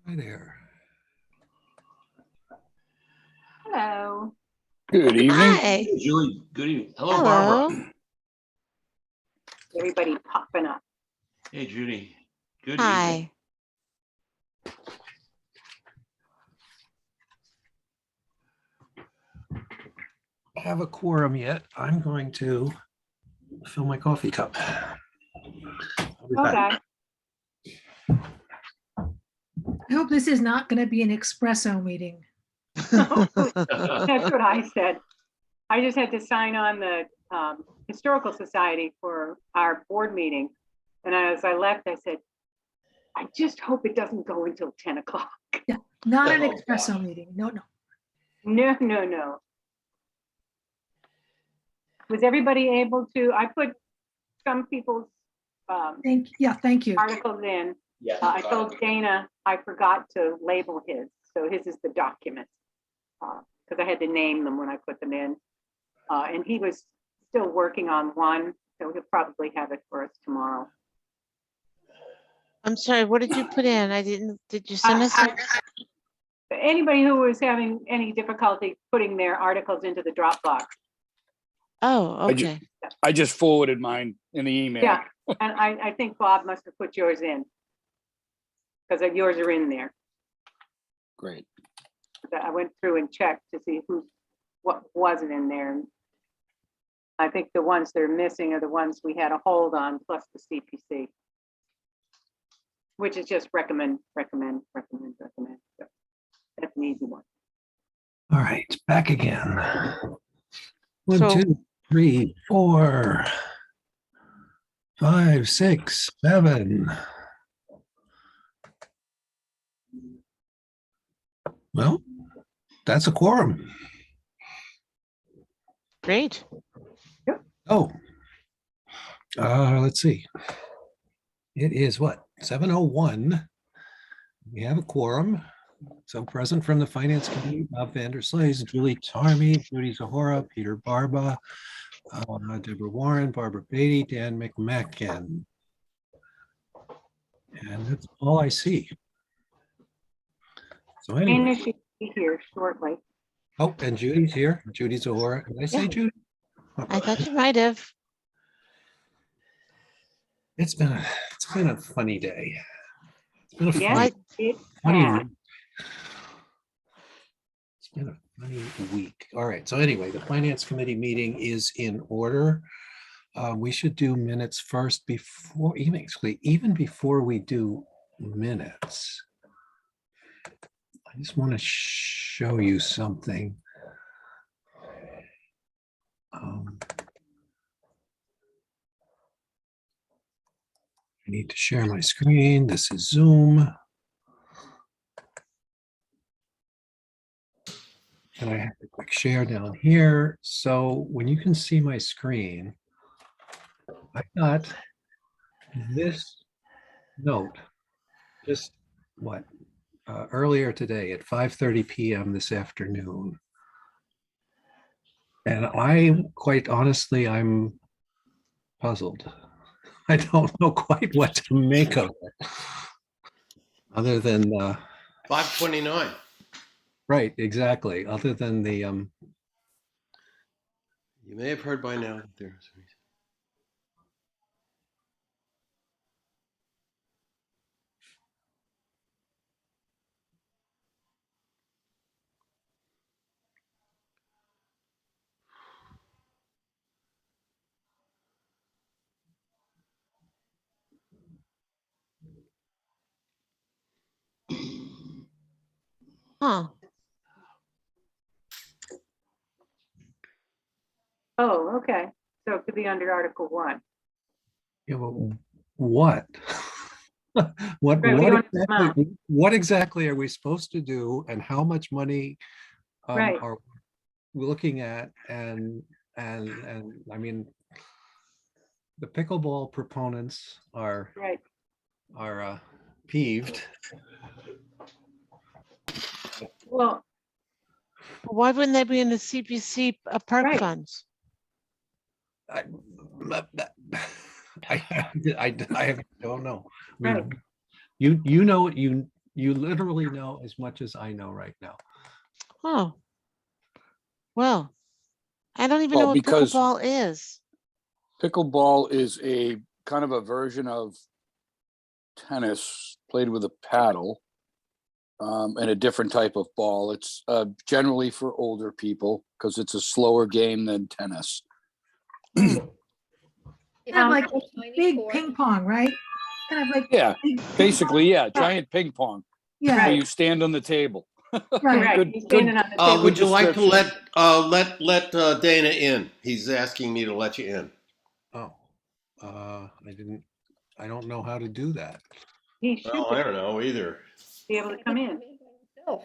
Hi there. Hello. Good evening. Hi. Julie, good evening. Hello, Hello. Barbara. Everybody popping up. Hey, Judy. Good evening. Hi. I have a quorum yet. I'm going to fill my coffee cup. I'll be back. Okay. I hope this is not going to be an espresso meeting. That's what I said. I just had to sign on the Historical Society for our board meeting. And as I left, I said, I just hope it doesn't go until 10 o'clock. Yeah, not an Oh, espresso gosh. meeting. No. No. Was everybody able to, I put some people's Thank you. articles in. Yeah. I told Dana I forgot to label his, so his is the document. Because I had to name them when I put them in. And he was still working on one, so he'll probably have it for us tomorrow. I'm sorry, what did you put in? Did you send us? Anybody who was having any difficulty putting their articles into the Dropbox. Oh, okay. I just forwarded mine in the email. Yeah, and I think Bob must have put yours in. Because yours are in there. Great. I went through and checked to see what wasn't in there. And I think the ones that are missing are the ones we had a hold on, plus the CPC. Which is just recommend. So that's an easy one. All right, back again. One, So- 2, 3, 4, 5, 6, 7. Well, that's a quorum. Great. Oh, let's see. It is what, 7:01. We have a quorum. So present from the Finance Committee, Bob Vanderslees, Julie Tarmy, Judy Zahora, Peter Barba, Deborah Warren, Barbara Beatty, Dan McMacken. And that's all I see. So anyway. Dana should be here shortly. Oh, and Judy's here. Judy Zahora. Did I say Yeah. Judy? I thought you might have. It's been a funny day. It's been a Yes, Like- funny has. week. It's been a funny week. All right. So anyway, the Finance Committee meeting is in order. We should do minutes first before even before we do minutes. I just want to show you something. I need to share my screen. This is Zoom. And I have to click share down here. So when you can see my screen, I got this note just earlier today at 5:30 p.m. this afternoon. And quite honestly, I'm puzzled. I don't know quite what to make of it. Other than 529. right, exactly. Other than the You may have heard by now that there's a reason. Huh. Oh, okay. So it could be under Article 1. yeah, well, what? What Right, we don't have the what exactly are we supposed to do, and how much money Right. are we looking at? And I mean, the pickleball proponents are Right. peeved. Well, Why wouldn't they be in the CPC park Right. funds? I don't know. I mean, Right. you know, You literally know as much as I know right now. Oh. Well, I don't even Well, know what because- pickleball is. Pickleball is a kind of a version of tennis played with a paddle and a different type of ball. It's generally for older people because it's a slower game than tennis. Kind of like Tiny big court. ping pong, right? Kind of like. Yeah, big ping basically, yeah, Yeah. giant ping pong pong. where Yeah, you stand on the table. right. Right, Good- he's standing on the table. Would you like to description. let Dana in? He's asking me to let you in. Oh, I don't know how to do that. He should Oh, I don't know either. be able to come in. Himself.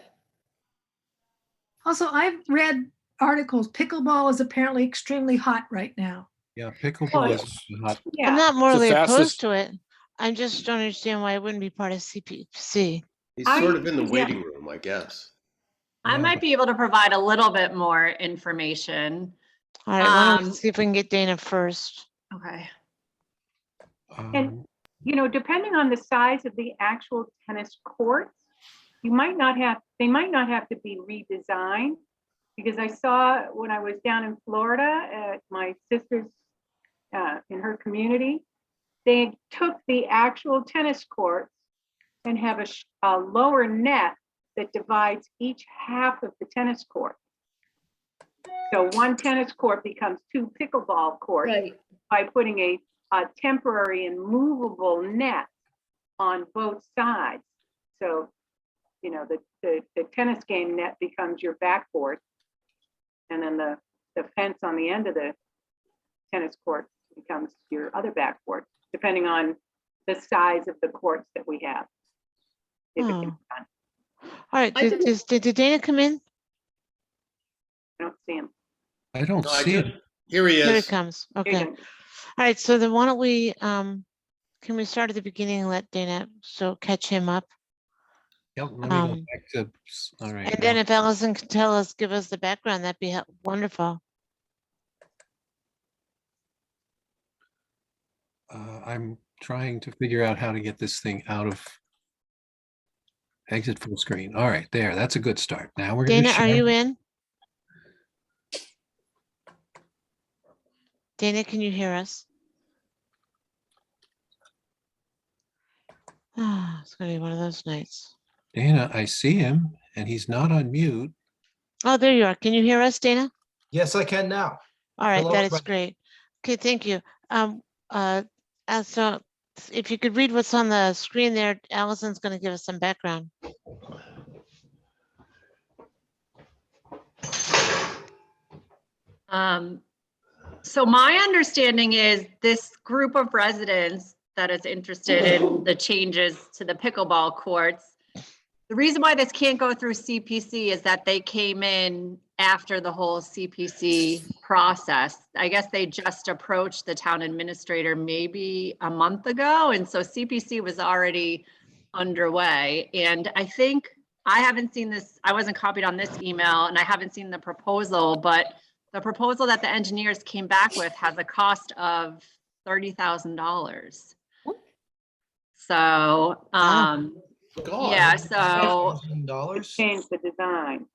Also, I've read articles, pickleball is apparently extremely hot right now. Yeah, pickleball Well, is hot. I'm Yeah, not morally fastest- opposed to it. I just don't understand why it wouldn't be part of CPC. He's I- sort of in the yeah. waiting room, I guess. I Yeah, might be able to provide a little bit more information. All right, why don't we Um, see if we can get Dana first? Okay. um, you know, depending on the size of the actual tennis courts, they might not have to be redesigned. Because I saw when I was down in Florida at my sister's, in her community, they took the actual tennis courts and have a lower net that divides each half of the tennis court. So one tennis court becomes two pickleball courts Right. by putting a temporary and movable net on both sides. So, you know, the tennis game net becomes your backboard. And then the fence on the end of the tennis court becomes your other backboard, depending on the size of the courts that we have. If it can be done. All right, I did Dana come in? I don't see him. I don't No, I see just- it. Here he Here it is. comes. Here Okay. you All go. right, so then why don't we, can we start at the beginning and let Dana, so catch him up? Yep, let me go Um, back to, all right. And then if Allison can give us the background, that'd be wonderful. I'm trying to figure out how to get this thing out of exit full screen. All right, there, that's a good start. Now we're gonna Dana, are you share. in? Dana, can you hear us? Ah, it's gonna be one of those nights. Dana, I see him and he's not on mute. Oh, there you are. Can you hear us, Dana? Yes, I can now. All right, Hello, that is everybody. great. Okay, thank you. So if you could read what's on the screen there, Allison's gonna give us some background. So my understanding is this group of residents that is interested in the changes to the pickleball courts. The reason why this can't go through CPC is that they came in after the whole CPC process. I guess they just approached the town administrator maybe a month ago. And so CPC was already underway. And I think, I haven't seen this, I wasn't copied on this email and I haven't seen the proposal, but the proposal that the engineers came back with has a cost of $30,000. So, God. yeah, so, $1,000? Change the design.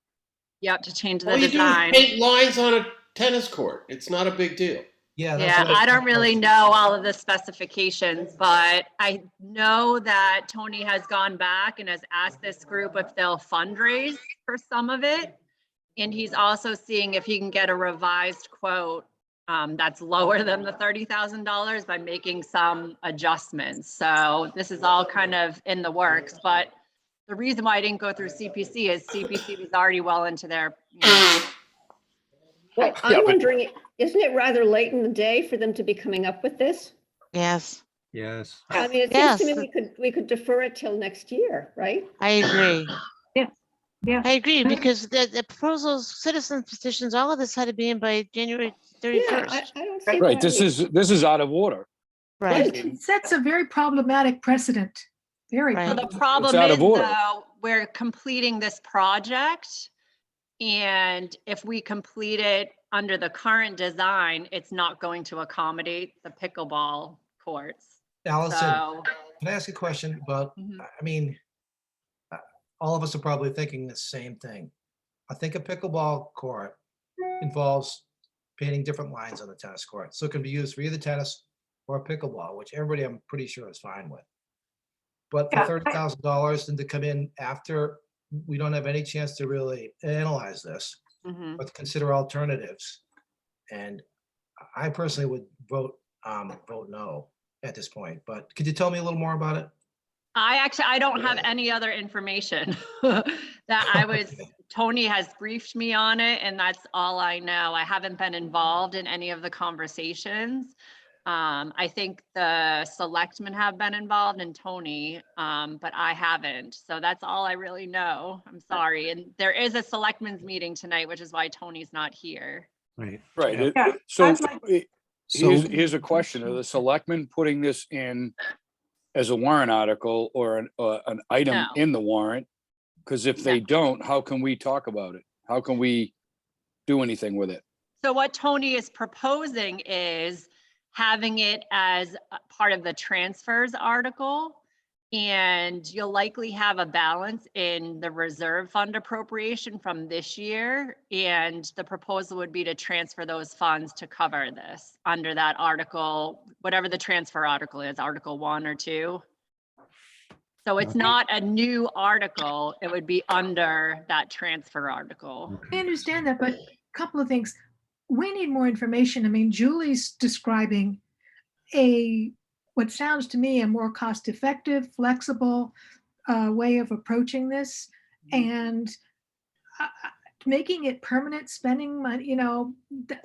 yep, to change All the you do is design. paint lines on a tennis court. It's not a big deal. Yeah. that's Yeah, what I don't really know all of the specifications, but I know that Tony has gone back and has asked this group if they'll fundraise for some of it. And he's also seeing if he can get a revised quote that's lower than the $30,000 by making some adjustments. So this is all kind of in the works, but the reason why I didn't go through CPC is CPC was already well into their, you know, Well, Yeah, I'm but- wondering, isn't it rather late in the day for them to be coming up with this? Yes, Yes. I mean, it seems to Yes. me we could defer it till next year, right? I agree. Yeah. I agree, because the proposals, citizen petitions, all of this had to be in by January Yeah, 31st. I don't see. Right, why this we- is out of order. Right, It sets a very problematic precedent. Very. Right. So the problematic. problem out of is order. though, we're completing this project. And if we complete it under the current design, it's not going to accommodate the pickleball courts. Allison, So, can I ask a question about, Mhm. I mean, all of us are probably thinking the same thing. I think a pickleball court involves painting different lines on the tennis court. So it can be used for either tennis or pickleball, which everybody I'm pretty sure is fine with. But for Yeah, $30,000 and to come in after we don't have any chance to really analyze this, Mhm. but to consider alternatives. And I personally would vote no at this point. But could you tell me a little more about it? I don't have any other information that I was, Tony has briefed me on it and that's all I know. I haven't been involved in any of the conversations. I think the selectmen have been involved and Tony, but I haven't. So that's all I really know. I'm sorry. And there is a selectmen's meeting tonight, which is why Tony's not here. Right. Right. Yeah. Yeah, So I'd like- here's a question. Are the selectmen putting this in as a warrant article or an item No. in the warrant? Because if they don't, how can we talk about it? How can we do anything with it? So what Tony is proposing is having it as a part of the transfers article. And you'll likely have a balance in the reserve fund appropriation from this year. And the proposal would be to transfer those funds to cover this under that article, whatever the transfer article is, Article 1 or 2. So it's not a new article, it would be under that transfer article. I understand that, but a couple of things. We need more information. I mean, Julie's describing what sounds to me a more cost-effective, flexible way of approaching this, and making it permanent, spending money,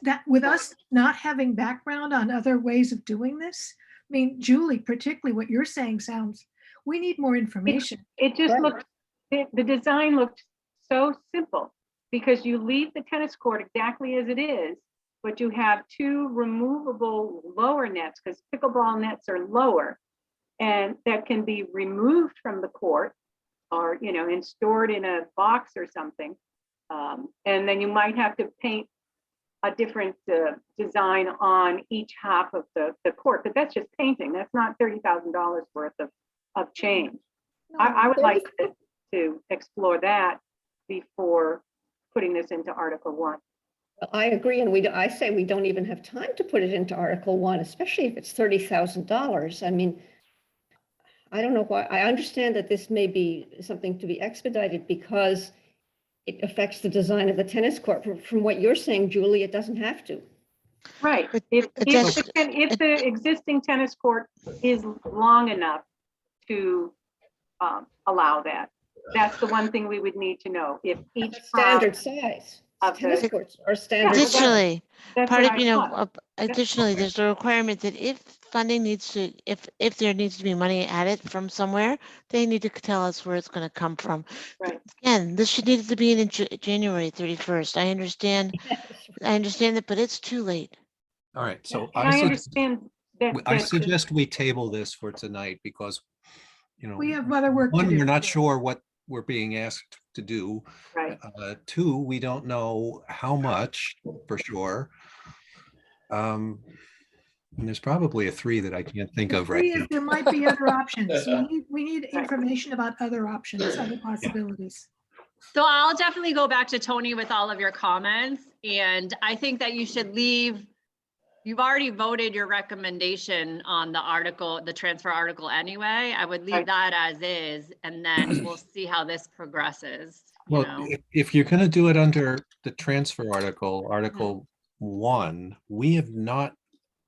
that with us not having background on other ways of doing this. I mean, Julie, particularly what you're saying sounds, we need more information. It just looked, the design looked so simple because you leave the tennis court exactly as it is, but you have two removable lower nets because pickleball nets are lower and that can be removed from the court or, and stored in a box or something. And then you might have to paint a different design on each half of the court, but that's just painting. That's not $30,000 worth of change. I would like to explore that before putting this into Article 1. I agree, and I say we don't even have time to put it into Article 1, especially if it's $30,000. I mean, I don't know why. I understand that this may be something to be expedited because it affects the design of the tennis court. From what you're saying, Julie, it doesn't have to. Right. But If just- the existing tennis court is long enough to allow that, that's the one thing we would need to know. If each Standard size. of Tennis the- courts are standard. size. Additionally, that's part what of, I thought. additionally, there's a requirement that if funding needs to, if there needs to be money added from somewhere, they need to tell us where it's going to come from. Right. Again, this should need to be in January 31st. I understand that, but it's too late. All right. So And I understand that. I that- suggest we table this for tonight because, We have other work to one, do. we're not sure what we're being asked to do. Right. Two, we don't know how much for sure. And there's probably a three that I can't think of right Three now. is there might be other options. We need information about other options, other possibilities. So I'll definitely go back to Tony with all of your comments. And I think that you should leave, you've already voted your recommendation on the article, the transfer article anyway. I would leave Right. that as is, and then we'll see how this progresses. you Well, know? if you're gonna do it under the transfer article, Article 1, we have not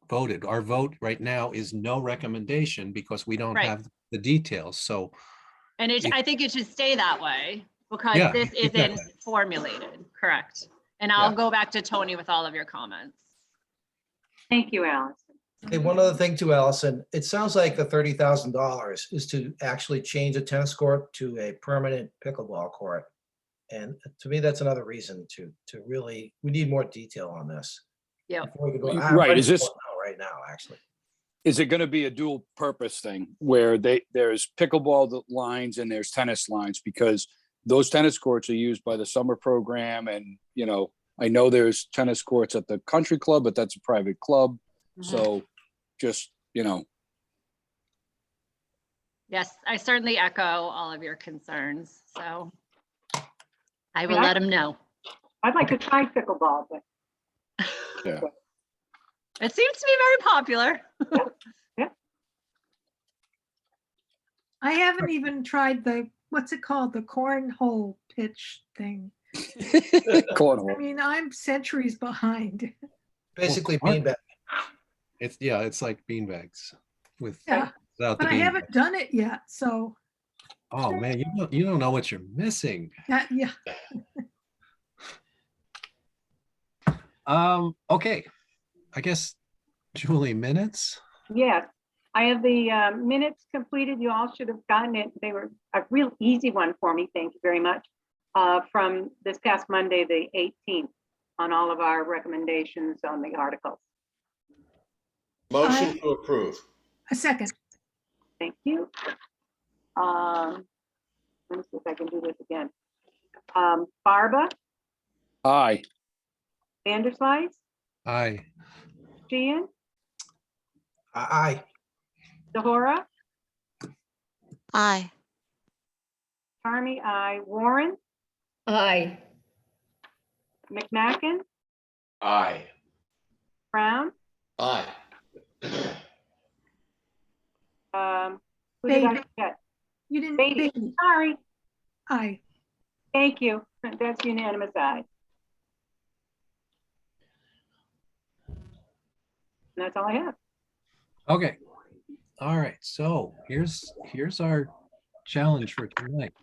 voted. Our vote right now is no recommendation because we don't Right. have the details. So And if- I think it should stay that way because Yeah, this isn't exactly. formulated, correct? And I'll Yeah. go back to Tony with all of your comments. Thank you, Allison. Hey, one other thing too, Allison, it sounds like the $30,000 is to actually change a tennis court to a permanent pickleball court. And to me, that's another reason to really, we need more detail on this. Yep. Before we can go- Right, I'm ready is for this- it now, right now, actually. Is it going to be a dual purpose thing where there's pickleball lines and there's tennis lines? Because those tennis courts are used by the summer program. And, I know there's tennis courts at the country club, but that's a private club. Mhm. So just, Yes, I certainly echo all of your concerns, so I will Yeah. let him know. I'd like to try pickleball, but Yeah. It seems to be very popular. I haven't even tried the, what's it called? The cornhole pitch thing. I Cornhole. mean, I'm centuries behind. Basically, Well, beanbag. It's like beanbags with Yeah, without the but I bean. haven't done it yet. So, Oh man, you don't know what you're missing. yeah. Okay, I guess Julie, minutes. yes. I have the minutes completed. You all should have gotten it. They were a real easy one for me. Thank you very much. From this past Monday, the 18th, on all of our recommendations on the articles. Motion to approve. A second. Thank you. Let me see if I can do this again. Barba, Aye. Vanderslice, Aye. Sheehan, Aye. DeHora, Aye. Charmy, I, Warren, Aye. McMacken, Aye. Brown, Aye. who did I Baby. forget? You didn't. Beatty. Baby. Sorry. Aye. Thank you. That's unanimous aye. And that's all I have. Okay. All right. So here's our challenge for tonight.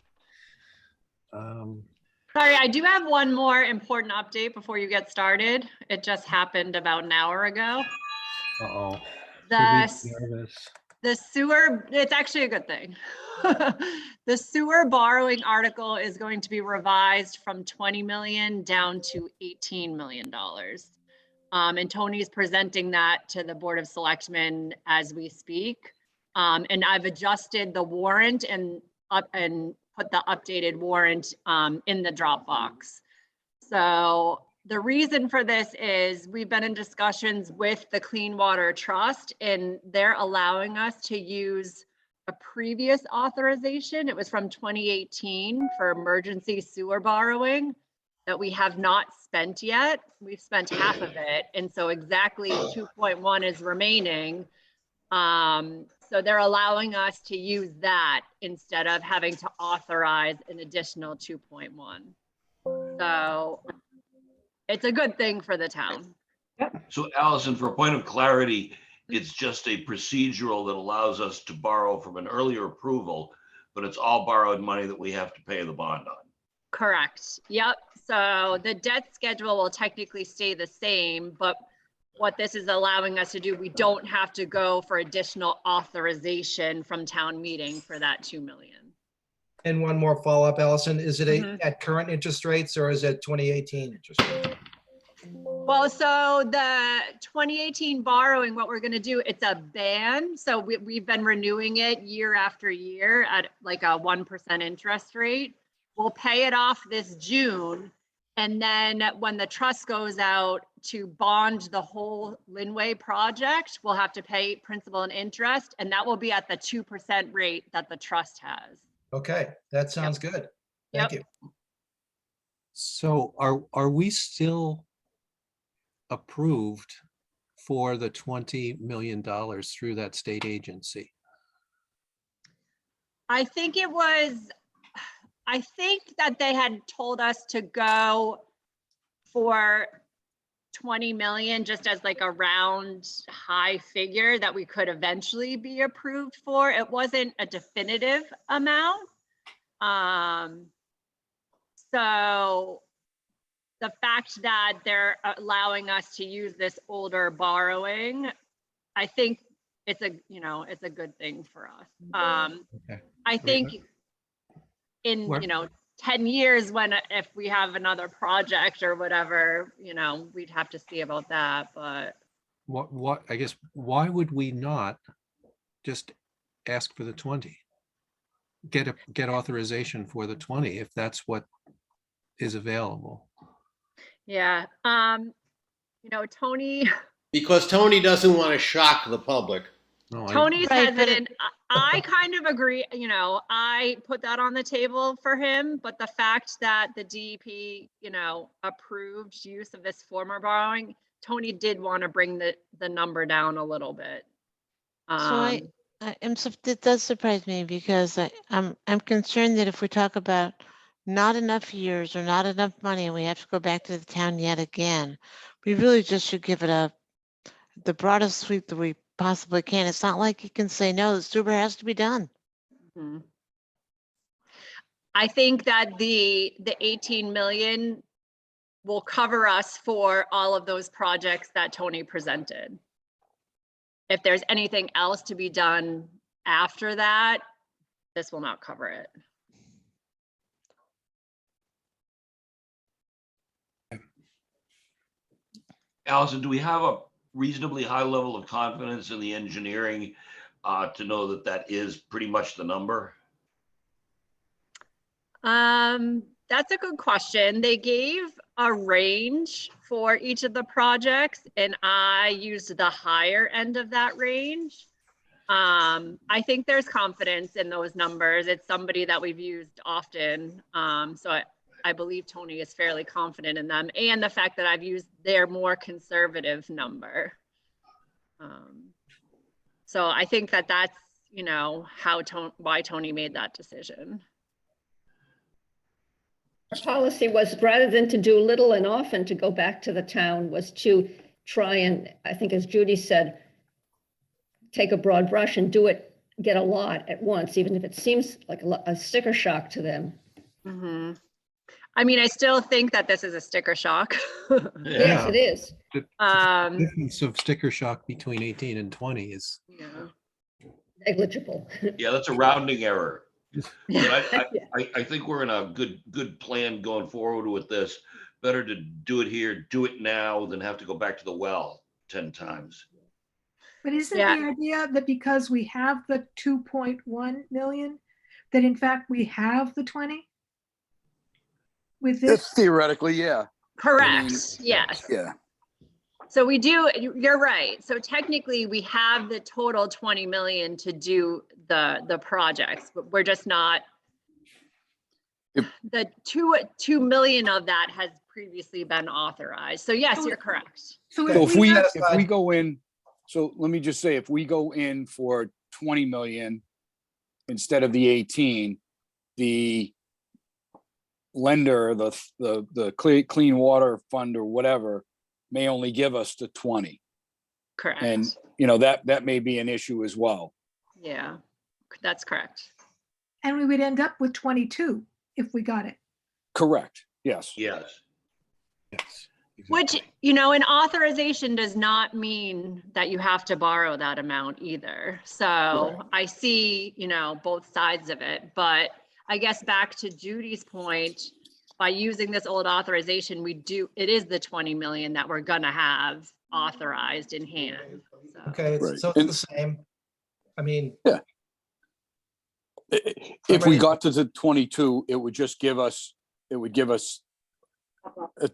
Sorry, I do have one more important update before you get started. It just happened about an hour ago. Uh-oh. The sewer, it's actually a good thing. The sewer borrowing article is going to be revised from 20 million down to $18 million. And Tony's presenting that to the Board of Selectmen as we speak. And I've adjusted the warrant and put the updated warrant in the Dropbox. So the reason for this is we've been in discussions with the Clean Water Trust, and they're allowing us to use a previous authorization. It was from 2018 for emergency sewer borrowing that we have not spent yet. We've spent half of it. And so exactly 2.1 is remaining. So they're allowing us to use that instead of having to authorize an additional 2.1. So it's a good thing for the town. So Allison, for a point of clarity, it's just a procedural that allows us to borrow from an earlier approval, but it's all borrowed money that we have to pay the bond on. Correct. Yep. So the debt schedule will technically stay the same, but what this is allowing us to do, we don't have to go for additional authorization from town meeting for that 2 million. And one more follow-up, Allison. Is it Mhm. at current interest rates or is it 2018 interest rates? Well, so the 2018 borrowing, what we're going to do, it's a ban. So we've been renewing it year after year at like a 1% interest rate. We'll pay it off this June. And then when the trust goes out to bond the whole Linway project, we'll have to pay principal and interest, and that will be at the 2% rate that the trust has. Okay, that sounds good. Thank Yep. you. So are we still approved for the $20 million through that state agency? I think that they had told us to go for 20 million just as like a round high figure that we could eventually be approved for. It wasn't a definitive amount. So the fact that they're allowing us to use this older borrowing, I think it's a good thing for us. Okay. I think in, 10 years if we have another project or whatever, we'd have to see about that, but. What I guess, why would we not just ask for the 20? Get authorization for the 20 if that's what is available. Yeah, Tony. Because Tony doesn't want to shock the public. No, Tony's Right, but hesitant. I kind of agree, I put that on the table for him, but the fact that the DEP, approved use of this former borrowing, Tony did want to bring the number down a little bit. So it does surprise me because I'm concerned that if we talk about not enough years or not enough money and we have to go back to the town yet again, we really just should give it the broadest sweep that we possibly can. It's not like you can say, no, the sewer has to be done. Mhm. I think that the 18 million will cover us for all of those projects that Tony presented. If there's anything else to be done after that, this will not cover it. Allison, do we have a reasonably high level of confidence in the engineering to know that that is pretty much the number? That's a good question. They gave a range for each of the projects and I used the higher end of that range. I think there's confidence in those numbers. It's somebody that we've used often. So I believe Tony is fairly confident in them and the fact that I've used their more conservative number. So I think that that's, why Tony made that decision. Our policy was, rather than to do little and often, to go back to the town, was to try and, I think as Judy said, take a broad brush and get a lot at once, even if it seems like a sticker shock to them. Mm-hmm. I mean, I still think that this is a sticker shock. Yes, it is. The difference of sticker shock between 18 and 20 is Negligible. Yeah, that's a rounding error. Yeah. But I think we're in a good plan going forward with this. Better to do it here, do it now, than have to go back to the well 10 times. But isn't Yeah. the idea that because we have the 2.1 million, that in fact we have the 20 with this? It's theoretically, yeah. Correct. Yes. Yeah. So we do, you're right. So technically we have the total 20 million to do the projects, but we're just not. The 2 million of that has previously been authorized. So yes, you're correct. So So if we have- go in, so let me just say, if we go in for 20 million instead of the 18, the lender, the clean water fund or whatever may only give us the 20. Correct. And that may be an issue as well. Yeah, that's correct. And we would end up with 22 if we got it. Correct. Yes. Yes. yes. Which, exactly. an authorization does not mean that you have to borrow that amount either. So Right. I see, both sides of it, but I guess back to Judy's point, by using this old authorization, it is the 20 million that we're gonna have authorized in hand. So. Okay, Right. so it's the same. I mean, If we got to the 22, it would give us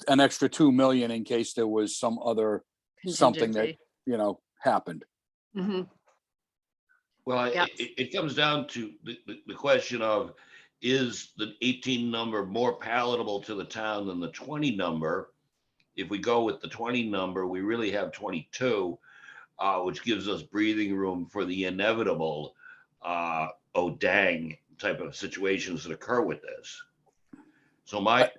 an extra 2 million in case there was some other something that, Contingency. happened. Mhm. Well, Yep. it comes down to the question of, is the 18 number more palatable to the town than the 20 number? If we go with the 20 number, we really have 22, which gives us breathing room for the inevitable, oh dang type of situations that occur with this. So my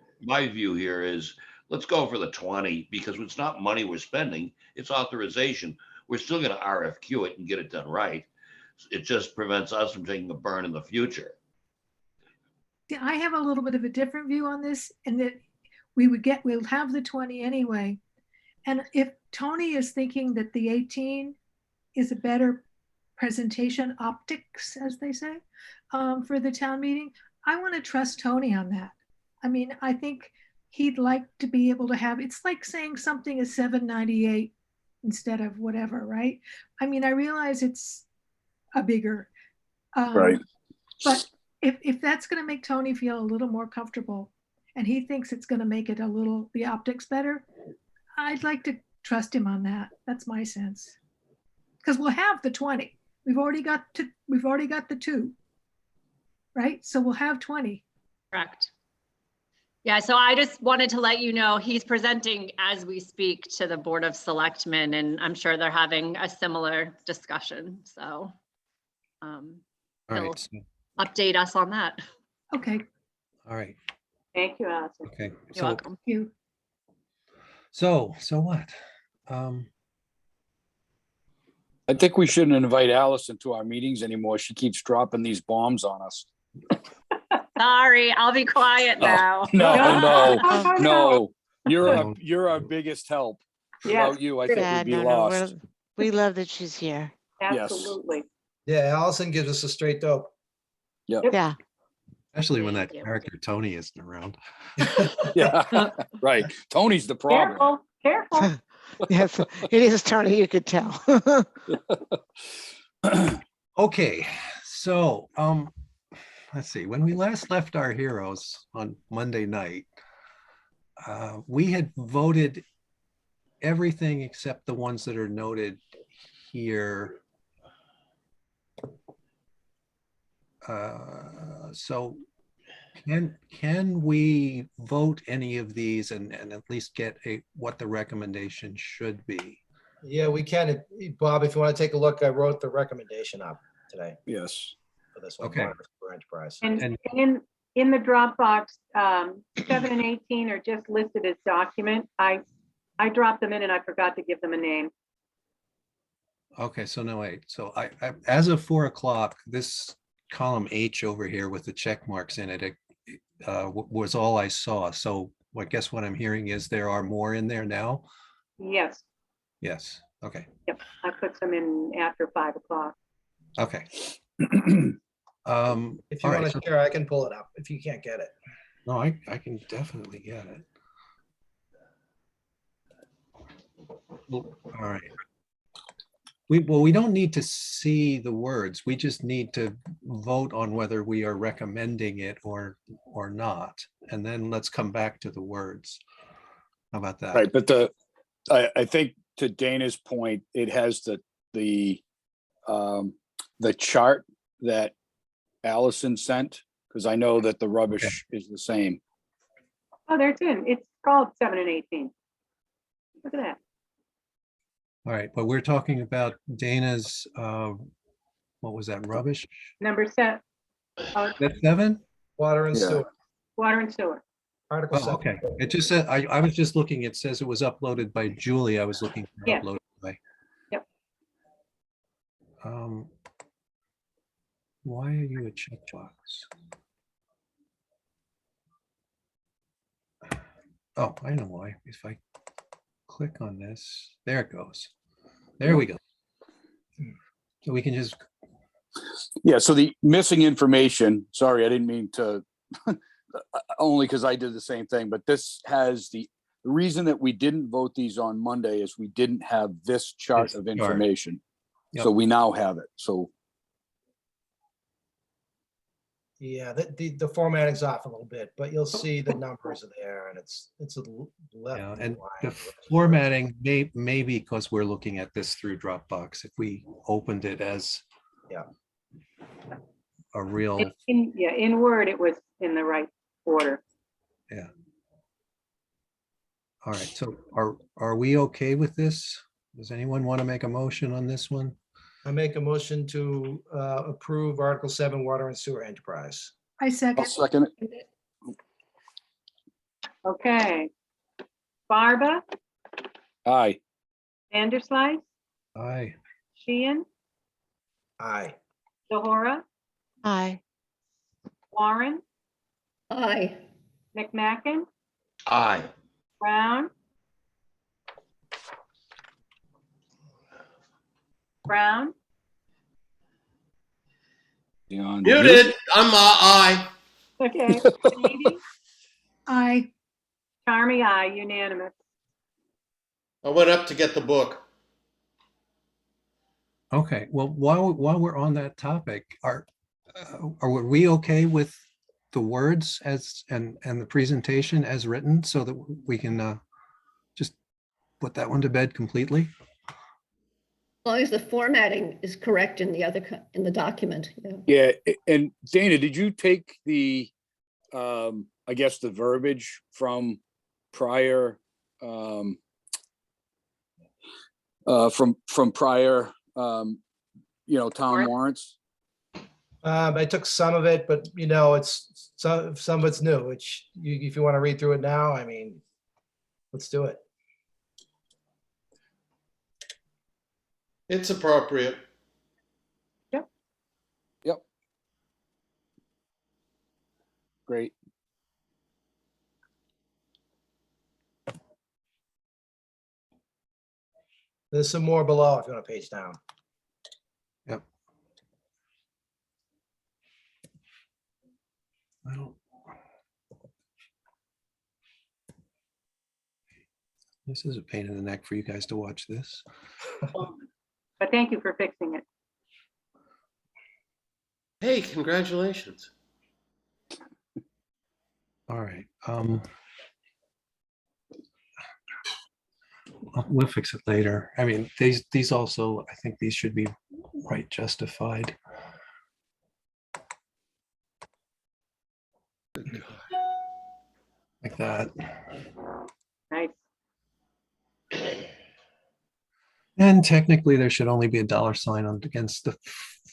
view here is, let's go for the 20, because it's not money we're spending, it's authorization. We're still going to RFQ it and get it done right. It just prevents us from taking a burn in the future. Yeah, I have a little bit of a different view on this, and that we'll have the 20 anyway. And if Tony is thinking that the 18 is a better presentation optics, as they say, for the town meeting, I want to trust Tony on that. I mean, I think he'd like to be able to have, it's like saying something is 798 instead of whatever, right? I mean, I realize it's a bigger, Right. but if that's going to make Tony feel a little more comfortable and he thinks it's going to make it the optics better, I'd like to trust him on that. That's my sense. Because we'll have the 20. We've already got the two. Right? So we'll have 20. Correct. Yeah, so I just wanted to let you know, he's presenting as we speak to the Board of Selectmen, and I'm sure they're having a similar discussion, so. All He'll right, so- update us on that. Okay, all right, Thank you, Allison. okay. You're So, welcome. thank you. so what? I think we shouldn't invite Allison to our meetings anymore. She keeps dropping these bombs on us. Sorry, I'll be quiet now. No. No. You're our biggest help. Yes, Without you, I think Yeah, we'd be no, lost. we love that she's here. absolutely. Yeah, Allison gives us a straight dope. Yeah, Especially when Thank that you. character Tony isn't around. Yeah, right. Tony's the problem. Careful, careful. yes, it is Tony, you could tell. Okay, so, let's see, when we last left our heroes on Monday night, we had voted everything except the ones that are noted here. So can we vote any of these and at least get what the recommendation should be? Yeah, we can. Bob, if you want to take a look, I wrote the recommendation up today Yes. for this one. Okay. For enterprise. And in the Dropbox, 7 and 18 are just listed as document. I dropped them in and I forgot to give them a name. Okay, so no, wait, so I as of 4 o'clock, this column H over here with the check marks in it, was all I saw. So I guess what I'm hearing is there are more in there now? Yes, Yes, okay, yep. I put some in after 5 o'clock. okay. If you All right, want so- to share, I can pull it up if you can't get it. no, I can definitely get it. Well, all right. We don't need to see the words. We just need to vote on whether we are recommending it or not. And then let's come back to the words. How about that? Right, but I think to Dana's point, it has the chart that Allison sent, because I know that the rubbish is the same. Oh, there it's in. It's called 7 and 18. Look at that. All right, but we're talking about Dana's, what was that, rubbish? Number 7, That's 7? Water and Yeah. sewer. water and sewer. Article Oh, 7. okay. It just said, I was just looking, it says it was uploaded by Julie. I was looking for Yeah. uploaded by. Yep. Why are you a checkbox? Oh, I know why. If I click on this, there it goes. There we go. So we can just, Yeah, so the missing information, sorry, I didn't mean to, only because I did the same thing, but this has the reason that we didn't vote these on Monday is we didn't have this chart This of chart. information. Yep. So we now have it. So Yeah, the formatting's off a little bit, but you'll see the numbers are there and it's a left. yeah, and line. the formatting may be because we're looking at this through Dropbox. If we opened it as Yeah. a real, In Word, it was in the right order. all right, so are we okay with this? Does anyone want to make a motion on this one? I make a motion to approve Article 7, Water and Sewer Enterprise. I I'll second. second it. Okay. Barba, Aye. Vanderslice, Aye. Sheehan, Aye. Delhora, Hi, Warren, Aye. McMacken, Aye. Brown. Brown, Beyond Muted. I'm aye. okay. Stevie, Aye. Charmy, aye, unanimous. I went up to get the book. Okay, well, while we're on that topic, are we okay with the words as and the presentation as written so that we can just put that one to bed completely? long as the formatting is correct in the other, in the document. Yeah. Yeah, and Dana, did you take the, I guess the verbiage from prior, from prior, town warrants? I took some of it, but it's some of it's new, which if you want to read through it now, I mean, let's do it. It's appropriate. Yep. Great. There's some more below if you want to page down. Yep. Well, this is a pain in the neck for you guys to watch this. But thank you for fixing it. Hey, congratulations. All right. We'll fix it later. I mean, these also, I think these should be right justified. Like that. Nice. And technically there should only be a $sign on against the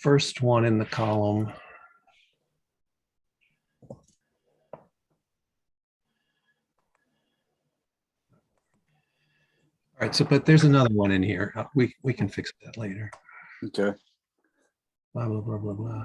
first one in the column. All right, so but there's another one in here. We can fix that later. Okay. Blah, blah, blah, blah, blah.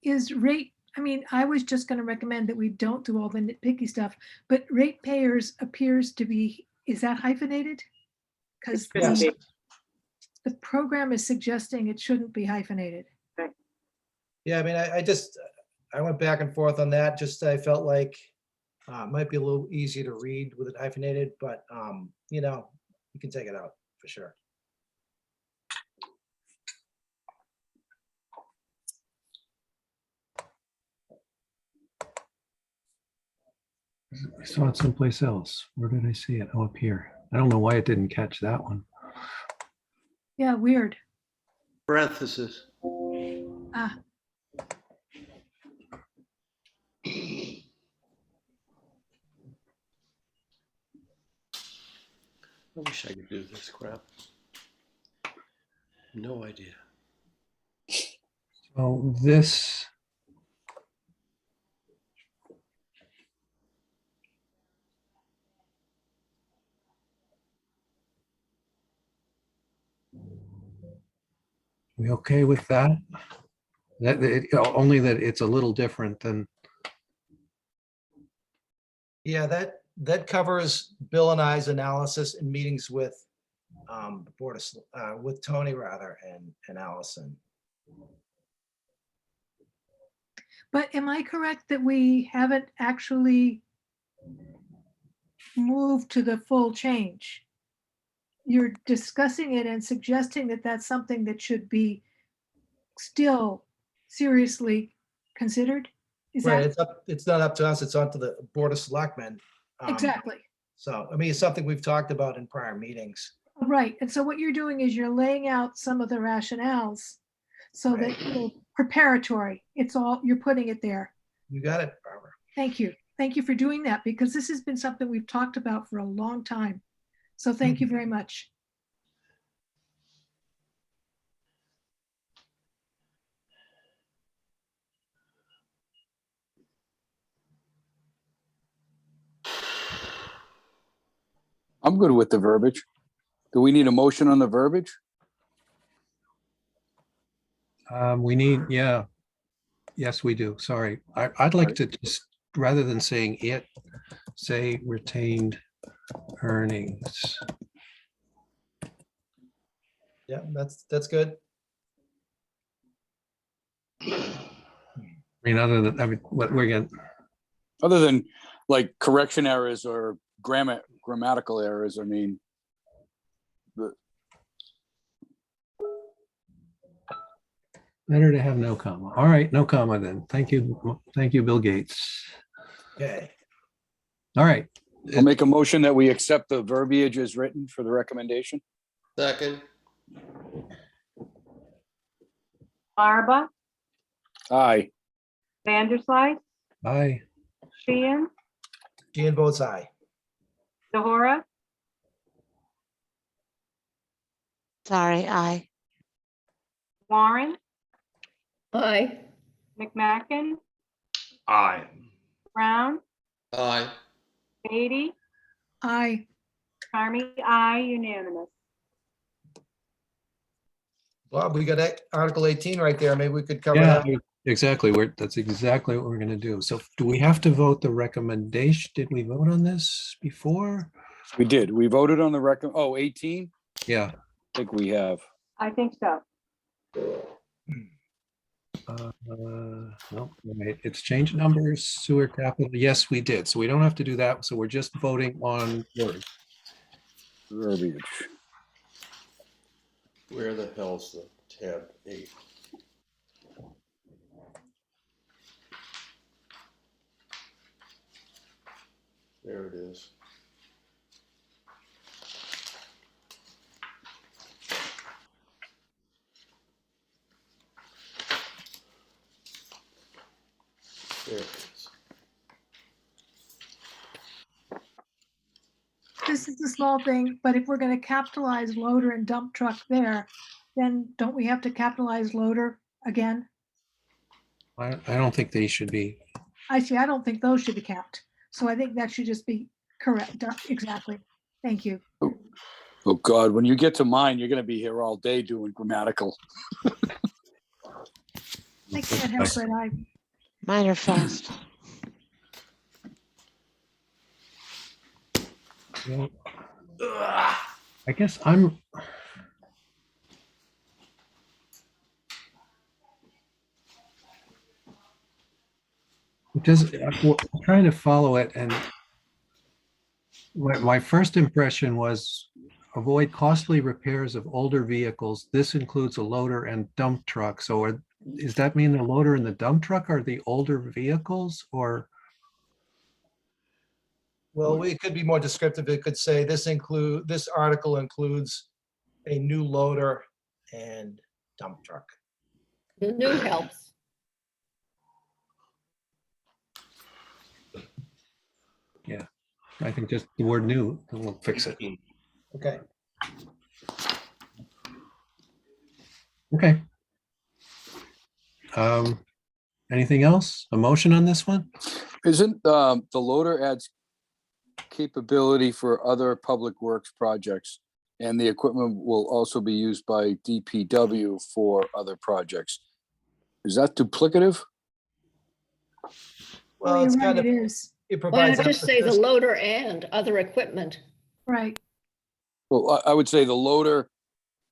Is rate, I mean, I was just going to recommend that we don't do all the nitpicky stuff, but ratepayers appears to be, is that hyphenated? Because Shouldn't be. the program is suggesting it shouldn't be hyphenated. Yeah, I mean, I went back and forth on that, just I felt like it might be a little easier to read with it hyphenated, but you can take it out for sure. I saw it someplace else. Where did I see it? Oh, up here. I don't know why it didn't catch that one. Yeah, weird. Parenthesis. Ah, I wish I could do this crap. No idea. So this. We okay with that? Only that it's a little different than, Yeah, that covers Bill and I's analysis and meetings with with Tony rather and Allison. but am I correct that we haven't actually moved to the full change? You're discussing it and suggesting that that's something that should be still seriously considered? Is Right, that it's not up to us, it's on to the Board of Selectmen. exactly? So, I mean, it's something we've talked about in prior meetings. Right, and so what you're doing is you're laying out some of the rationales so that preparatory, it's all, you're putting it there. You got it, Barbara. Thank you. Thank you for doing that because this has been something we've talked about for a long time. So thank you very much. I'm good with the verbiage. Do we need a motion on the verbiage? we need, yeah. Yes, we do. Sorry. I'd like to just, rather than saying it, say retained earnings. Yeah, that's good. I mean, other than, I mean, what we're getting, Other than like correction errors or grammatical errors, I mean, Better to have no comma. All right, no comma then. Thank you. Thank you, Bill Gates. Okay. All right. I'll make a motion that we accept the verbiage as written for the recommendation. Second, Barba, Aye. Vanderslice, Aye. Sheehan, Sheehan votes aye. DeHora, Sorry, aye. Warren, Aye. McMacken, Aye. Brown, aye. Beatty, Aye. Carmy, I, unanimous. Bob, we got Article 18 right there. Maybe we could cover Yeah, that. exactly. That's exactly what we're going to do. So do we have to vote the recommendation? Did we vote on this before? We did. We voted on the 18? Yeah. I think we have. I think so. No, wait, it's change numbers, sewer capital. Yes, we did. So we don't have to do that. So we're just voting on words. Verbiage. Where the hell's the tab 8? There it is. There it is. This is a small thing, but if we're going to capitalize loader and dump truck there, then don't we have to capitalize loader again? I don't think they should be. Actually, I don't think those should be capped. So I think that should just be correct. Exactly. Thank you. Oh God, when you get to mine, you're gonna be here all day doing grammatical. I can't help it. Mine are fast. Well, I guess I'm. Just I'm trying to follow it, and my first impression was avoid costly repairs of older vehicles. This includes a loader and dump truck. So does that mean the loader and the dump truck are the older vehicles, or? Well, we could be more descriptive. It could say this article includes a new loader and dump truck. The new helps. Yeah, I think just the word new, and we'll fix it. Okay. Okay. Anything else? A motion on this one? Isn't the loader adds capability for other public works projects, and the equipment will also be used by DPW for other projects? Is that duplicative? Well, you're it's right, kind of, it is. it Why provides. not just say the emphasis. loader and other equipment? Right. Well, I would say the loader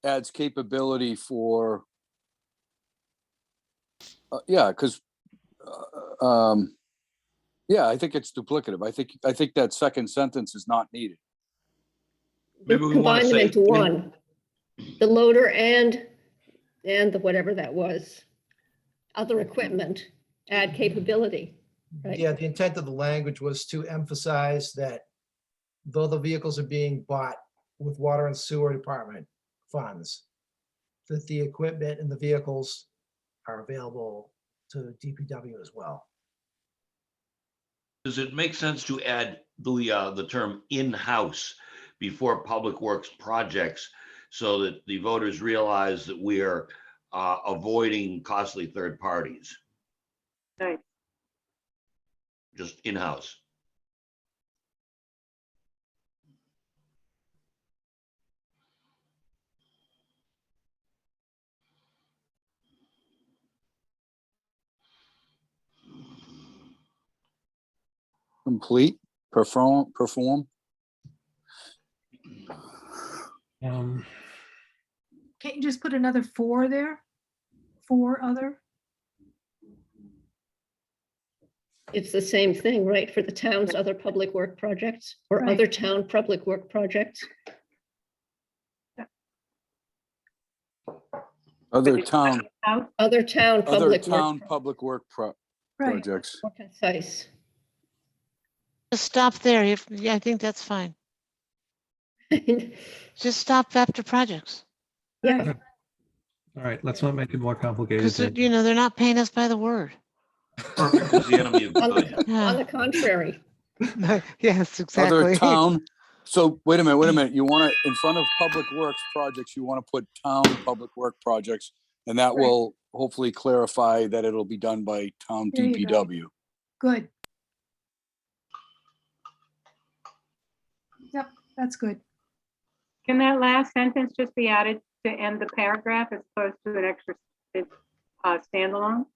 adds capability for, yeah, because, yeah, I think it's duplicative. I think that second sentence is not needed. Maybe we want to Combine them say into one. The loader and the whatever that was. Other equipment, add capability. Right. Yeah, the intent of the language was to emphasize that though the vehicles are being bought with water and sewer department funds, that the equipment and the vehicles are available to DPW as well. Does it make sense to add the term in-house before public works projects so that the voters realize that we are avoiding costly third parties? Nice. Just in-house. Complete, perform. Um, Can't you just put another four there? Four other? It's the same thing, right? For the town's other public work projects or Right. other town public work projects. Other But town, Out, Other town other public town work. public work Right. projects. More concise. Just stop there. Yeah, I think that's fine. Just stop after projects. Yeah, Right. All right, let's not make it more complicated. Because, than- you know, they're not paying us by the word. Perfect is the enemy of on good. the, Yeah. on the contrary. Yes, Other town, so wait a minute, you want to, in front of public works projects, you want to put town public work projects, and that Right. will hopefully clarify that it'll be done by town There you go. DPW. Good. Yep, that's good. can that last sentence just be added to end the paragraph as opposed to an extra standalone?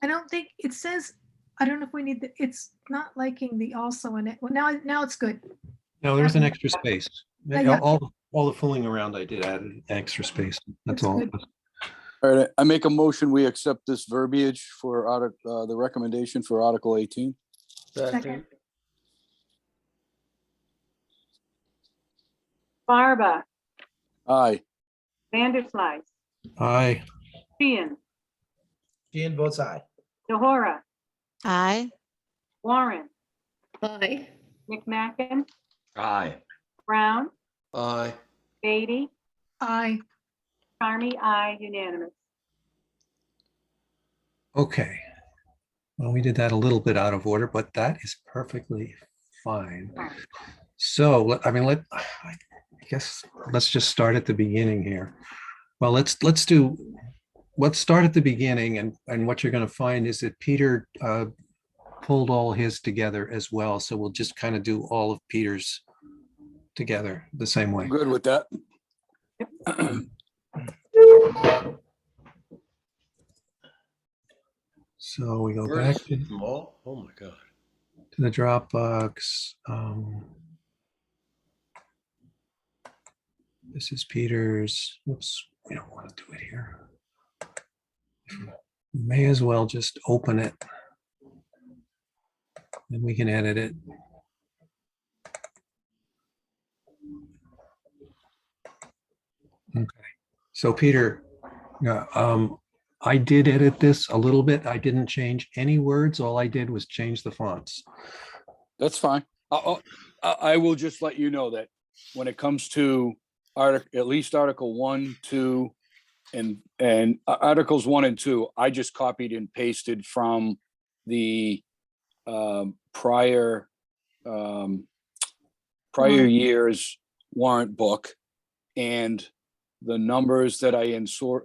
I don't think it says, I don't know if we need the, it's not liking the also in it. Well, now it's good. No, there's an extra space. Yeah. All the fooling around I did add an extra space. That's That's all. good. All right, I make a motion, we accept this verbiage for the recommendation for Article 18. Second. Barba, Aye. Vanderslice, Aye. Sheehan, Ian votes aye. DeHora, Aye. Warren, Aye. McMacken, Aye. Brown, Aye. Beatty, Aye. Carmy, I, unanimous. Okay. Well, we did that a little bit out of order, but that is perfectly fine. So, I mean, I guess let's just start at the beginning here. Well, let's start at the beginning, and what you're going to find is that Peter pulled all his together as well. So we'll just kind of do all of Peter's together the same way. I'm good with that. So we go Where's back to Mo? Oh my God. the Dropbox. This is Peter's. Whoops, we don't want to do it here. May as well just open it. And we can edit it. Okay. So Peter, I did edit this a little bit. I didn't change any words. All I did was change the fonts. That's fine. I will just let you know that when it comes to at least Article 1, 2, and Articles 1 and 2, I just copied and pasted from the prior year's warrant book, and the numbers that I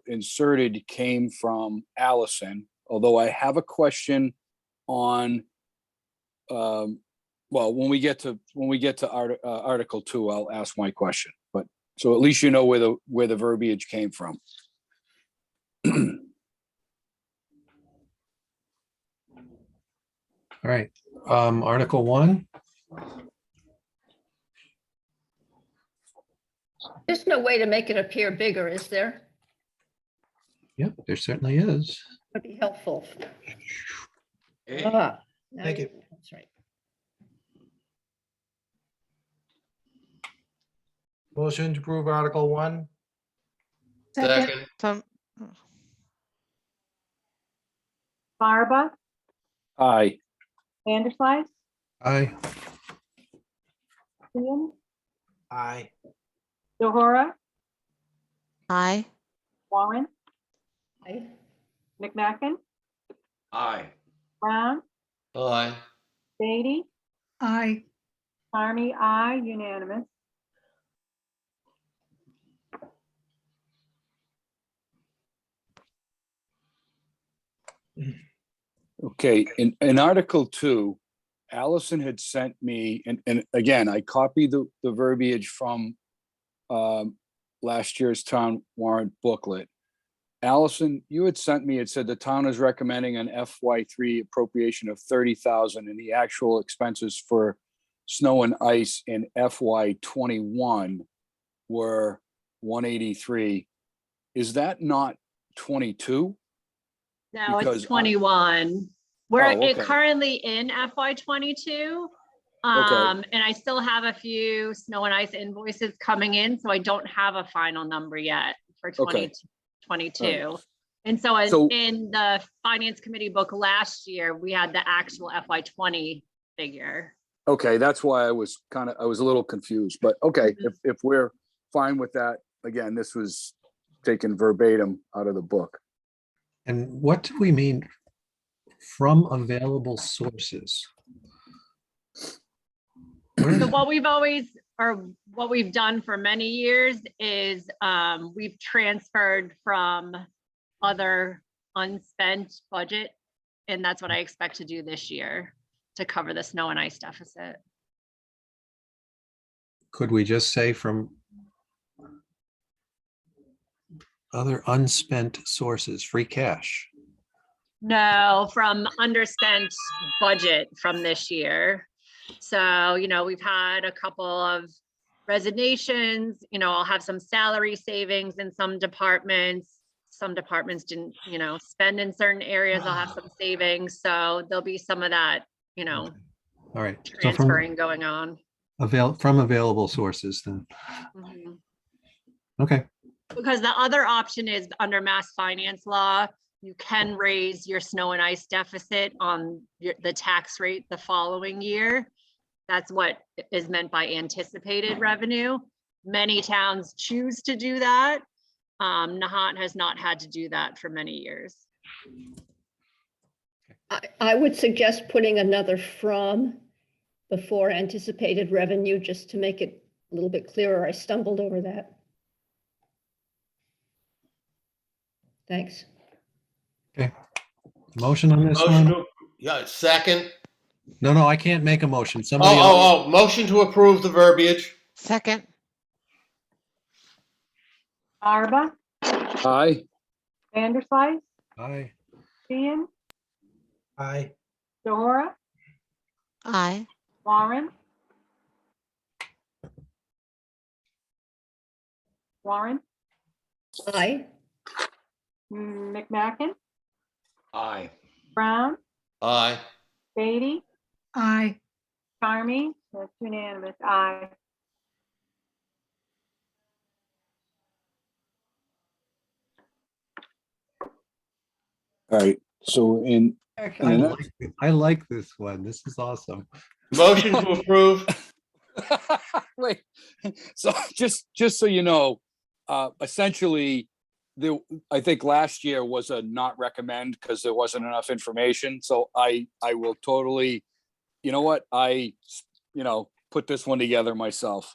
inserted came from Allison. Although I have a question on, well, when we get to Article 2, I'll ask my question. But so at least you know where the verbiage came from. All right. Article 1. There's no way to make it appear bigger, is there? Yep, there certainly is. Would be helpful. Hey, Ah, now Thank you. That's right. Motion to approve Article 1. Second. Some, Barba, Aye. Vanderslice, Aye. Sheehan, Aye. DeHora, aye. Warren, Aye. McMacken, aye. Brown, Aye. Beatty, Aye. Carmy, I, unanimous. Okay, in Article 2, Allison had sent me, and again, I copied the verbiage from last year's town warrant booklet. Allison, you had sent me, it said the town is recommending an FY3 appropriation of 30,000, and the actual expenses for snow and ice in FY21 were 183. Is that not 22? No, Because it's I- 21. We're Oh, okay. currently in FY 22. And I still have a few snow and ice invoices coming in, so I don't have a final number yet for Okay. 2022. And so in the finance committee book last year, we had the actual FY 20 figure. Okay, that's why I was a little confused, but okay, if we're fine with that, again, this was taken verbatim out of the book. And what do we mean from available sources? So what we've done for many years is we've transferred from other unspent budget. And that's what I expect to do this year to cover the snow and ice deficit. Could we just say from other unspent sources, free cash? No, from underspent budget from this year. So, we've had a couple of resignations, I'll have some salary savings in some departments. Some departments didn't, spend in certain areas. I'll have some savings. So there'll be some of that, All right. So transferring going on. from available sources then. Mhm. Okay. Because the other option is under mass finance law, you can raise your snow and ice deficit on the tax rate the following year. That's what is meant by anticipated revenue. Many towns choose to do that. Nahant has not had to do that for many years. I would suggest putting another from before anticipated revenue, just to make it a little bit clearer. I stumbled over that. Thanks. Okay. Motion on this Motion one? to, yeah, second. No, I can't make a motion. Somebody else. Oh, motion to approve the verbiage. Second, Arba, Aye. Vanderslice, Aye. Sheehan, Aye. Dora, aye. Warren. Warren, Aye. McMacken, Aye. Brown, Aye. Beatty, Aye. Carmy, that's unanimous, aye. All right, so I like this one. This is awesome. Motion to approve. wait, so just so you know, essentially, I think last year was a not recommend because there wasn't enough information. So I will totally, you know what, put this one together myself.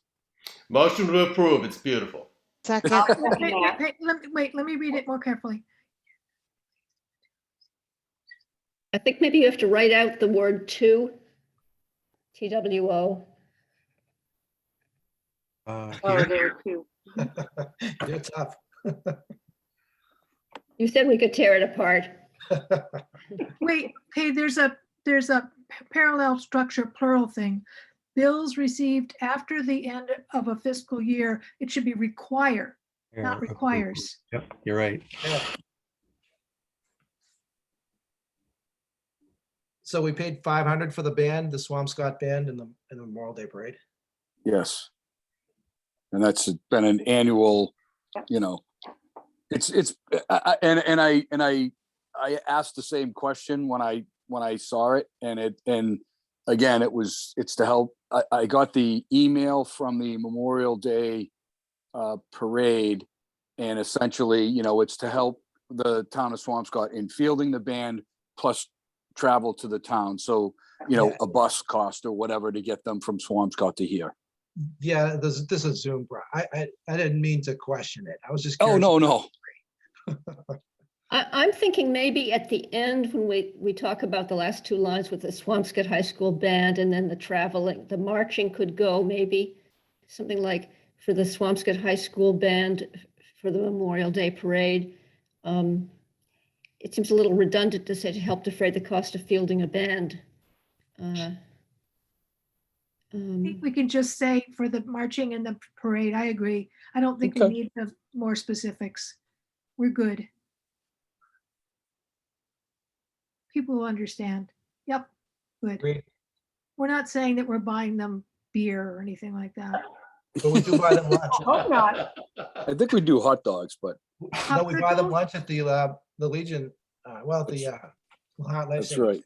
Motion to approve. It's beautiful. Wait, Second, let me read it more carefully. I think maybe you have to write out the word to, TWO. Oh, Here. there were two. You're tough. You said we could tear it apart. Wait, hey, there's a parallel structure plural thing. Bills received after the end of a fiscal year, it should be require, not requires. Yep, you're right. Yeah. So we paid 500 for the band, the Swampscott band, and the Memorial Day Parade. Yes. And that's been an annual, I asked the same question when I saw it, and again, it's to help. I got the email from the Memorial Day parade, and essentially, it's to help the town of Swampscott in fielding the band plus travel to the town. So, a bus cost or whatever to get them from Swampscott to here. Yeah, this is Zoom, bro. I didn't mean to question it. I was just Oh, curious. no. I'm thinking maybe at the end, when we talk about the last two lines with the Swampscott High School band and then the traveling, the marching could go maybe something like for the Swampscott High School band for the Memorial Day Parade. It seems a little redundant to say to help defray the cost of fielding a band. think we can just say for the marching and the parade, I agree. I don't think we Okay. need the more specifics. We're good. People will understand. Yep, good. Agreed. We're not saying that we're buying them beer or anything like that. But we do buy them lunch. Hope not. I think we do hot dogs, but No, we buy them Popsicle? lunch at the Legion, that's right.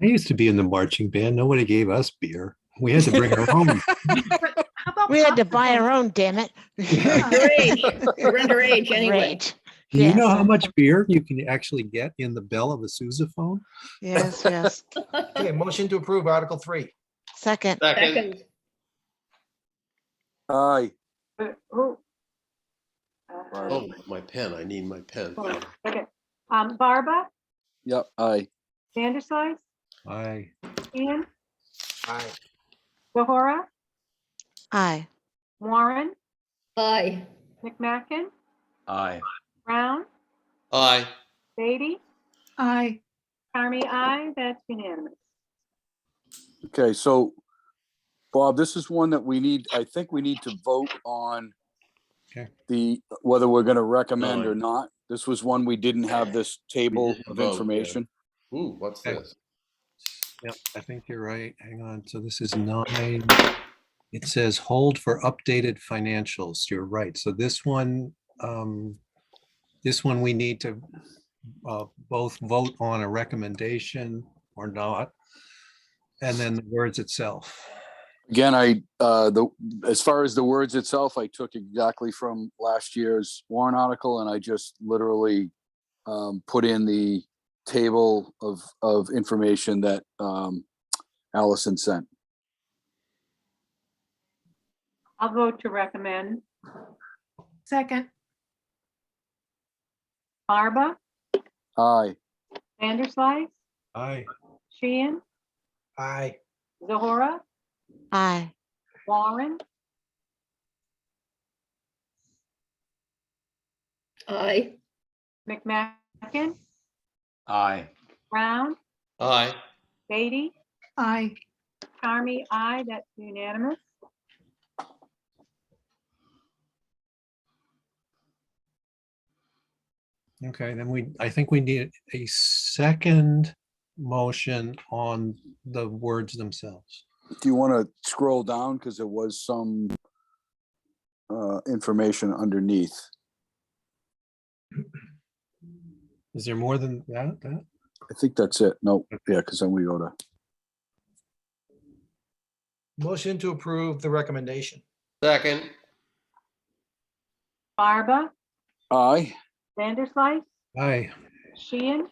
I used to be in the marching band. Nobody gave us beer. We had to bring our own. But how about We had to buy popsicles? our own, damn it. Underage, you're underage anyway. Great. Do you know Yes. how much beer you can actually get in the bell of a sousaphone? Yes, yes. Okay, motion to approve Article 3. Second, Second, Second, Aye. Who? oh, my pen, I need my pen. Okay. Barba, Yep, aye. Vanderslice, Aye. Ian, Aye. Zahora, aye. Warren, aye. McMacken, Aye. Brown, Aye. Beatty, Aye. Carmy, I. That's unanimous. Okay, so Bob, this is one that we need, I think we need to vote on Okay. whether we're gonna recommend No, or not. This was one we didn't have this table didn't of vote, yeah. information. Ooh, what's Okay. this? Yep, I think you're right. Hang on. So this is 9. It says hold for updated financials. You're right. So this one we need to both vote on a recommendation or not, and then the words itself. Again, as far as the words itself, I took exactly from last year's warrant article and I just literally put in the table of information that Allison sent. I'll vote to recommend. Second, Barba, Aye. Vanderslice, Aye. Sheehan, Aye. Zahora, Aye. Warren, Aye. McMacken, Aye. Brown, Aye. Beatty, aye. Carmy, I. That's unanimous. Okay, then I think we need a second motion on the words themselves. Do you want to scroll down? Because there was some information underneath. Is there more than that? I think that's it. No, yeah, because then we go to, Motion to approve the recommendation. Second, Barba, aye. Vanderslice, Aye. Sheehan,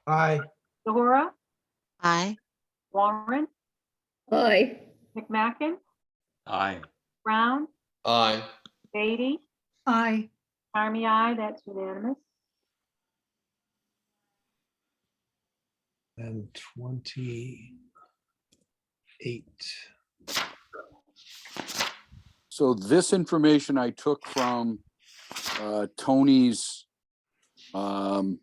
Aye. Zahora, Aye. Warren, Aye. McMacken, Aye. Brown, aye. Beatty, Aye. Carmy, I. That's unanimous. And 28. So this information I took from Tony's, Tony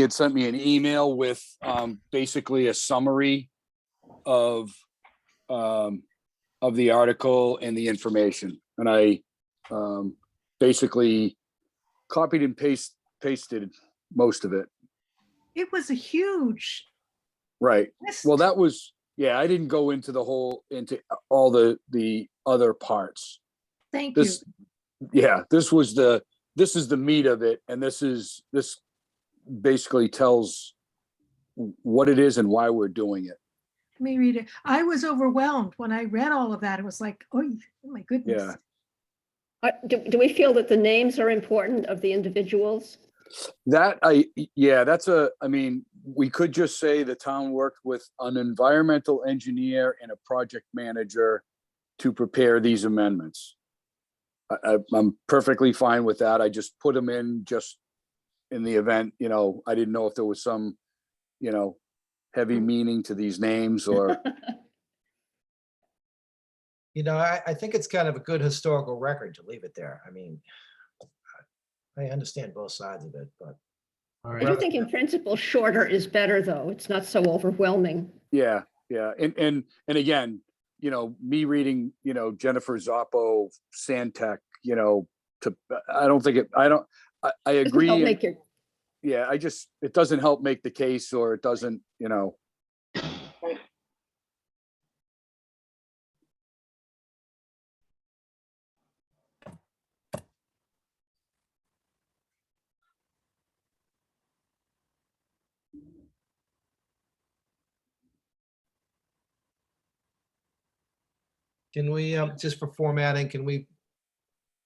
had sent me an email with basically a summary of the article and the information. And I basically copied and pasted most of it. It was a huge Right. list. Well, that was, yeah, I didn't go into into all the other parts. Thank you. This, yeah, this is the meat of it. And this basically tells what it is and why we're doing it. Let me read it. I was overwhelmed when I read all of that. It was like, oh my goodness. Yeah. Do we feel that the names are important of the individuals? I mean, we could just say the town worked with an environmental engineer and a project manager to prepare these amendments. I'm perfectly fine with that. I just put them in just in the event, I didn't know if there was some, heavy meaning to these names or, I think it's kind of a good historical record to leave it there. I mean, I understand both sides of it, but All I right. do think in principle, shorter is better, though. It's not so overwhelming. yeah. Yeah, and again, me reading, Jennifer Zoppo, Sandtech, I don't think it, I don't, I Doesn't help agree. And make your, yeah, it doesn't help make the case, or it doesn't, Can we, just for formatting, can we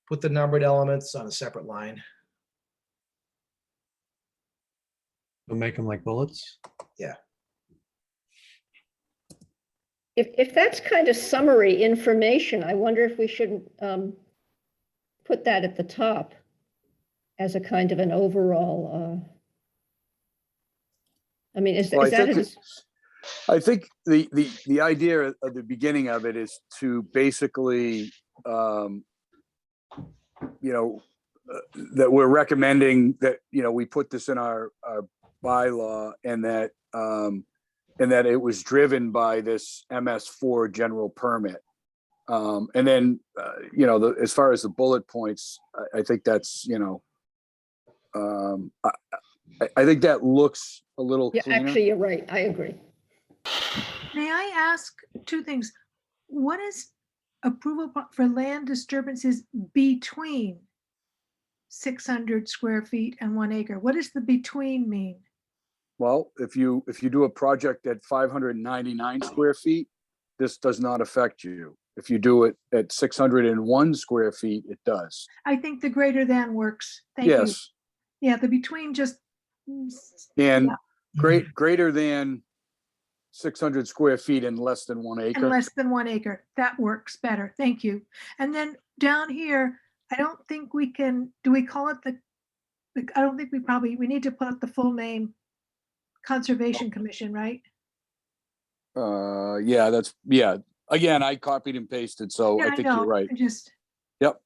put the numbered elements on a separate line? We'll make them like bullets. Yeah. if that's kind of summary information, I wonder if we shouldn't put that at the top as a kind of an overall, I mean, is Well, that, I think the idea at the beginning of it is to basically, that we're recommending that, we put this in our bylaw, and that it was driven by this MS4 general permit. And then, as far as the bullet points, I think that's, I think that looks a little yeah, cleaner. actually, you're right. I agree. May I ask two things? What is approval for land disturbances between 600 square feet and 1 acre? What does the between mean? Well, if you do a project at 599 square feet, this does not affect you. If you do it at 601 square feet, it does. I think the greater than works. Thank you. Yes, Yeah, the between just, and Yeah. greater than 600 square feet and less than 1 and acre. less than 1 acre. That works better. Thank you. And then down here, I don't think we can, do we call it I don't think we need to put the full name, Conservation Commission, right? Yeah. Again, I copied and pasted, so Yeah, I think you're right. I just, Yep.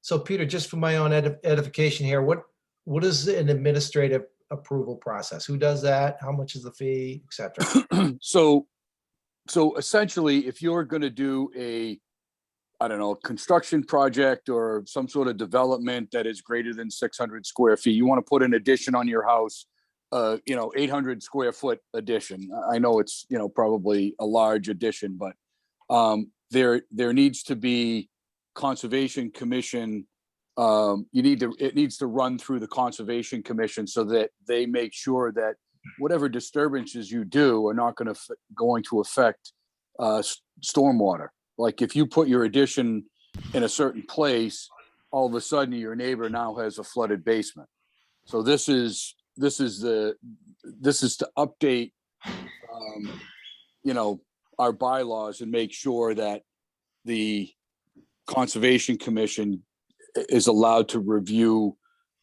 So Peter, just for my own edification here, what is an administrative approval process? Who does that? How much is the fee, et cetera? So essentially, if you're going to do construction project or some sort of development that is greater than 600 square feet, you want to put an addition on your house, 800 square foot addition. I know it's, probably a large addition, but there needs to be Conservation Commission. It needs to run through the Conservation Commission so that they make sure that whatever disturbances you do are not going to affect stormwater. Like if you put your addition in a certain place, all of a sudden your neighbor now has a flooded basement. So this is to update, our bylaws and make sure that the Conservation Commission is allowed to review,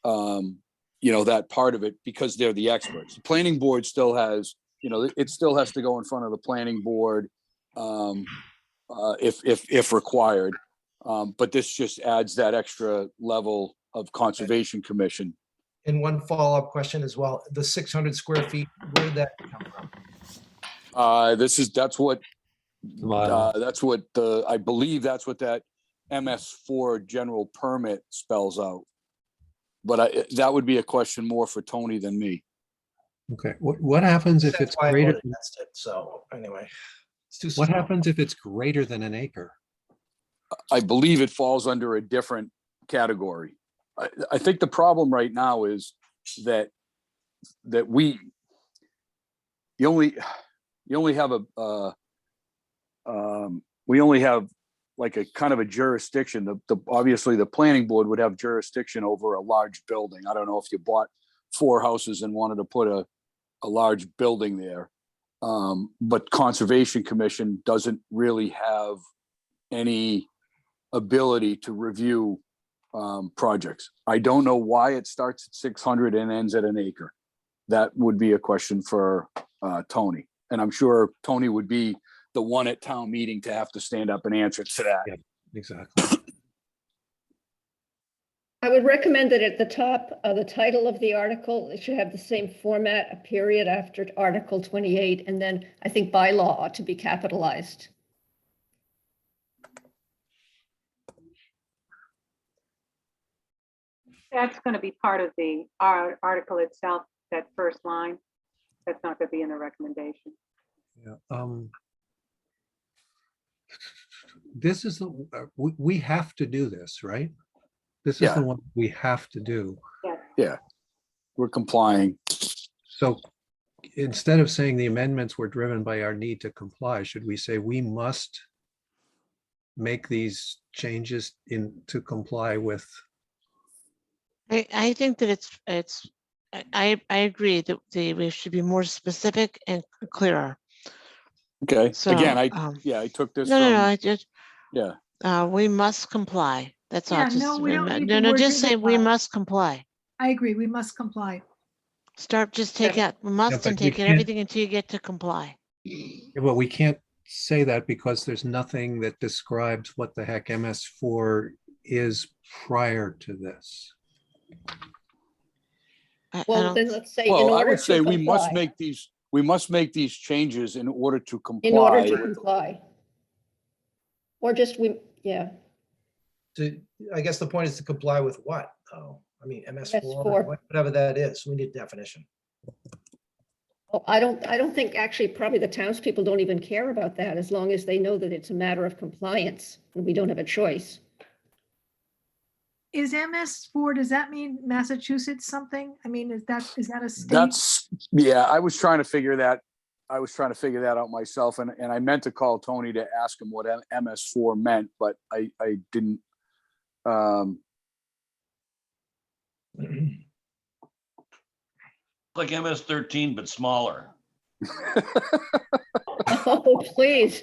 that part of it because they're the experts. The planning board still has, it still has to go in front of the planning board if required. But this just adds that extra level of Conservation Commission. And one follow-up question as well, the 600 square feet, where did that come from? I believe that's what that MS4 general permit spells out. But that would be a question more for Tony than me. Okay, what happens if That's it's why I greater? voted against it. So anyway, it's too What small. happens if it's greater than an acre? I believe it falls under a different category. I think the problem right now is that we only have like a kind of a jurisdiction. Obviously the planning board would have jurisdiction over a large building. I don't know if you bought 4 houses and wanted to put a large building there. But Conservation Commission doesn't really have any ability to review projects. I don't know why it starts at 600 and ends at an acre. That would be a question for Tony. And I'm sure Tony would be the one at town meeting to have to stand up and answer to that. Yeah, exactly. I would recommend that at the top, the title of the article, it should have the same format, a period after Article 28, and then I think bylaw ought to be capitalized. That's going to be part of the article itself, that first line. That's not going to be in the recommendation. Yeah. This is the, we have to do this, right? This is Yeah. the one we have to do. We're complying. So instead of saying the amendments were driven by our need to comply, should we say we must make these changes to comply with? I think that I agree that we should be more specific and clearer. Okay, So, again, I um, took this No, from, I just, yeah, we must comply. That's all. Yeah, Just no, we don't need no, the no, word just say we comply. must comply. I agree, we must comply. Start, just take out must but and we take out can't- everything until you get to comply. Well, we can't say that because there's nothing that describes what the heck MS4 is prior to this. I Well, don't- then let's say in well, I order would say to we must comply. make these changes in order to In order to comply. comply. Or just yeah. I guess the point is to comply with what? Oh, I mean, MS4, MS4. whatever that is, we need definition. Well, I don't think actually probably the townspeople don't even care about that as long as they know that it's a matter of compliance and we don't have a choice. Is MS4, does that mean Massachusetts something? I mean, is that a state? That's, yeah, I was trying to figure that out myself, and I meant to call Tony to ask him what MS4 meant, but I didn't. Like MS-13, but smaller. Oh, please.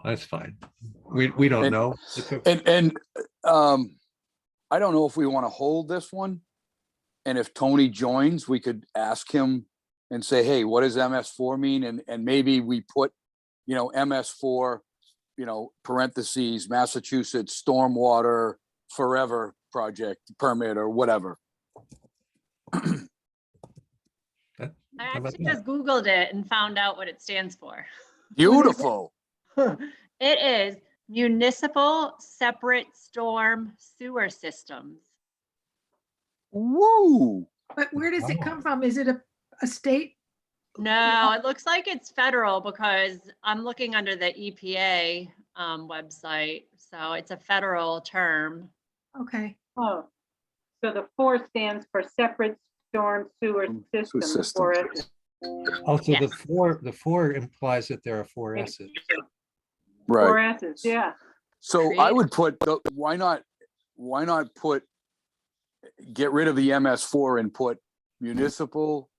That's fine. We don't And- know. It's okay. And I don't know if we want to hold this one. And if Tony joins, we could ask him and say, hey, what does MS4 mean? And maybe we put, MS4, parentheses, Massachusetts Stormwater Forever Project Permit or whatever. I How about actually that? just Googled it and found out what it stands for. Beautiful. It is Municipal Separate Storm Sewer Systems. Woo. But where does it Oh. come from? Is it a state? No, it looks like it's federal because I'm looking under the EPA website. So it's a federal term. Okay, Oh, so the 4 stands for separate storm sewer system. Systems. 4S. Also, Yes. the four implies that there are 4 S's. Right. 4S's, yeah. So I would put, why not put, get rid of the MS4 and put municipal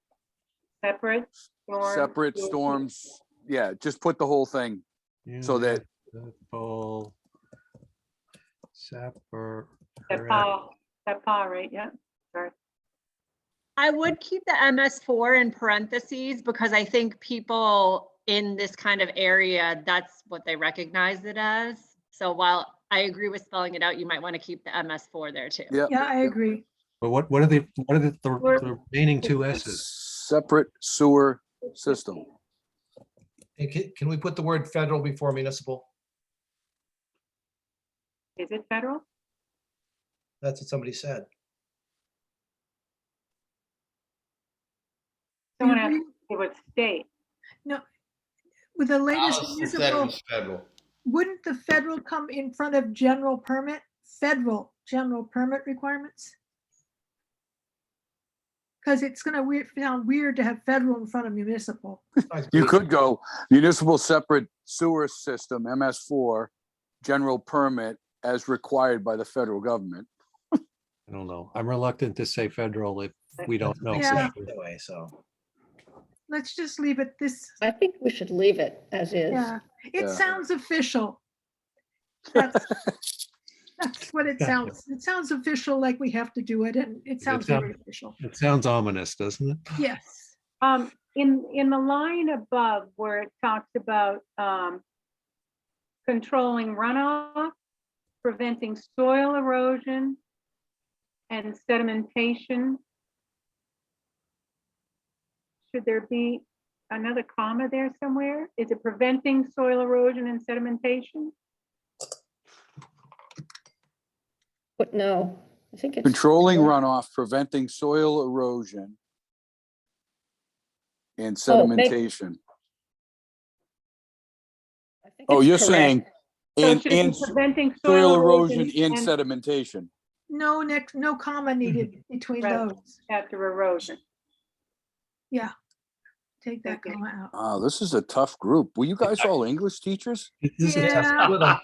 Separate storm. separate sewer storms. Yeah, just put the whole thing. So that- Municipal separate. SEPA, right? Yeah. Sorry. I would keep the MS4 in parentheses because I think people in this kind of area, that's what they recognize it as. So while I agree with spelling it out, you might want to keep the MS4 there too. Yeah. yeah, I agree. But what are the remaining 2 S's? Separate sewer system. And can we put the word federal before municipal? Is it federal? That's what somebody said. Someone You asked agree? if it was state. No, with the latest Alice said it municipal, was federal. wouldn't the federal come in front of general permit, federal general permit requirements? Because it's gonna sound weird to have federal in front of municipal. You could go municipal separate sewer system, MS4, general permit as required by the federal government. I don't know. I'm reluctant to say federal if we don't know. Yeah. Anyway, so. Let's just leave it this, I think we should leave it as is. yeah, it Yeah. sounds official. That's what it sounds. It sounds official, like we have to do it, and it sounds very official. It sounds ominous, doesn't it? Yes. In the line above where it talks about controlling runoff, preventing soil erosion and sedimentation. Should there be another comma there somewhere? Is it preventing soil erosion and sedimentation? But no, I think it's. Controlling runoff, preventing soil erosion and Oh, maybe- sedimentation. I think Oh, it's you're correct. saying, So and, should it be and preventing soil erosion and and sedimentation. No, no comma needed between Right. those. after erosion? Yeah. Take that Okay. comma out. Oh, this is a tough group. Were you guys all English teachers? It is a Yeah. tough- With 'em.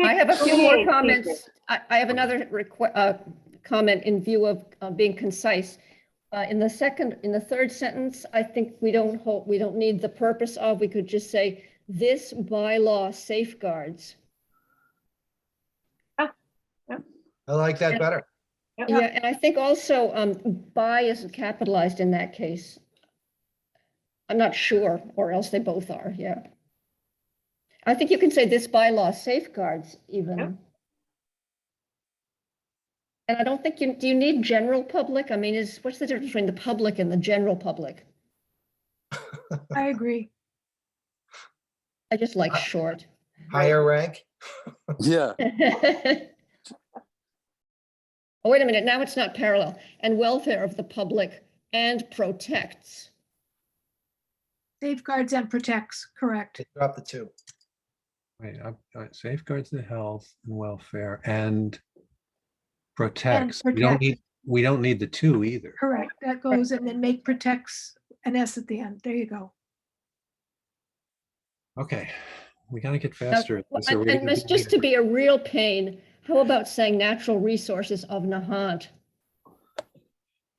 I have a few more 28 comments. teachers. I have another comment in view of being concise. In the third sentence, I think we don't need the purpose of, we could just say, this bylaw safeguards. I like that better. Yep. Yeah, and I think also by is capitalized in that case. I'm not sure, or else they both are, yeah. I think you can say this bylaw safeguards even. Yep. And I don't think do you need general public? I mean, what's the difference between the public and the general public? I agree. I just like short. Higher rank. Yeah. Oh, wait a minute, now it's not parallel. And welfare of the public and protects. Safeguards and protects, correct. Drop the two. Wait, safeguards the health and welfare and protects. protect. We don't need the two either. Correct. That goes and then make protects an S at the end. There you go. Okay, we gotta get Now, faster. at this, or we're and gonna Miss, just to be a real pain, how about saying natural resources of Nahant?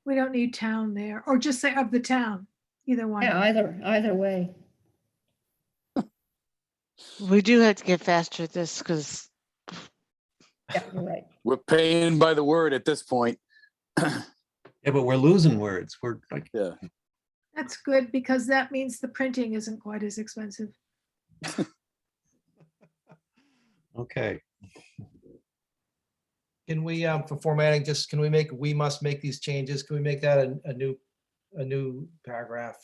We don't need town there, or just say of the town, either one. Yeah, either way. We do have to get faster at this because Yeah, you're right. We're paying by the word at this point. Yeah, but we're losing words. We're like, Yeah. That's good because that means the printing isn't quite as expensive. okay. Can we, for formatting, can we make, we must make these changes? Can we make that a new paragraph?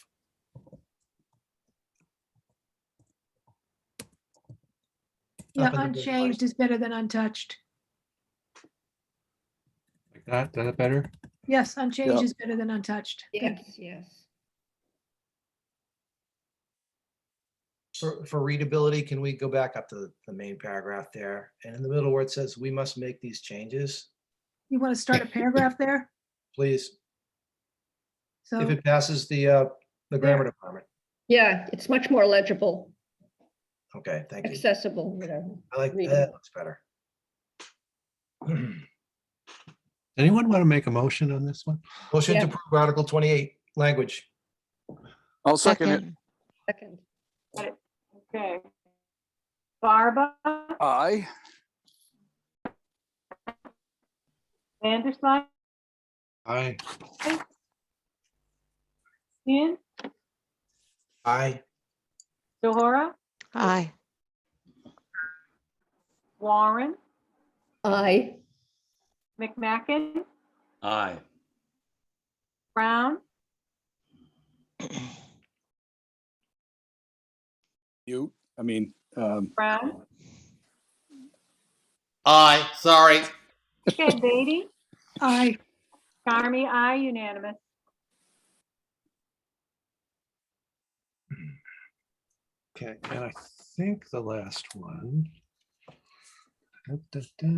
Yeah, Nothing to do with unchanged is better than untouched. Like that, is that better? Yes, unchanged Yeah. is better than untouched. Thank you. Yes. For readability, can we go back up to the main paragraph there? And in the middle where it says, we must make these changes, You want to start a paragraph there? please, if So, it passes the grammar department. Yeah, it's much more legible, Okay, thank you. accessible, whatever. I like readable. that, looks better. Anyone want to make a motion on this one? Motion to Yeah. approve Article 28, language. I'll second it. second. Second. Okay. Barba, Aye. Vandersloot, Aye. Ian, Aye. Zohora, Aye. Warren, Aye. McMacken, Aye. Brown, You, I mean, Brown, Aye, sorry. okay, Beatty, aye, Carmy, aye, unanimous. Okay, and I think the last one. Da, da, da.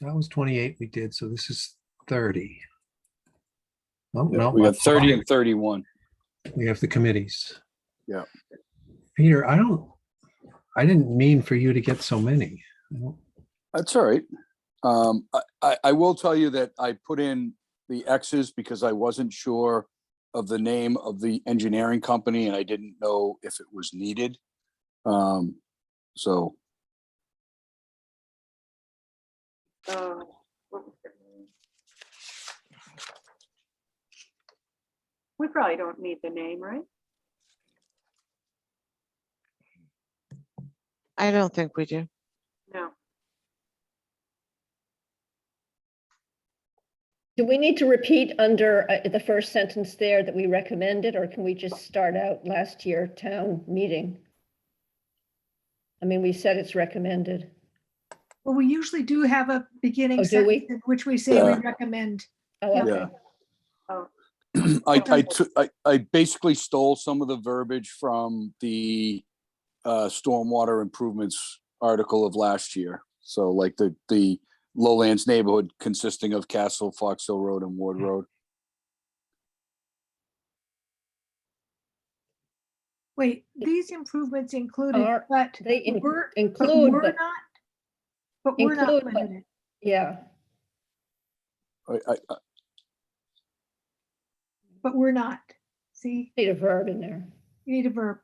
That was 28 we did, so this is 30. Oh, yeah, no, we got 30 and 31. we have the committees. Yeah. Peter, I didn't mean for you to get so many. I don't- That's all right. I will tell you that I put in the X's because I wasn't sure of the name of the engineering company and I didn't know if it was needed. So What was their name? We probably don't need the name, right? I don't think we do. No. Do we need to repeat under the first sentence there that we recommended, or can we just start out last year town meeting? I mean, we said it's recommended. Well, we usually do have a beginning Oh, do we? sentence in which we say we Yeah. recommend. Oh, Yeah. okay. Oh, I basically stole some of the verbiage from the stormwater improvements article of last year. So like the lowlands neighborhood consisting of Castle, Fox Hill Road and Ward Road. Wait, these improvements included, Are- but They we're, include, we're but not, but we're not include, but- limited. yeah, I But we're not. See, need a verb in there. you need a verb,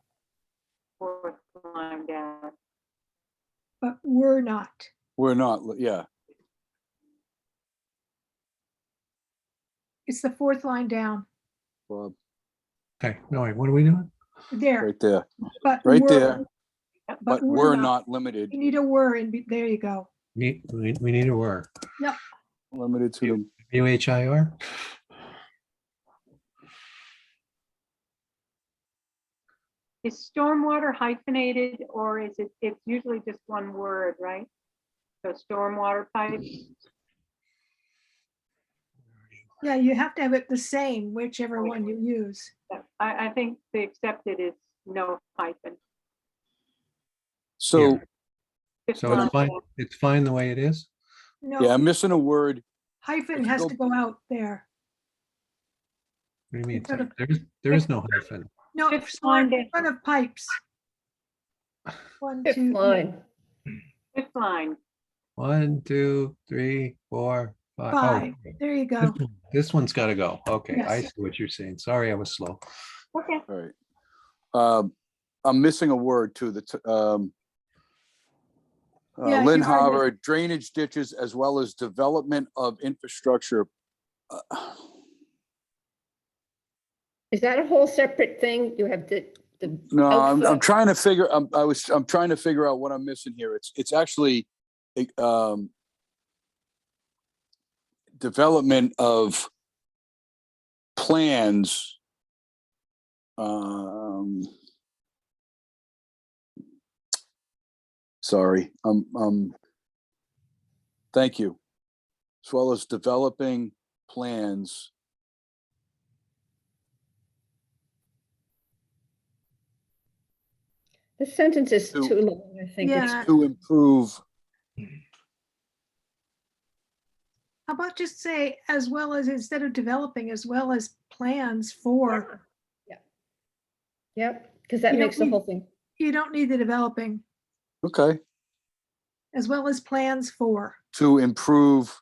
fourth line down. but we're not. we're not, yeah, It's the fourth line down Bob, Okay, no, wait, what are we doing? there, right there, but right we're- there. But we're not limited, You need a were and there you go. We need a word. limited to the, WHIR? Is stormwater hyphenated or is it, it's usually just one word, right? So stormwater pipe, Yeah, you have to have it the same, whichever one you use. I think the accepted is no hyphen. so, Fifth So line it's fine, down. it's fine the way it is? yeah, No, I'm missing a word. hyphen if you has go- to go out there. What do you mean? Instead of- There is no hyphen. No, Fifth line in front of pipes. One, Fifth two, line. Fifth line, 1, 2, 3, 4, 5. five. Oh, There you go. this one's got to go. Okay, I Yes. see what you're saying. Sorry, I was slow. okay. All right. I'm missing a word too, Yeah, Lynn you are Harbor drainage ditches as well as development of infrastructure. Is that a whole separate thing? You have the. No, I'm outflow- trying to figure, I'm trying to figure out what I'm missing here. It's actually, development of plans. Sorry, thank you. As well as developing plans. This sentence is To- too long, I think. It's- Yeah. To improve, How about just say, as well as, instead of developing, as well as plans for, Yeah. Yep, because that You don't makes the need- whole thing. you don't need the developing, okay, as well as plans for. to improve.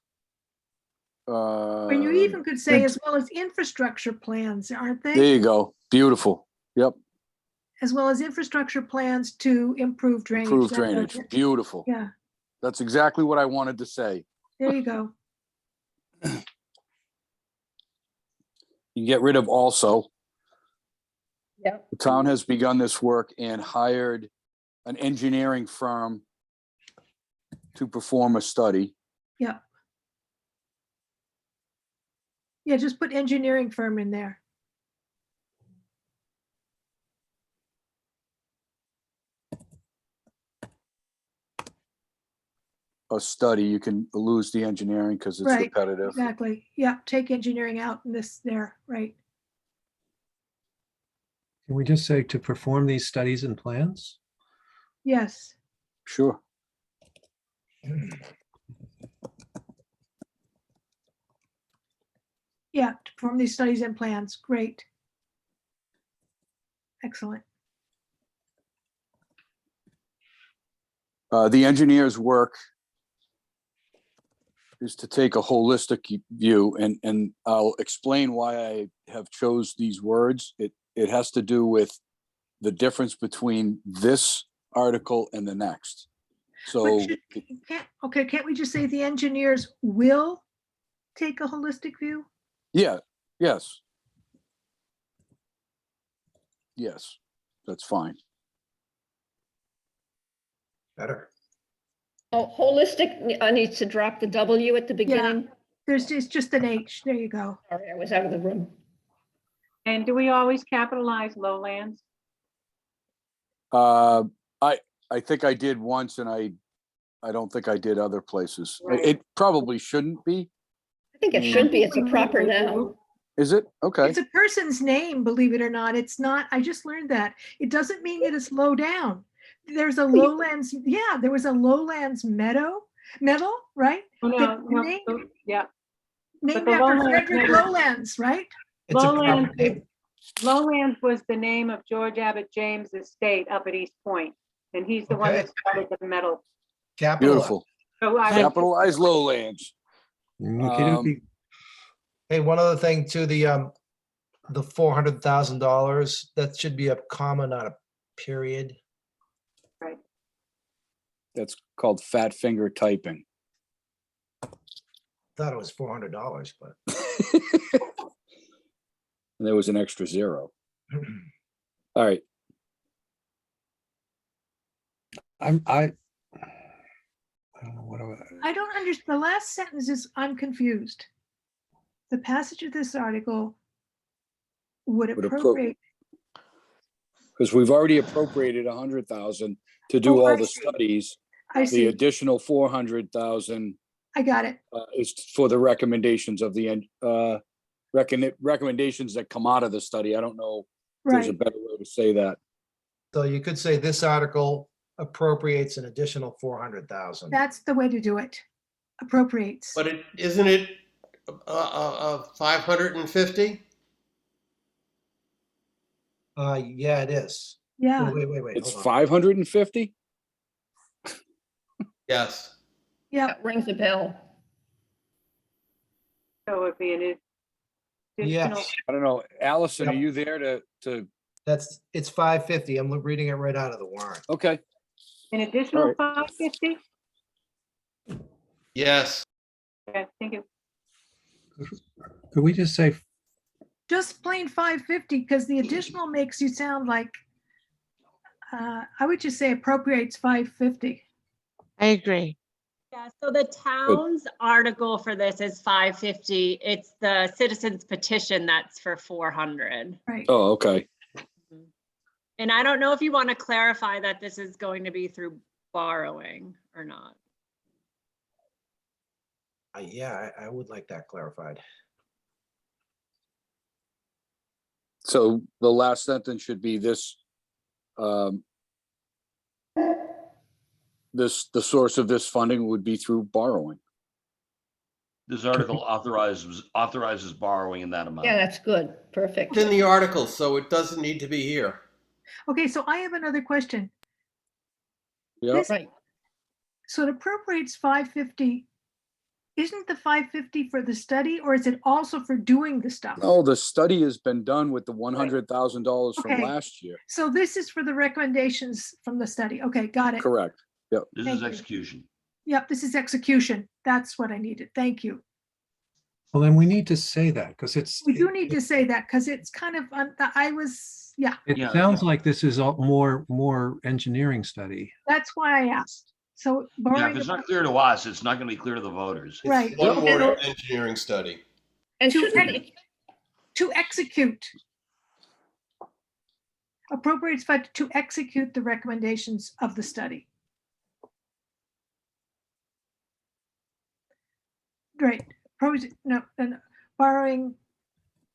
Or you even could say int- as well as infrastructure plans, aren't There they? you go, beautiful, yep, As well as infrastructure plans to improve drainage. improve That does drainage, it. beautiful. Yeah, That's exactly what I wanted to say. there you go. You can get rid of also. Yep. The town has begun this work and hired an engineering firm to perform a study. Yeah. Yeah, just put engineering firm in there. A study, you can lose the engineering because it's Right, repetitive. Exactly. Yeah, take engineering out in this there, right? Can we just say to perform these studies and plans? Yes. Sure. Yeah, to perform these studies and plans. Great. Excellent. The engineer's work is to take a holistic view, and I'll explain why I have chose these words. It has to do with the difference between this article and the next. So, Can't we just say the engineers will take a holistic view? yeah, yes. Yes, that's fine. Better. Oh, holistic needs to drop the W at the beginning. It's just an H. There you go. Sorry, I was out of the room. And do we always capitalize lowlands? I think I did once, and I don't think I did other places. Right. It probably shouldn't be. I think it should be. It's a proper noun. Is it? Okay. It's a person's name, believe it or not. It's not, I just learned that. It doesn't mean that it's low down. There's a lowlands, yeah, there was a lowlands meadow, right? Oh, no, That no, named- so- yeah. Named the after lowlands Frederick meadow- Lowlands, right? It's a proper Lowlands, name. Lowlands was the name of George Abbott James' estate up at East Point, and he's the one Okay. that started the metal. Capital. Beautiful. So I was, Capitalized lowlands. Okey-dokey. Hey, one other thing too, the $400,000, that should be a comma, not a period. That's called fat finger typing. Thought it was $400, but And there was an extra zero. All right. I don't know what I don't understand. The last sentence is, I'm confused. The passage of this article would Would appro- appropriate. Because we've already appropriated 100,000 to do Oh, I all the see. studies. I The see. additional 400,000 I got it. is for the recommendations of the recommendations that come out of the study. I don't know if there's a Right. better way to say that. so you could say this article appropriates an additional 400,000. That's the way to do it. Appropriates. But isn't it 550? Yeah, it is. Yeah, Wait. It's hold on. 550? Yes. yeah. That rings a bell. so it'd be an additional, Yes, I don't know. Allison, are Yep. you there to, it's 550. I'm reading it right out of the warrant. okay. an additional All 550? Yes. I think it, could we just say, Just plain 550, because the additional makes you sound like, I would just say appropriates 550. I agree. Yeah, so the town's article for this is 550. It's the citizens petition that's for 400. Right. Oh, okay. And I don't know if you want to clarify that this is going to be through borrowing or not. Yeah, I would like that clarified. So the last sentence should be this, the source of this funding would be through borrowing. This article authorizes borrowing in that amount. Yeah, that's good. Perfect. It's in the article, so it doesn't need to be here. Okay, so I have another question. Yeah, This- Right. So it appropriates 550. Isn't the 550 for the study, or is it also for doing the stuff? no, the study has been done with the $100,000 from Okay. last year. So this is for the recommendations from the study. Okay, got it. Correct. This Thank is you. execution. Yep, this is execution. That's what I needed. Thank you. well, then we need to say that because We do need to say that because it's kind of, yeah, it Yeah, sounds yeah. like this is more engineering study. that's why I asked. So Yeah, borrowing, if it's not clear to us, it's not going to be clear to the voters. It's Right. one more Yep. engineering study. And To shouldn't it, to execute. Appropriates fund to execute the recommendations of the study. Right, no, borrowing,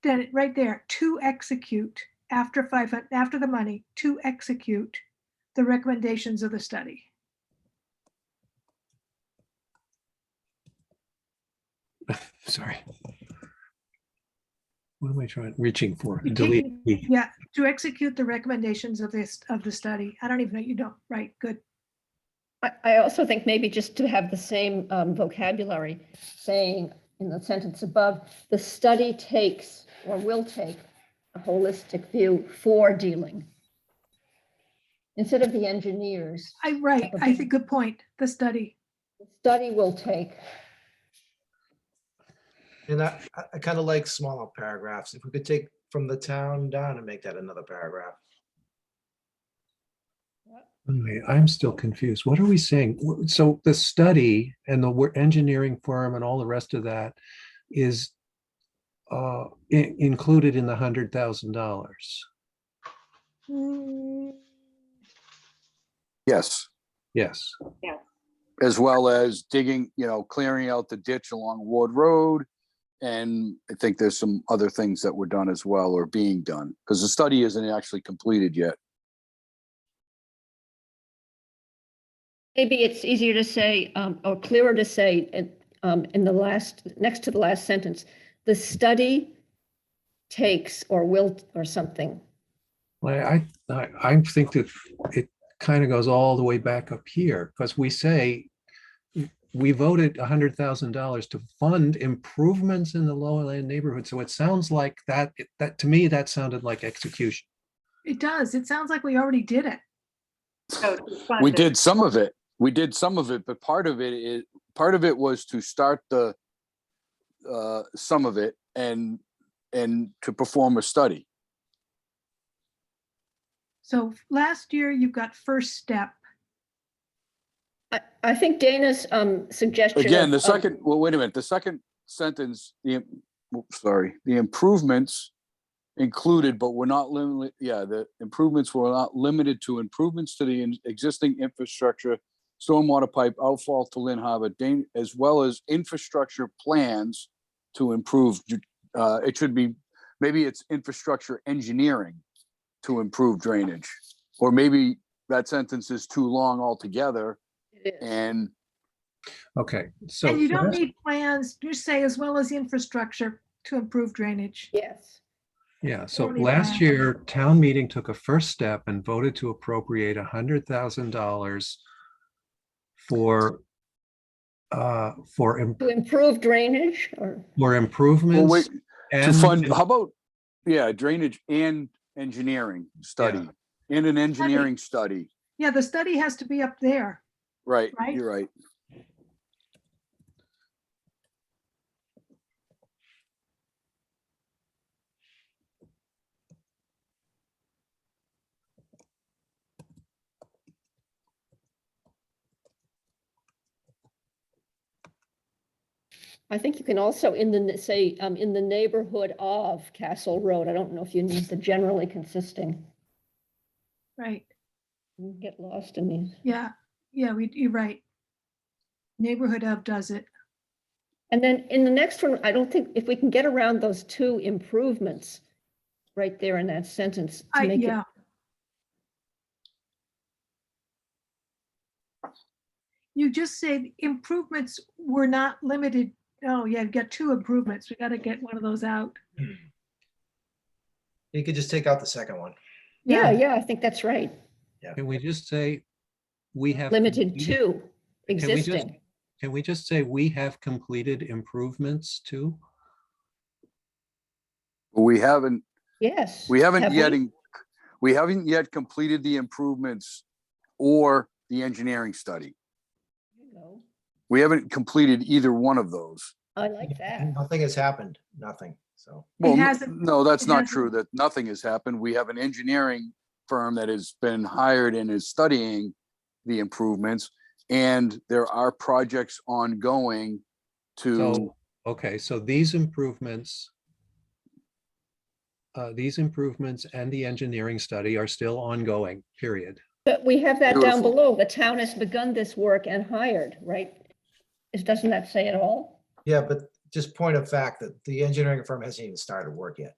then right there, to execute after after the money, to execute the recommendations of the study. Sorry. What am I reaching for? You're Delete. taking- Yeah, to execute the recommendations of the study. I don't even know, you don't, right, good. I also think maybe just to have the same vocabulary, saying in the sentence above, the study takes or will take a holistic view for dealing. Instead of the engineers, Right, I think, good point, the study. the study will take. And I kind of like smaller paragraphs. If we could take from the town down and make that another paragraph. Wait, I'm still confused. What are we saying? So the study and the engineering firm and all the rest of that is included in the $100,000. Yes, Yes. Yeah. as well as digging, clearing out the ditch along Ward Road. And I think there's some other things that were done as well or being done because the study isn't actually completed yet. Maybe it's easier to say, or clearer to say, in the last, next to the last sentence, the study takes or will, or something. Well, I think that it kind of goes all the way back up here because we say we voted $100,000 to fund improvements in the Lowland neighborhood. So it sounds like that to me, that sounded like execution. It does. It sounds like we already did it. So to fund We it. did some of it. But part of it was to start the some of it and to perform a study. So last year you've got first step. I think Dana's suggestion. Again, of- wait a minute, the second sentence, the improvements included, but were not limited. Yeah, the improvements were not limited to improvements to the existing infrastructure, stormwater pipe outfall to Lynn Harbor, as well as infrastructure plans to improve. It should be, maybe it's infrastructure engineering to improve drainage, or maybe that sentence is too long altogether. It is. And Okay, so And you don't need plans, you say, as well as infrastructure to improve drainage. Yes. yeah, so Don't need last plans. year, town meeting took a first step and voted to appropriate $100,000 for To improve drainage or. well, improvements wait, to and fund, how about, drainage and engineering study, and an engineering study. Yeah, the study has to be up there. Right, Right. you're right. I think you can also in the neighborhood of Castle Road. I don't know if you need the generally consisting. Right. You get lost in these. Yeah. Yeah, you're right. Neighborhood of does it. And then in the next one, I don't think if we can get around those two improvements right there in that sentence to make it. Yeah. You just say improvements were not limited. Oh, yeah, you've got two improvements. We got to get one of those out. You could just take out the second one. Yeah, I think that's right. can we just say we have Limited completed- to Can we just- existing. Can we just say we have completed improvements too? We haven't Yes. We haven't Have yet, we haven't yet completed the improvements or the engineering study. No, We haven't completed either one of those. I like that. Nothing has happened, nothing, so. Well, hasn't- no, that's it not hasn't- true, that nothing has happened. We have an engineering firm that has been hired and is studying the improvements. And there are projects ongoing to, So, okay, so these improvements and the engineering study are still ongoing, period. But we have that down Beautiful. below. The town has begun this work and hired, right? Doesn't that say it all? Yeah, but just point of fact that the engineering firm hasn't even started work yet.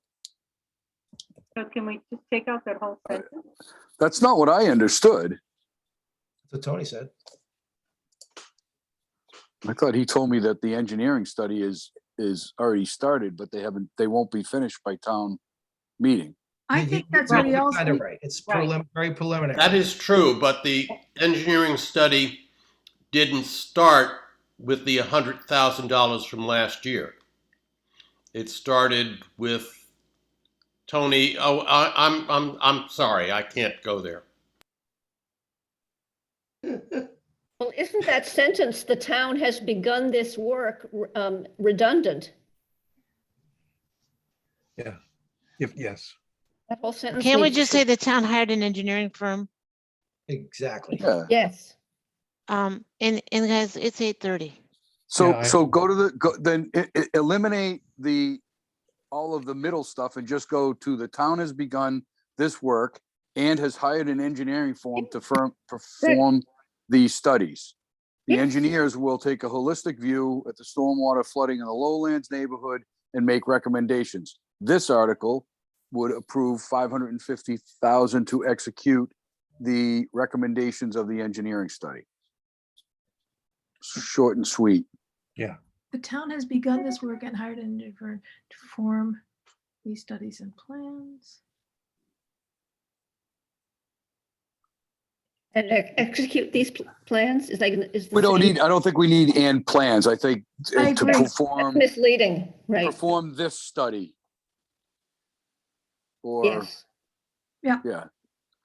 So can we just take out that whole sentence? that's not what I understood. That's what Tony said. I thought he told me that the engineering study is already started, but they won't be finished by town meeting. I think that's what he Kind also, of right. It's Right. very preliminary. That is true, but the engineering study didn't start with the $100,000 from last year. It started with Tony. Oh, I'm sorry, I can't go there. Well, isn't that sentence, the town has begun this work, redundant? Yeah, yes. That whole sentence. Can't we needs just to- say the town hired an engineering firm? Exactly. Yeah. Yes. And guys, it's 8:30. So, Yeah, so go to then eliminate all of the middle stuff and just go to the town has begun this work and has hired an engineering firm to perform these studies. The Yes. engineers will take a holistic view at the stormwater flooding in the lowlands neighborhood and make recommendations. This article would approve $550,000 to execute the recommendations of the engineering study. Short and sweet. The town has begun this work and hired an engineer firm to perform these studies and plans. And execute these plans is like, is. the We don't same- need, I don't think we need and plans. I think I to agree. That's perform misleading, right? perform this study. Or, Yes. yeah,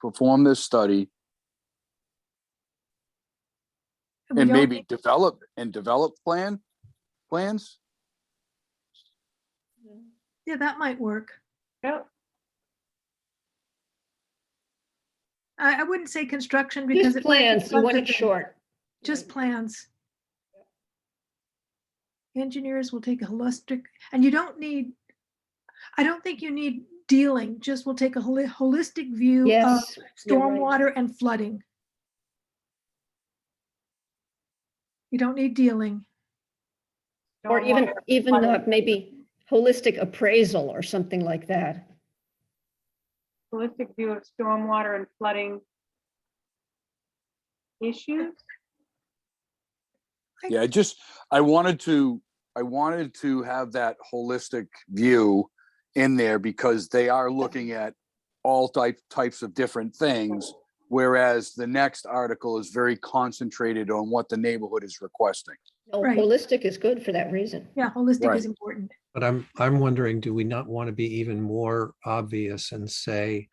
perform this study We and don't maybe need- develop plans. Yeah, that might work. Yep. I wouldn't say construction because Just it might be plans, you want it substantive. short. Just Right. plans. Engineers will take a holistic, and you don't need, I don't think you need dealing, just will take a holistic view of Yes. you're right. stormwater and flooding. You don't need dealing. Or even, Stormwater, maybe holistic appraisal or something like that. holistic view of stormwater and flooding issues. Yeah, I wanted to have that holistic view in there because they are looking at all types of different things. Whereas the next article is very concentrated on what the neighborhood is requesting. No, Right. holistic is good for that reason. Yeah, holistic Right. is important. but I'm wondering, do we not want to be even more obvious and say,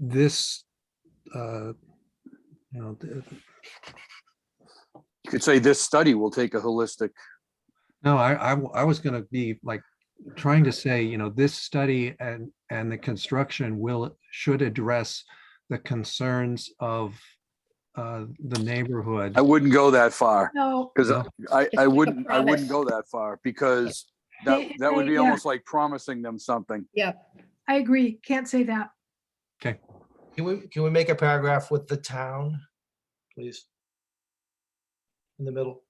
this, you know, You could say this study will take a holistic. no, I was gonna be like, trying to say, you know, this study and the construction should address the concerns of the neighborhood. I wouldn't go that far No, because No. I wouldn't promise. go that far because They- that would they- be yeah. almost like promising them something. Yeah. I agree. Can't say that. Okay, Can we make a paragraph with the town, please? In the middle.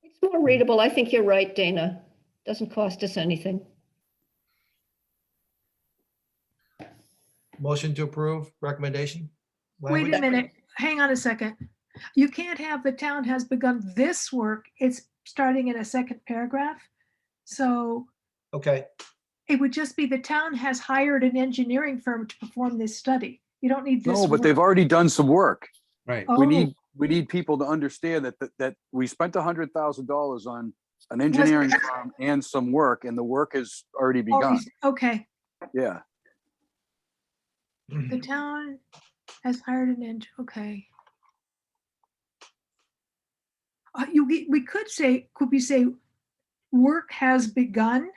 It's more readable. I think you're right, Dana. Doesn't cost us anything. Motion to approve recommendation? Wait a language? minute, hang on a second. You can't have the town has begun this work. It's starting in a second paragraph. So Okay, it would just be the town has hired an engineering firm to perform this study. You don't need this. No, but they've work. already done some work. right. Oh, We need people to understand that we spent $100,000 on an engineering firm and some work, and the work has already begun. okay. Yeah. The town has hired an okay. We could we say work has begun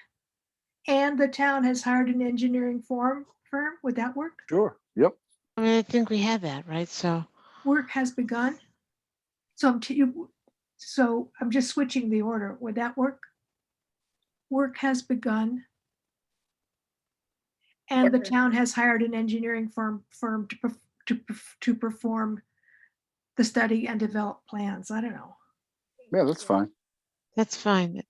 and the town has hired an engineering firm? Would that work? Sure. Yep. I mean, I think we have that, right? So, Work has begun. So I'm just switching the order. Would that work? Work has begun. And the Work. town has hired an engineering firm to perform the study and develop plans. I don't know. Yeah, that's fine. that's fine.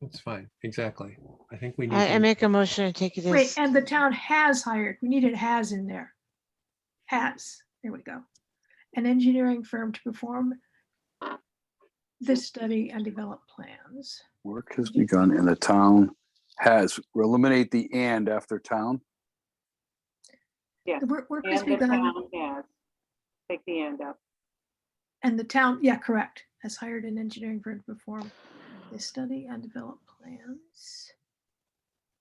That's fine, exactly. I think we need I to, make a motion to take it Wait, as, and the town has hired, we needed has in there. Has, there we go. An engineering firm to perform this study and develop plans. Work has begun and the town has, eliminate the and after town. Yeah, The work has and the begun town has. Take the end up. and the town, yeah, correct, has hired an engineering firm to perform this study and develop plans.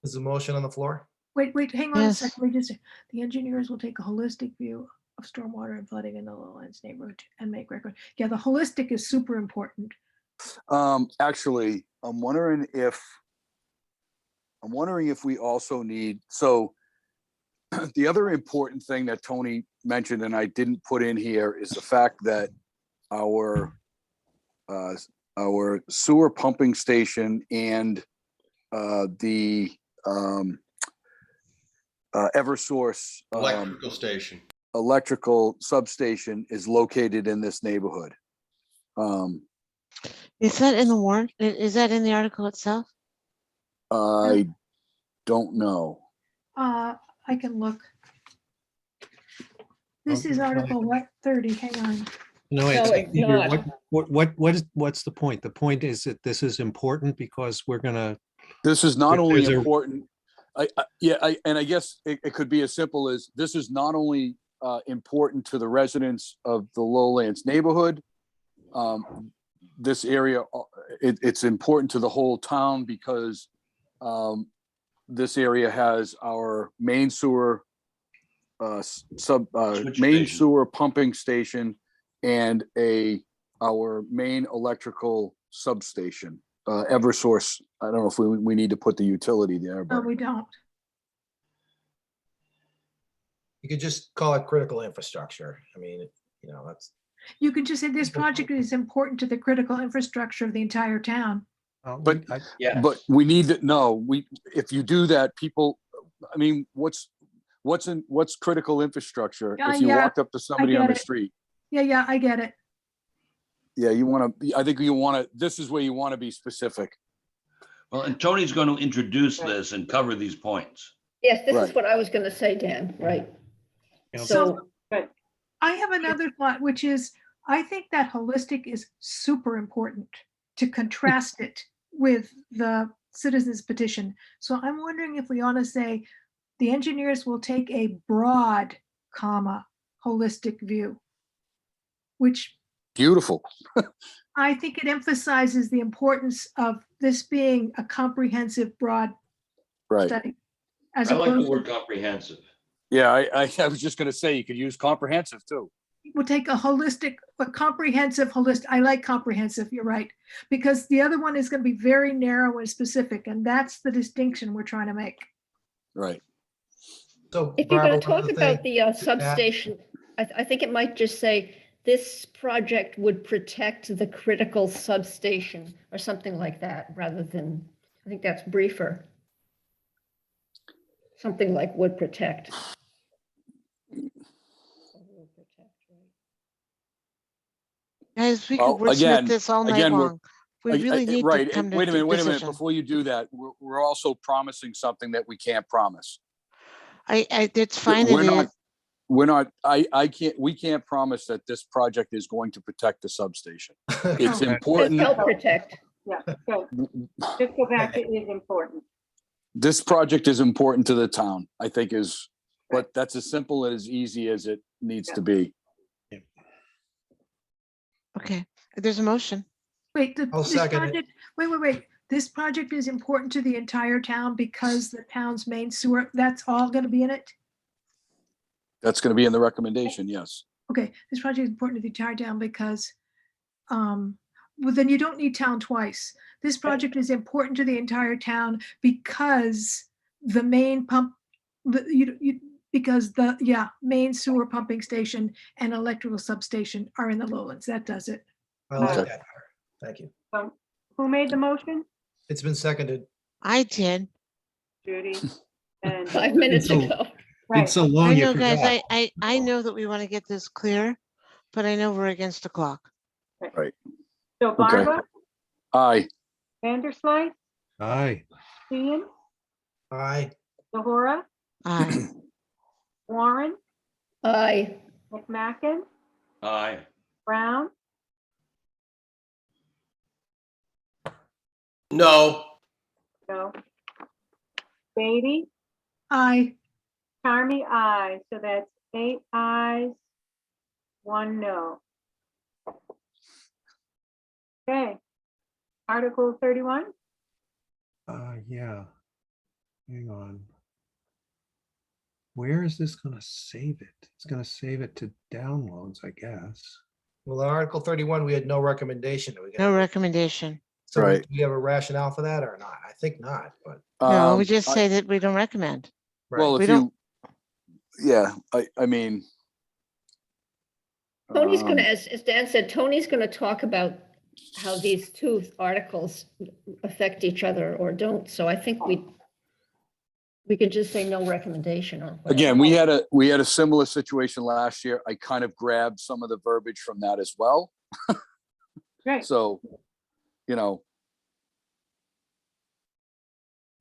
is the motion on the floor? Wait, hang on a Yes. second. The engineers will take a holistic view of stormwater and flooding in the lowlands neighborhood and make record. Yeah, the holistic is super important. Actually, I'm wondering if I'm wondering if we also need, so the other important thing that Tony mentioned and I didn't put in here is the fact that our sewer pumping station and the Eversource Electrical station. electrical substation is located in this neighborhood. Is that in the warrant? Is that in the article itself? I don't know. I can look. This is Okay. Article what, 30, hang on. No, No, it's, it's not. what's the point? The point is that this is important because we're gonna, This is not only There's a- important, and I guess it could be as simple as, this is not only important to the residents of the Lowlands neighborhood. This area, it's important to the whole town because this area has our main sewer Switch main station. sewer pumping station and our main electrical substation. Eversource, I don't know if we need to put the utility there, No, but we don't. You could just call it critical infrastructure. I mean, that's, You could just say this project is important to the critical infrastructure of the entire town. But- Yeah. but we need to know, if you do that, people, I mean, what's critical infrastructure? If you Yeah, walked up to somebody on get the it. street, Yeah, I get it. yeah, I think this is where you want to be specific. Well, and Tony's going to introduce this and cover these points. Yes, this is Right. what I was going to say, Dan, right? Yeah. So, I have another thought, which is, I think that holistic is super important to contrast it with the citizens petition. So I'm wondering if we ought to say, the engineers will take a broad, holistic view, which Beautiful. I think it emphasizes the importance of this being a comprehensive, broad Right. study. As I like the opposed word to, comprehensive. Yeah, I was just gonna say, you could use comprehensive too. we'll take a comprehensive, I like comprehensive, you're right. Because the other one is going to be very narrow and specific, and that's the distinction we're trying to make. Right. so. if you're Barbara, going to one talk other thing- about the substation, I think it might just say, this project would protect the critical substation or something like that, rather than, I think that's briefer. Something like would protect. Guys, we Well, could wordsmith again- this all night again, we're- long. We really need to Right, come and to wait a minute, decision. before you do that, we're also promising something that we can't promise. It's fine. We're It not- is. We can't promise that this project is going to protect the substation. It's Okay. Says important. help protect. Yeah, so just go back to is important. This project is important to the town, I think but that's as simple and as easy as it needs to be. Okay, there's a motion. Wait, I'll this second it. project, wait. This project is important to the entire town because the town's main sewer, that's all going to be in it? That's gonna be in the recommendation, yes. Okay, this project is important to the entire town because, well, then you don't need town twice. This project is important to the entire town because the main pump, because the main sewer pumping station and electrical substation are in the lowlands. That does it. I like Okay. that better. Thank you. So who made the motion? It's been seconded. I did. Judy and, 5 minutes So- ago. right, It's so I long you know, guys, forgot. I know that we want to get this clear, but I know we're against the clock. so Barbara, Aye. Vanderslice, Aye. Ian, Aye. Zahora, Aye. Warren, Aye. McMacken, Aye. Brown, No. no. Beatty, Aye. Carmy, aye. So that's 8 ayes, 1 no. Okay. Article 31, Yeah. Hang on. Where is this gonna save it? It's gonna save it to downloads, I guess. Well, Article 31, we had no recommendation. Are we No gonna- recommendation. So Right. do we have a rationale for that or not? I think not, but. No, we just I- say that we don't recommend. Well, right. if we don't- yeah, I mean. Tony's gonna, um, as Dan said, Tony's gonna talk about how these two articles affect each other or don't. So I think we could just say no recommendation or whatever. Again, we had a similar situation last year. I kind of grabbed some of the verbiage from that as well. Great. So, you know,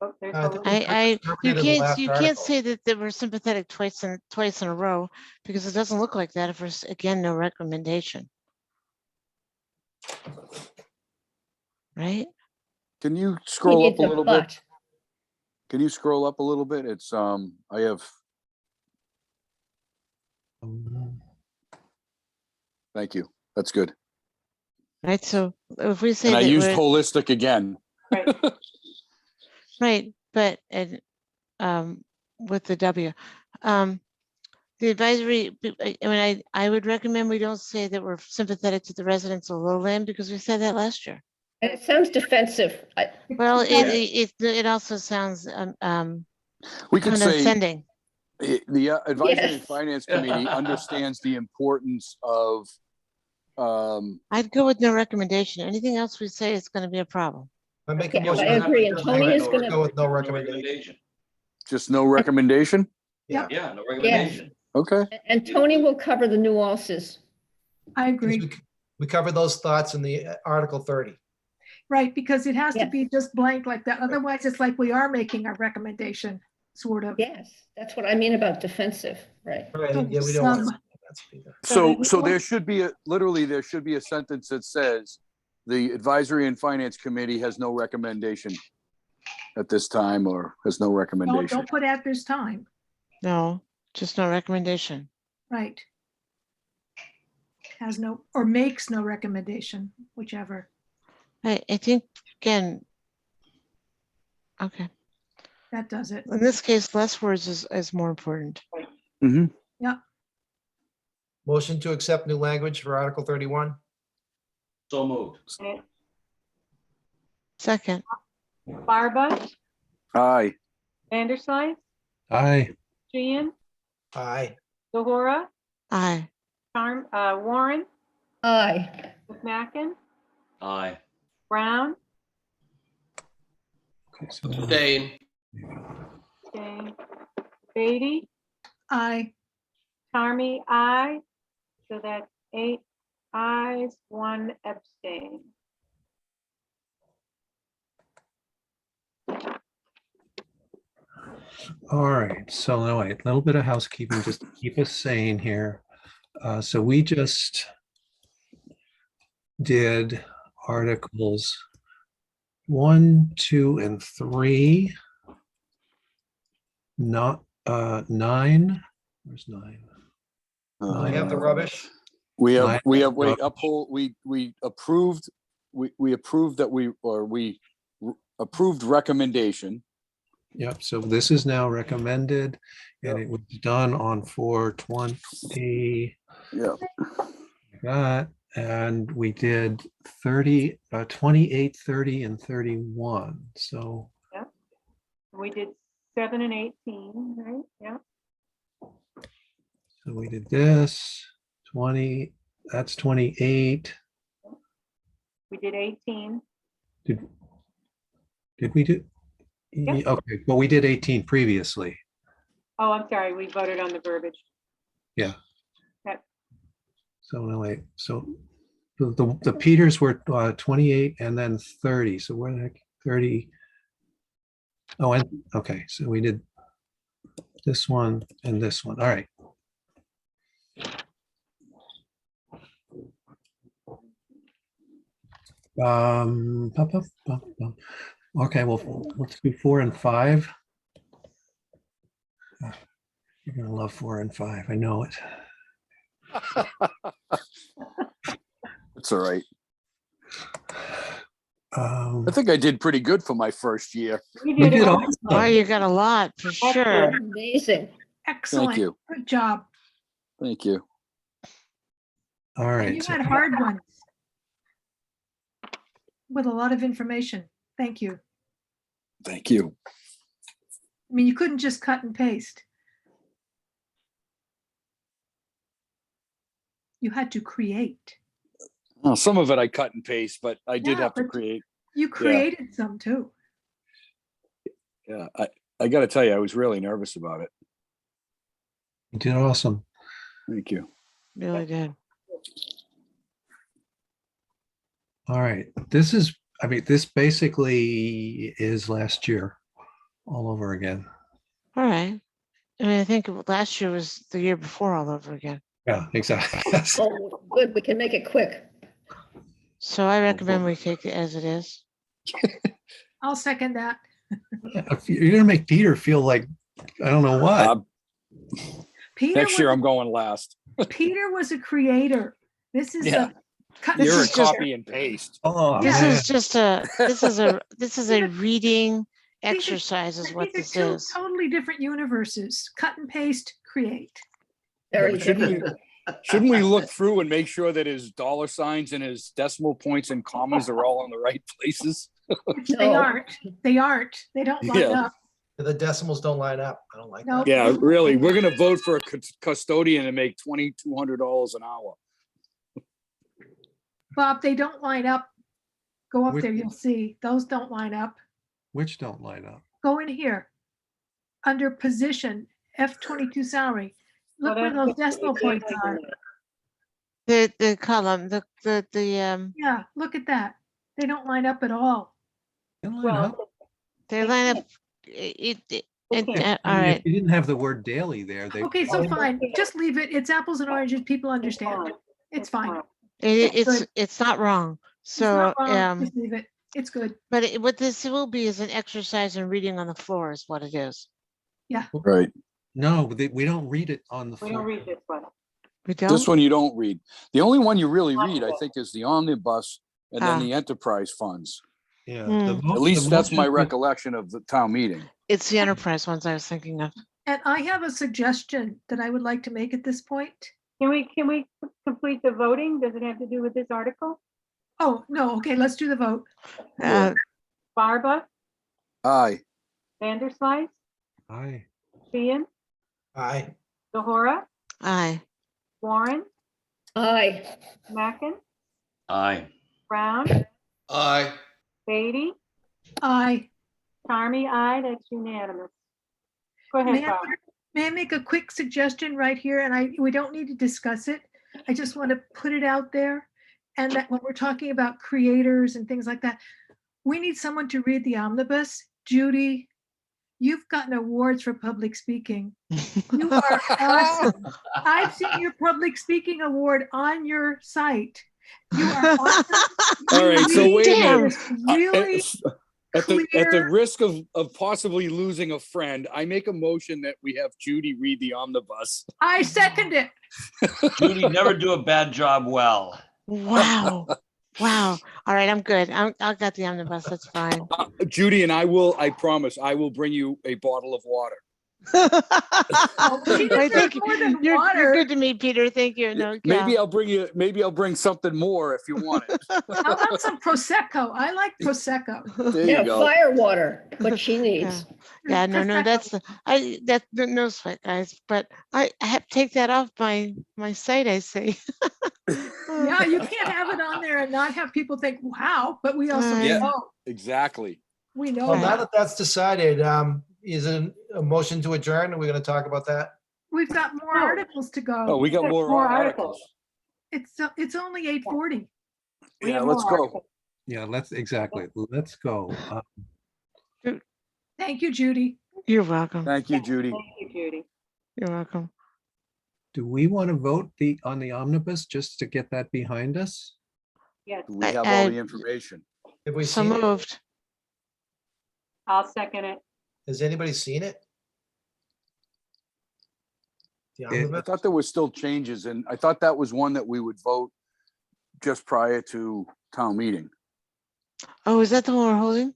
Oh, there's I think Helen. we determined in the last You can't article. say that they were sympathetic twice in a row, because it doesn't look like that if there's, again, no recommendation. Right? can you He scroll up needs a little bit? but. Can you scroll up a little bit? It's, I have, thank you. That's good. Right, so if we say And I that used we're, holistic again. right, but, with the W. The advisory, I would recommend we don't say that we're sympathetic to the residents of lowland, because we said that last year. And it sounds defensive. Well, Yeah. it also sounds, We could say condescending. the Advisory and Yes. Finance Committee understands the importance of, I'd go with no recommendation. Anything else we say is gonna be a problem. I make a Okay, motion. I to agree, and approve Tony language. is gonna- Go with no No recommendation. just no recommendation. Yeah. Yeah, no recommendation. Okay. And Tony will cover the nuances. I 'Cause agree. we covered those thoughts in the Article 30. Right, because it has to Yes. be just blank like that. Otherwise, it's like we are making a recommendation, sort of. Yes, that's what I mean about defensive, right? Right, yeah, we don't want Some- to. That's either. So there should be there should be a sentence that says the Advisory and Finance Committee has no recommendation at this time, or has no recommendation. Don't put at this time, No, just no recommendation. right? Has no, or makes no recommendation, whichever. I think, again, okay, That does it. in this case, less words is more important. Mhm. Motion to accept new language for Article 31. So moved. Second, Barba, Aye. Vanderslice, Aye. Sheehan, Aye. Zohora, aye. Warren, Aye. McMacken, Aye. Brown, Okay, so Abstain. okay, Beatty, Aye. Tarmy, I. So that's 8 ayes, 1 abstain. All right, so now a little bit of housekeeping, just to keep us sane here. So we just did articles 1, 2, and 3. Not 9. Where's 9? We have the rubbish. We have, Nine. wait, uphold, we approved, we approved that we approved recommendation. Yep, so this is now recommended, and it was done on 4/20. Yeah. That, and we did 30, 28, 30, and 31. So We did 7 and 18, right? Yeah. So we did this, 20, that's 28. We did 18. Did we do? Yeah. Okay, well, we did 18 previously. Oh, I'm sorry. We voted on the verbiage. Yeah. Okay. So no, wait, so the Peters were 28 and then 30. So where the heck, 30? Oh, and okay, so we did this one and this one. All right. Okay, well, let's do 4 and 5. You're gonna love 4 and 5. I know it. It's all right. Um, I think I did pretty good for my first year. We We did all. awesome. Oh, you got a lot for sure. Amazing. Excellent. you. Good job. Thank you. All And right. you so- had hard ones. with a lot of information. Thank you. Thank you. I mean, you couldn't just cut and paste. You had to create. Well, some of it I cut and paste, but I did Yeah, have to but create. You created some too. Yeah, I got to tell you, I was really nervous about it. You did awesome. Thank you. Really good. All right. This is, I mean, this basically is last year all over again. All right. I mean, I think last year was the year before all over again. Yeah, exactly. Yes. Oh, good, we can make it quick. So I recommend we take it as it is. I'll second that. You're gonna make Peter feel like, I don't know what. Peter Next year, was, I'm going last. Peter was a creator. This is Yeah. a cut. This You're a is just- copy and paste. Oh, This man. is just this is a reading exercise is what These this are two is. totally different universes. Cut and paste, create. Very But good. shouldn't we look through and make sure that his dollar signs and his decimal points and commas are all in the right places? Which they No. aren't. They aren't. They don't line Yeah. up. The decimals don't line up. I don't like No. that. Yeah, really. We're gonna vote for a custodian and make $2,200 an hour. Bob, they don't line up. Go up Which- there, you'll see. Those don't line up. Which don't line up. Go in here. Under position, F22 salary. Look Well, where that's those just decimal what points you're are. The column, the Yeah, look at that. They don't line up at all. They line Well, up. they line up. All I mean, right. if you didn't have the word daily there, they. Okay, so Oh. fine. Just leave it. It's apples and oranges. People understand. It's fine. It's not wrong. It's So not wrong. Just leave it. It's good. but what this will be is an exercise in reading on the floor is what it is. Right. No, we don't read it on the We don't floor. read this one. We don't. This one you don't read. The only one you really read, I think, is the omnibus and then Ah. the enterprise funds. Yeah. Hmm. the mo- At the least that's my motion- recollection of the town meeting. It's the enterprise ones I was thinking of. And I have a suggestion that I would like to make at this point. Can we complete the voting? Does it have to do with this article? Oh, no. Okay, let's do the vote. Barba, Aye. Vanderslice, Aye. Sheehan, Aye. Zahora, Aye. Warren, Aye. Mackin, Aye. Brown, Aye. Beatty, Aye. Charmy, aye. That's unanimous. Go May ahead, I, Bob. may I make a quick suggestion right here? And we don't need to discuss it. I just want to put it out there. And that when we're talking about creators and things like that, we need someone to read the omnibus. Judy, you've gotten awards for public speaking. You are awesome. I've seen your public speaking award on your site. You are awesome. All You right, so read wait a minute. this Really At the clear- risk of possibly losing a friend, I make a motion that we have Judy read the omnibus. I second it. Judy, never do a bad job well. Wow. Wow. All right, I'm good. I got the omnibus. That's fine. Judy and I promise, I will bring you a bottle of water. Oh, she I deserves think more than you're water. good to me, Peter. Thank you. No, Maybe yeah. I'll bring something more if you want it. How about some Prosecco? I like Prosecco. There Yeah, you go. fire water, what she needs. Yeah, no, Prosecco. that's no sweat, guys. But I have to take that off my site. I say. Yeah, you can't have it on there and not have people think, wow, but we also Yeah. know, Exactly. we know Well, now that. that that's decided, is it a motion to adjourn? Are we going to talk about that? We've got more No. articles to Oh, go. we got More more articles. articles. It's only 8:40. We Yeah, have let's more go. articles. Yeah, let's go. Thank you, Judy. You're welcome. Thank you, Judy. Thank you, Judy. You're welcome. Do we want to vote on the omnibus just to get that behind us? Yes, We have all the information. Have we So seen it? moved. I'll second it. Has anybody seen it? The It- I omnibus? thought there was still changes and I thought that was one that we would vote just prior to town meeting. Oh, is that the one we're holding?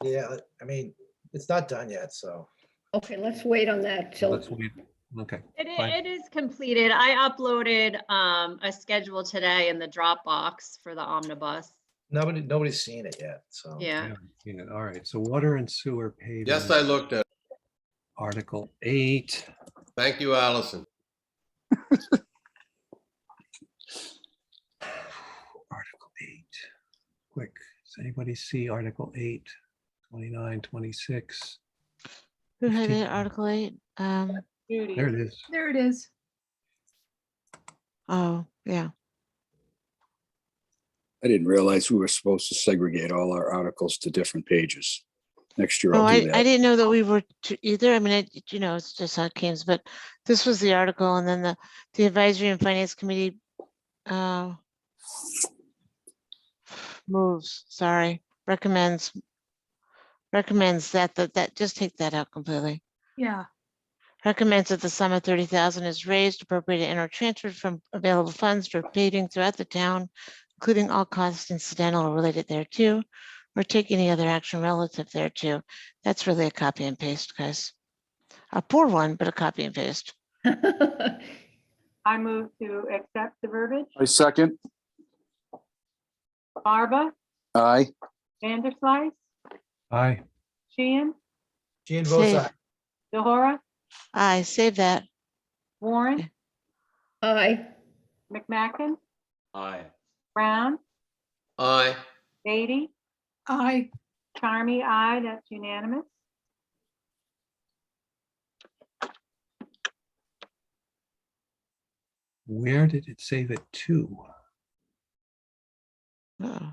Yeah, I mean, it's not done yet, so. Okay, let's wait on that till, Let's wait. Okay. It, Fine. it is completed. I uploaded a schedule today in the Dropbox for the omnibus. Nobody's seen it yet, so. Yeah. Yeah, all right, so water and sewer paving. Yes, I looked at it. Article 8. Thank you, Allison. Article 8. Quick, does anybody see Article 8, 29, 26? Who had 15. it, Article 8? Judy. There it is. There it is. Oh, yeah. I didn't realize we were supposed to segregate all our articles to different pages. Next year No, I'll do I that. didn't know that we were to either. I mean, it's just how it came, but this was the article and then the advisory and finance committee uh, recommends that just take that out completely. Yeah. Recommends that the sum of 30,000 is raised, appropriated and or transferred from available funds for paving throughout the town, including all costs incidental or related thereto, or take any other action relative thereto. That's really a copy and paste, guys. A poor one, but a copy and paste. I move to accept the verbiage. I second. Barba, Aye. Vanderslice, Aye. Sheehan, Gene votes Save. aye. DeHora, Aye, save that. Warren, Aye. McMacken, Aye. Brown, Aye. Beatty, Aye. Charmy, aye. That's unanimous. Where did it save it to? Oh,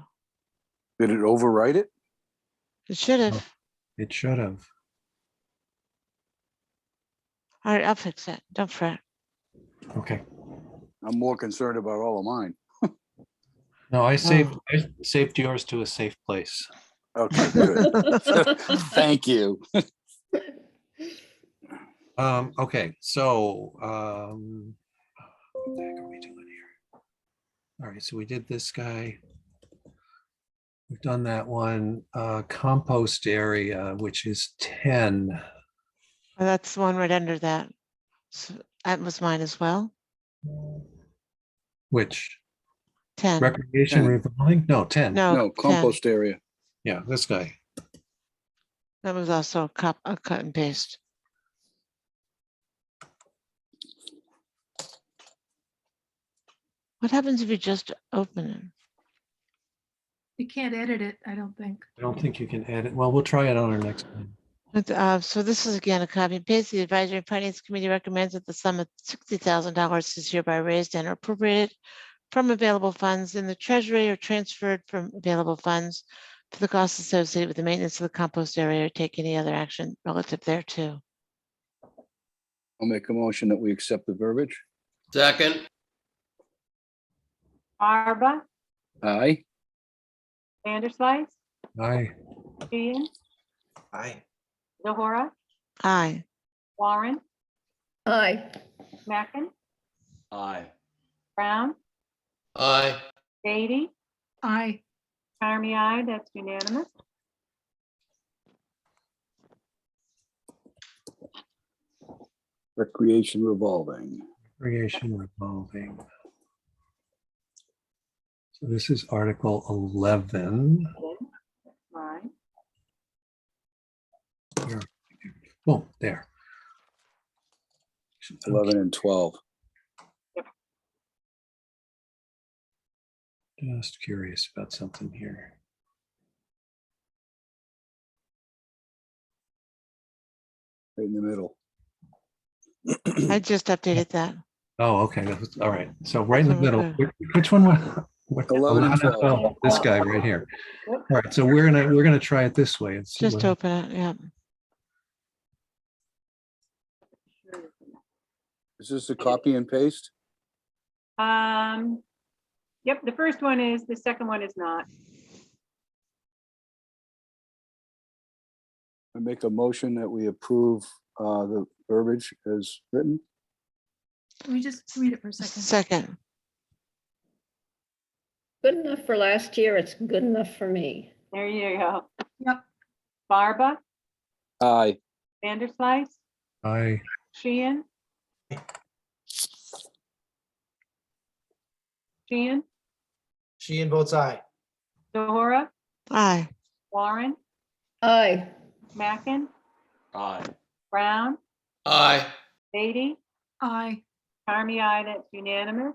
Did it overwrite it? it should have. It should have. All right, I'll fix that. Don't fret. Okay. I'm more concerned about all of mine. No, I saved yours to a safe place. Okay, good. Thank you. Okay, so what the heck are we doing here? All right, so we did this guy. We've done that one. Compost area, which is 10. Oh, that's the one right under that. So that was mine as well. Which 10. recreation 10. revolving? No, 10. No, No, 10. compost area. Yeah, this guy. That was also a cut and paste. What happens if you just open it? You can't edit it, I don't think. I don't think you can edit. Well, we'll try it on our next one. So this is again a copy and paste. The Advisory and Finance Committee recommends that the sum of $60,000 is hereby raised and appropriated from available funds in the treasury or transferred from available funds for the costs associated with the maintenance of the compost area or take any other action relative thereto. I'll make a motion that we accept the verbiage. Second. Barba, Aye. Vanderslice, Aye. Sheehan, Aye. DeHora, Aye. Warren, Aye. McMacken, Aye. Brown, Aye. Beatty, Aye. Charmy, aye. That's unanimous. Recreation revolving. Recreation revolving. So this is Article 11. Right. Oh, there. 11 and 12. Just curious about something here. Right in the middle. I just updated that. Oh, okay. All right. So right in the So we're middle. good. Which one was? 11 and 12. Oh, this guy right here. All right. So we're gonna try it this way and see. Just what- open it. Yeah. Is this a copy and paste? Yep, the first one is, the second one is not. I make a motion that we approve the verbiage as written. Let me just read it for a second. Second. Good enough for last year. It's good enough for me. There you go. Yep. Barba, Aye. Vanderslice, Aye. Sheehan. Sheehan, Sheehan votes aye. Zohora, Aye. Warren, Aye. Mackin, Aye. Brown, Aye. Beatty, Aye. Army, aye, that's unanimous.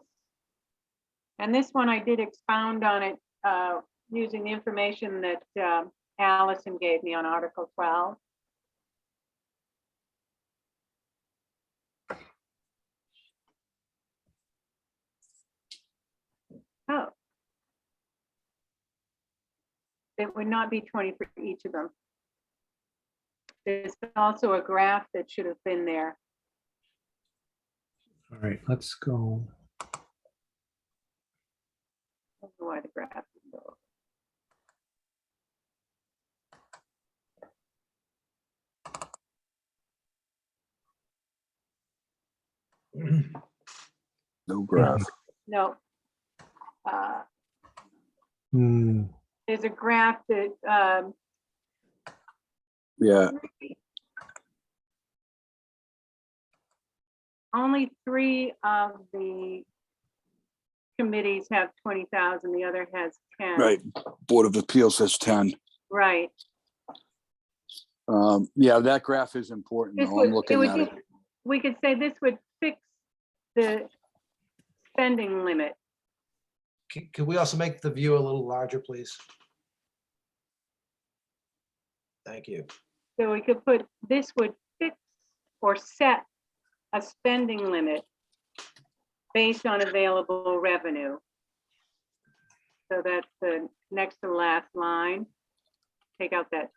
And this one, I did expound on it using the information that Allison gave me on Article 12. Oh. It would not be 20 for each of them. There's also a graph that should have been there. All right, let's go. I don't know why the graph didn't go. No graph. No. Uh, Hmm, There's a graph that Yeah, only 3 of the committees have 20,000, the other has 10. right. Board of Appeals has 10. Right. Yeah, that graph is important. This though. would, I'm it looking would at it. just, we could say this would fix the spending limit. Can we also make the view a little larger, please? Thank you. So we could put, this would fix or set a spending limit based on available revenue. So that's the next to last line. Take out that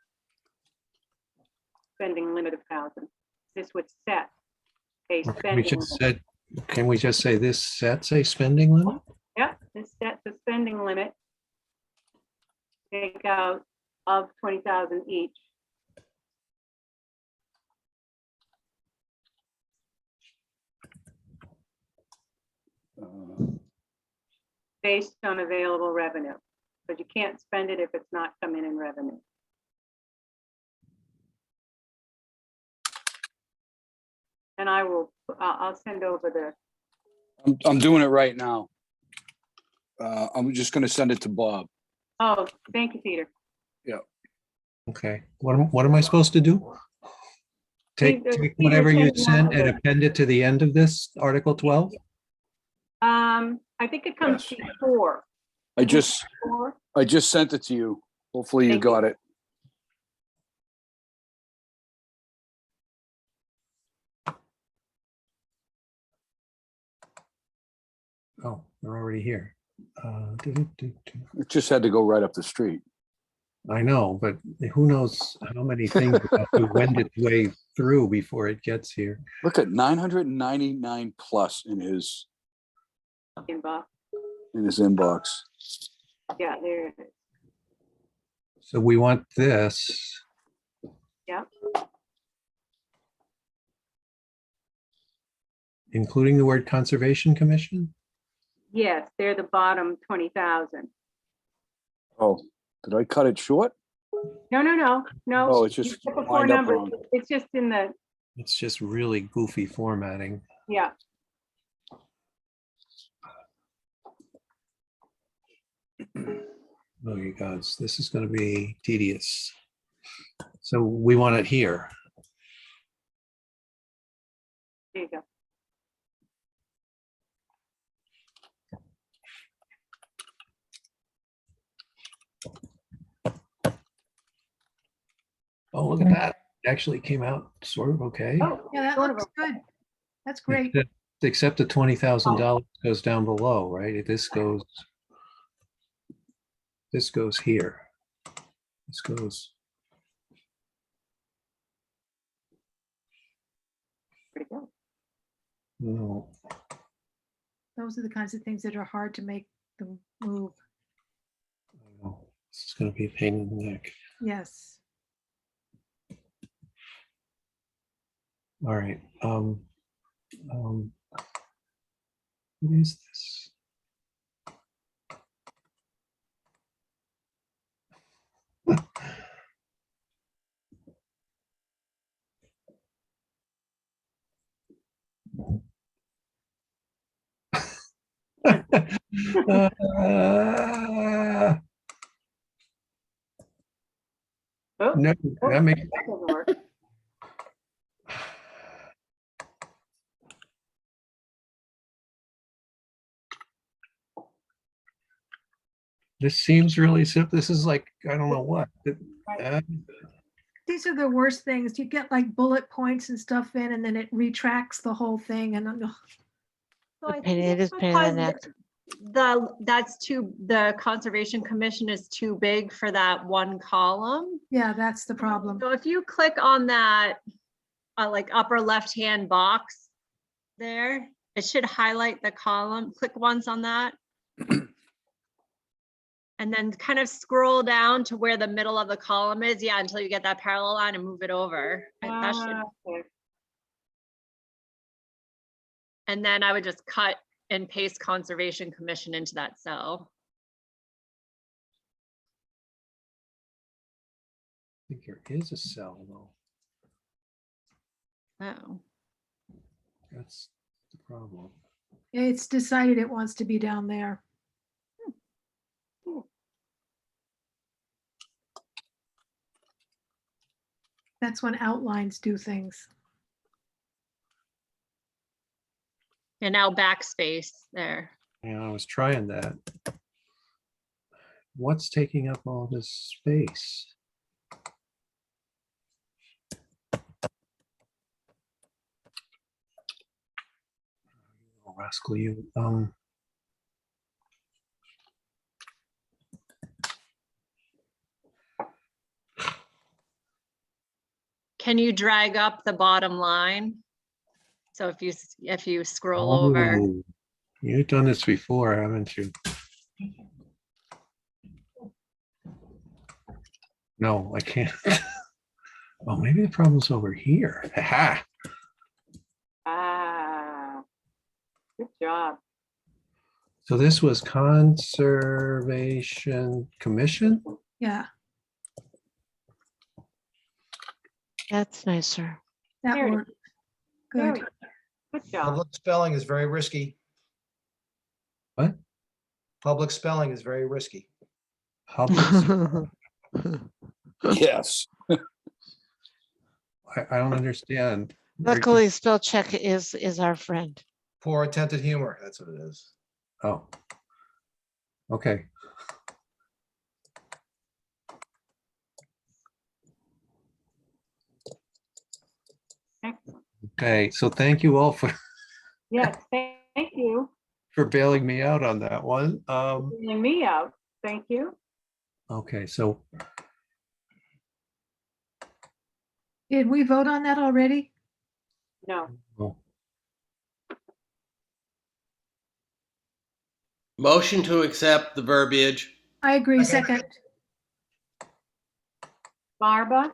spending limit of 1,000. This would set a or can we spending just limit. can we just say this sets a spending limit? Yep, this sets a spending limit. Take out of 20,000 each. Based on available revenue, but you can't spend it if it's not coming in revenue. And I will, I'll send over the, I'm doing it right now. I'm just gonna send it to Bob. oh, thank you, Peter. Okay, what am I supposed to do? Take Peter- take whatever you Peter sent sent and append it to the end of this Article 12? I think it comes Yes. before. I just sent it to you. Hopefully you Thank you. got it. Oh, they're already here. It just had to go right up the street. I know, but who knows how many things it has to wend its way through before it gets here. Look at 999 plus in his Inbox. inbox. Yeah, there it is. So we want this. Yeah. Including the word Conservation Commission? Yes, they're the bottom 20,000. Oh, did I cut it short? No, no, no, no. Oh, it's You just put the 4 lined up numbers. wrong. It's just in the, It's just really goofy formatting. yeah. Oh, you gods, this is going to be tedious. So we want it here. There you go. Oh, look at that. It actually came out sort of okay. Oh, Yeah, that sort of looks good. That's great. Except the $20,000 goes down below, right? This goes here. This goes, pretty good. no, Those are the kinds of things that are hard to make them move. no, this is going to be a pain in the neck. Yes. All right. What is this? Oh, No, oh, that makes, that doesn't work. this seems really simple. This is like, I don't know what. These are the worst things. You get like bullet points and stuff in, and then it retracts the whole thing. And So I Pain- think it it's is pain in the because neck. the Conservation Commission is too big for that one column. yeah, that's the problem. So if you click on that, like upper left-hand box there, it should highlight the column. Click once on that. And then kind of scroll down to where the middle of the column is. Yeah, until you get that parallel line and move it over. That should, Okay. and then I would just cut and paste Conservation Commission into that cell. I think there is a cell though. Oh, That's the problem. It's decided it wants to be down there. That's when outlines do things. and now backspace there. Yeah, I was trying that. What's taking up all this space? Oh, rascal, you, Can you drag up the bottom line? So if you scroll over, oh, you've done this before, haven't you? No, I can't. Oh, maybe the problem's over here. Ha. Ah, good job. So this was Conservation Commission? Yeah, That's nicer. that There it is. worked. There Good. we go. Good job. Public spelling is very risky. What? Public spelling is very risky. Public- Yes. I don't understand. Luckily, spell check is our friend. Poor attentive humor, that's what it is. Oh. Okay. Excellent. Okay, so thank you all Yes, thank you for bailing me out on that one. for bringing me out. Thank you. Okay, so Did we vote on that already? No, oh, Motion to accept the verbiage. I agree. Second. Barba,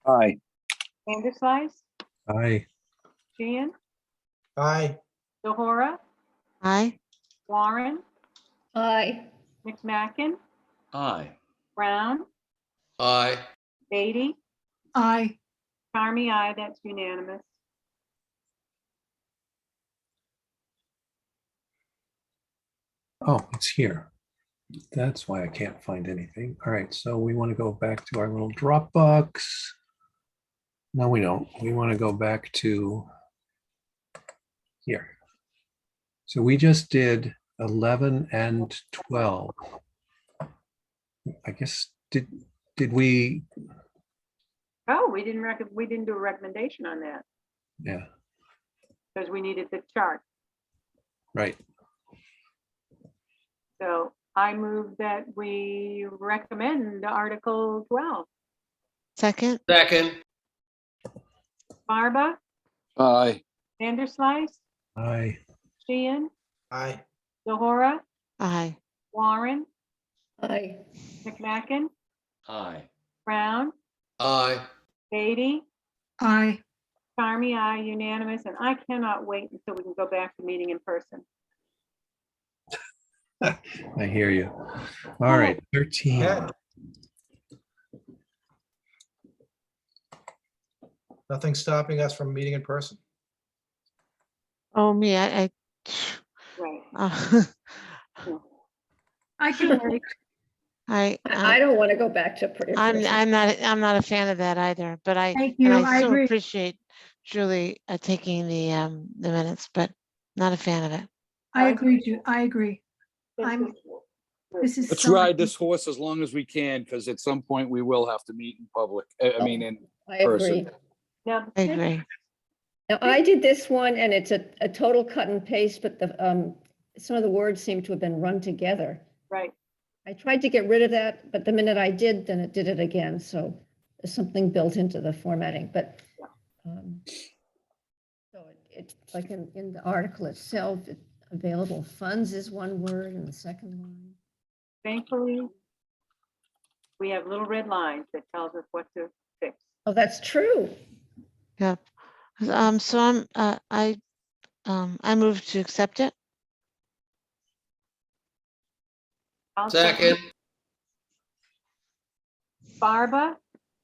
Aye. Vanderslice, I Sheehan, Aye, Zohora, Aye. Warren, Aye, McMacken, Aye. Brown, Aye. Beatty, Aye. Carmy, aye, that's unanimous. oh, it's here. That's why I can't find anything. All right, so we want to go back to our little Dropbox. No, we don't. We want to go back to here. So we just did 11 and 12. I guess, did we? Oh, we didn't do a recommendation on that Yeah, because we needed the chart. right. So I move that we recommend Article 12. Second. Second. Barba, Aye. Vanderslice, I Sheehan, aye, Zohora, Aye. Warren, aye, McMacken, Aye. Brown, Aye. Beatty, Aye. Carmy, aye, unanimous, and I cannot wait until we can go back to meeting in person. I hear you. All right, 13. Yeah. Nothing's stopping us from meeting in person. Oh, me, I Right. I can wait. I don't want to go back to pretty. I'm not a fan of that either, but Thank and you. I I so agree. appreciate Julie taking the minutes, but not a fan of it. I agree, I agree. This is Let's so ride much- this horse as long as we can, because at some point we will have to meet in public. I mean, in I agree. person. Now, I agree. Now, I did this one and it's a total cut and paste, but some of the words seem to have been run together. right. I tried to get rid of that, but the minute I did, then it did it again. So there's something built into the formatting, but so it's like in the article itself, available funds is one word in the second line. Thankfully, we have little red lines that tells us what to fix. Oh, that's true. Yep. So I move to accept it. I'll Second, Barba,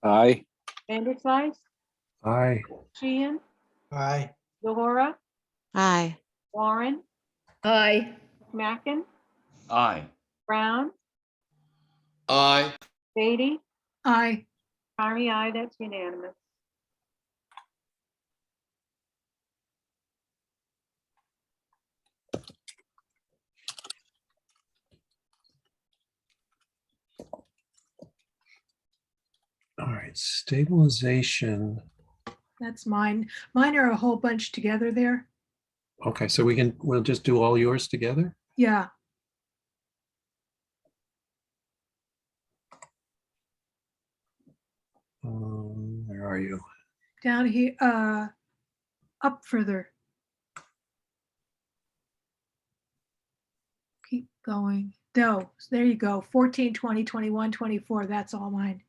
Aye. Vanderslice, Aye. Sheehan, Aye. Lahora, Aye. Warren, Aye. Mackin, Aye. Brown, aye. Beatty, Aye. Kari, aye, that's unanimous. All right, stabilization. That's mine. Mine are a whole bunch together there. Okay, so we'll just do all yours together? Yeah. Where are you? Down here, up further. Keep going. No, there you go. 14, 20, 21, 24. That's all mine.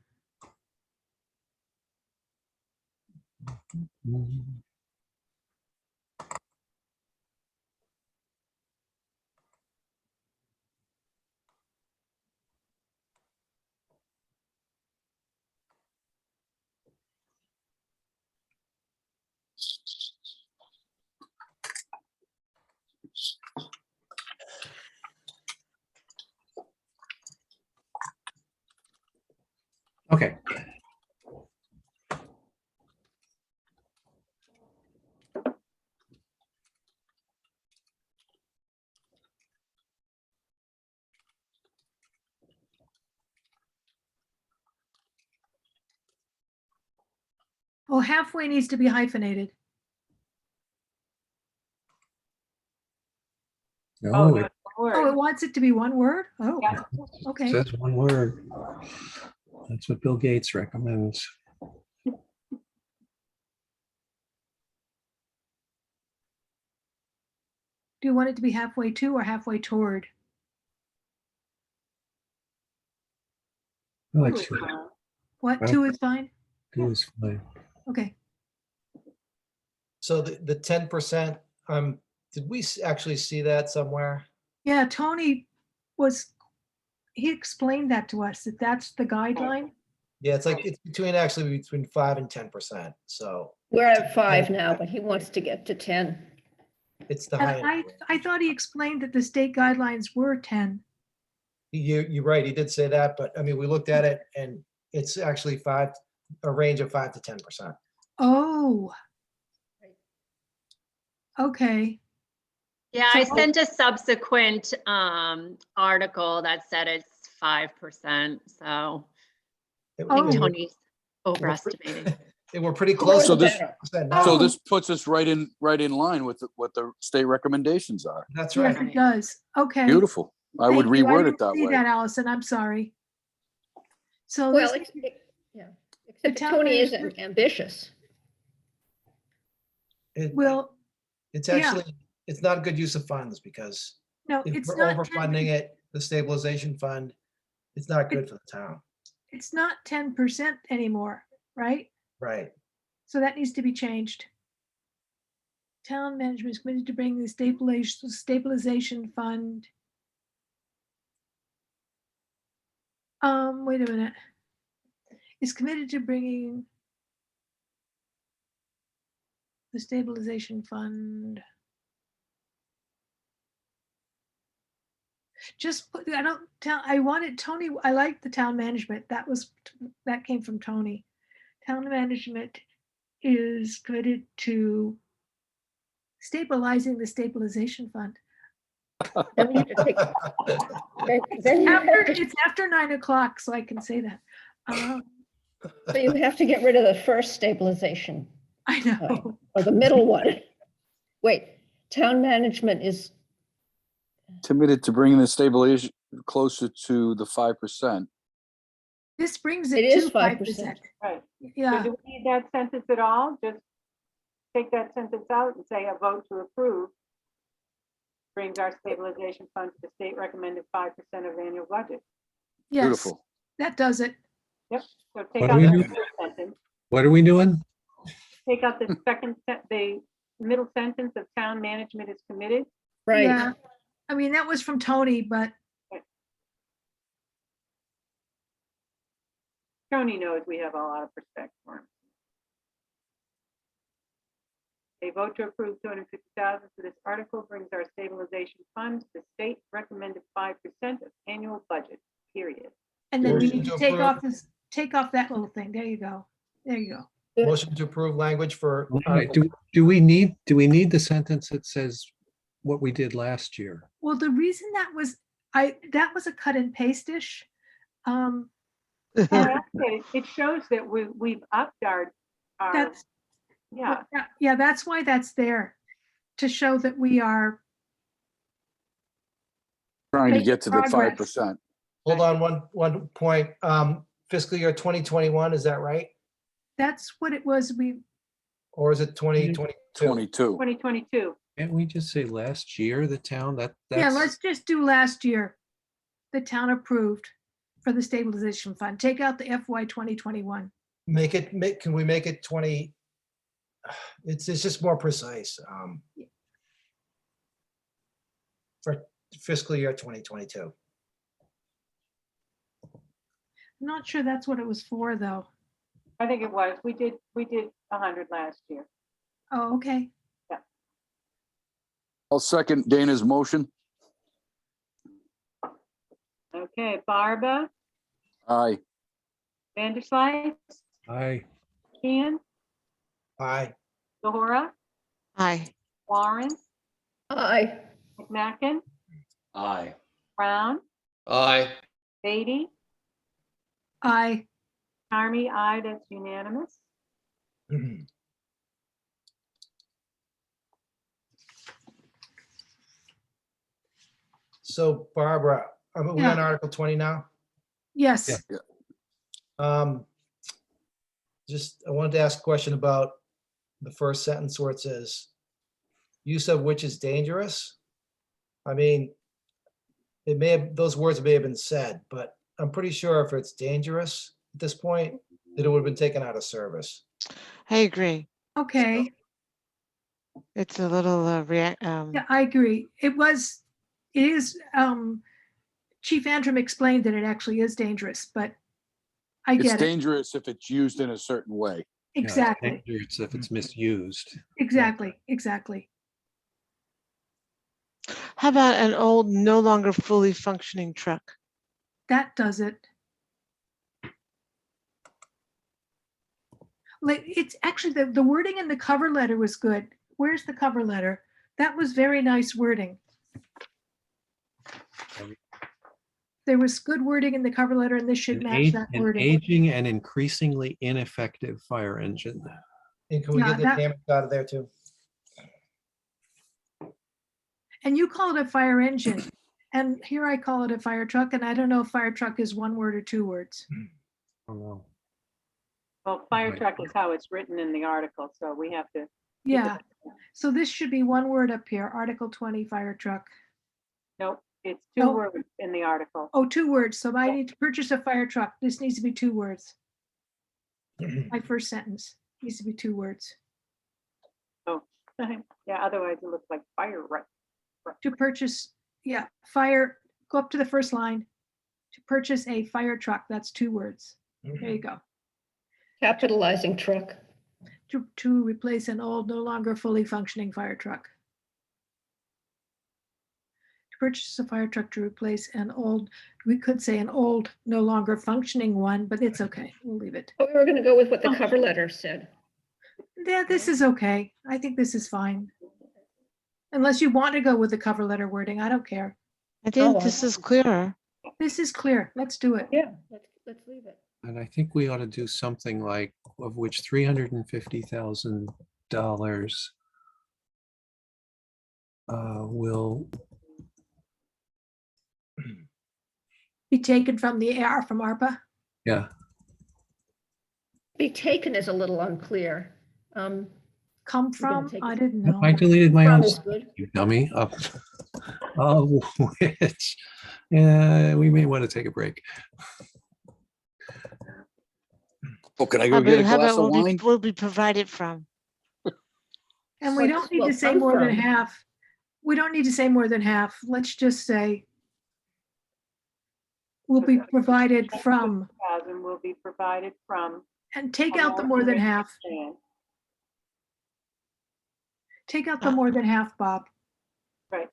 Okay. Oh, halfway needs to be hyphenated. Oh, No, no, it Oh, it word. wants it to be one word? Oh, Yeah. okay. says one word. That's what Bill Gates recommends. Do you want it to be halfway to or halfway toward? I like What, Well- 2 is fine? two is fine. Okay. So the 10%, did we actually see that somewhere? Yeah, Tony he explained that to us, that that's the guideline. Yeah, it's like, it's between 5 and 10%. So We're at 5 now, but he wants to get to 10. it's the And high. I thought he explained that the state guidelines were 10. You're right, he did say that, but I mean, we looked at it and it's actually a range of 5 to 10%. Oh. Okay. Yeah, I So- sent a subsequent article that said it's 5%. So I Oh. think Tony's overestimating. And we're pretty close. So to this- 10% now. So this puts us right in line with what the state recommendations are. That's Yes, right. it does. Okay. Beautiful. I would Thank you. reword it didn't that see way. that, Allison, I'm sorry. So Well, this, yeah, The except town Tony manager- isn't ambitious. will, It's yeah. actually, it's not a good use of funds because no, if it's we're not, overfunding it, the stabilization fund, it's not good for the town. it's not 10% anymore, right? Right. So that needs to be changed. Town management is committed to bring the stabilization fund. Wait a minute. Is committed to bringing the stabilization fund. Just put, I don't tell, I wanted Tony, I like the town management. That came from Tony. Town management is committed to stabilizing the stabilization fund. Then we have to take, then you have to, It's after 9 o'clock, so I can say that. so you have to get rid of the first stabilization, I know. or the middle one. Wait, town management is, Committed to bringing the stabilization closer to the 5%. This brings It it is to 5%. 5%. Right. So Yeah, do we need that sentence at all? Just take that sentence out and say a vote to approve brings our stabilization fund to the state recommended 5% of annual budget. yes, Beautiful. that does it. Yep. So take What do out we the do? middle sentence. What are we doing? Take out the the middle sentence of town management is committed. right, Yeah, I mean, that was from Tony, but Tony knows we have a lot of respect for him. A vote to approve 250,000 for this article brings our stabilization fund to the state recommended 5% of annual budget, period. and then we Motion need to to take approve. off this, take off that little thing. There you go. There you go. Motion to approve language for. Wait, Article- do we need the sentence that says what we did last year? Well, the reason that was a cut and paste-ish. And it shows that we've upped our That's, yeah. yeah, that's why that's there, to show that we are, Trying to Making get to the progress. 5%. Hold on, one point. Fiscal year 2021, is that right? that's what it was. Or is it 2022? 22. 2022. Can't we just say last year, the town, Yeah, that's, let's just do last year. The town approved for the stabilization fund. Take out the FY 2021. Can we make it 20? It's just more precise. For fiscal year 2022. I'm not sure that's what it was for, though. I think it was. We did 100 last year. Oh, okay. I'll second Dana's motion. Okay, Barba, Aye. Vanderslice, I, Ian, Aye. Lahora, Aye. Warren, aye, McMacken, Aye. Brown, Aye. Beatty, Aye. Army, aye, that's unanimous. So Barbara, are we on Yeah. Article 20 now? Yes. Um, Just, I wanted to ask a question about the first sentence where it says, use of which is dangerous. I mean, those words may have been said, but I'm pretty sure if it's dangerous at this point, that it would have been taken out of service. I agree. Okay. It's a little Yeah, I agree. It is, Chief Antrim explained that it actually is dangerous, but I It's get it. dangerous if it's used in a certain way. yeah, it's Exactly, dangerous if it's misused. exactly, exactly. How about an old, no longer fully functioning truck? That does it. Like, it's actually, the wording in the cover letter was good. Where's the cover letter? That was very nice wording. There was good wording in the cover letter, and this should An match age- that an wording. aging and increasingly ineffective fire engine. And can we Yeah, get the that- damage out of there too? And you call it a fire engine, and here I call it a fire truck, and I don't know if fire truck is one word or two words. Oh, no. Well, fire Right. truck is how it's written in the article, so we have to. Yeah, so this should be one word up here, Article 20, fire truck. Nope, it's two No. words in the article. Oh, two words, so I need to purchase a fire truck. This needs to be two words. My first sentence needs to be two words. Oh, yeah, otherwise it looks like fire, right? To purchase, yeah, fire, go up to the first line. To purchase a fire truck, that's two words. There you go. capitalizing truck. To replace an old, no longer fully functioning fire truck. To purchase a fire truck to replace an old, we could say an old, no longer functioning one, but it's okay. We'll leave it. We were gonna go with what the cover letter said. Yeah, this is okay. I think this is fine. Unless you want to go with the cover letter wording, I don't care. I think Oh, this is clearer. This is clear. Let's do it. Yeah, let's leave it. And I think we ought to do something like, of which $350,000 will, Be taken from the AR from ARPA. yeah, Be taken is a little unclear. Come gonna from, take I it. didn't know. I deleted my own, From is good. you dummy. Which, yeah, we may want to take a break. Oh, can I go get a How glass about of wine? will be provided from? And we Or don't just need will to say come more than from. half. We don't need to say more than half. Let's just say will be provided from, 1,000 will be provided from. and take out the more than half. plan. Take out the more than half, Bob. Right.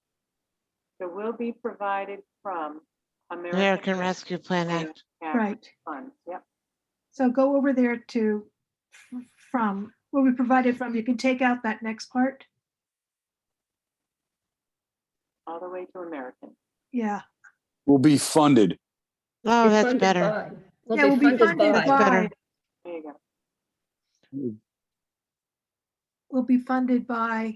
So will be provided from American Rescue Plan Act. Right. Funds, yep. So go over there to from, will be provided from, you can take out that next part. All the way to American. Yeah. Will be funded. Oh, Be that's funded better. by. Yeah, will be funded That's better. There you go. Will be funded by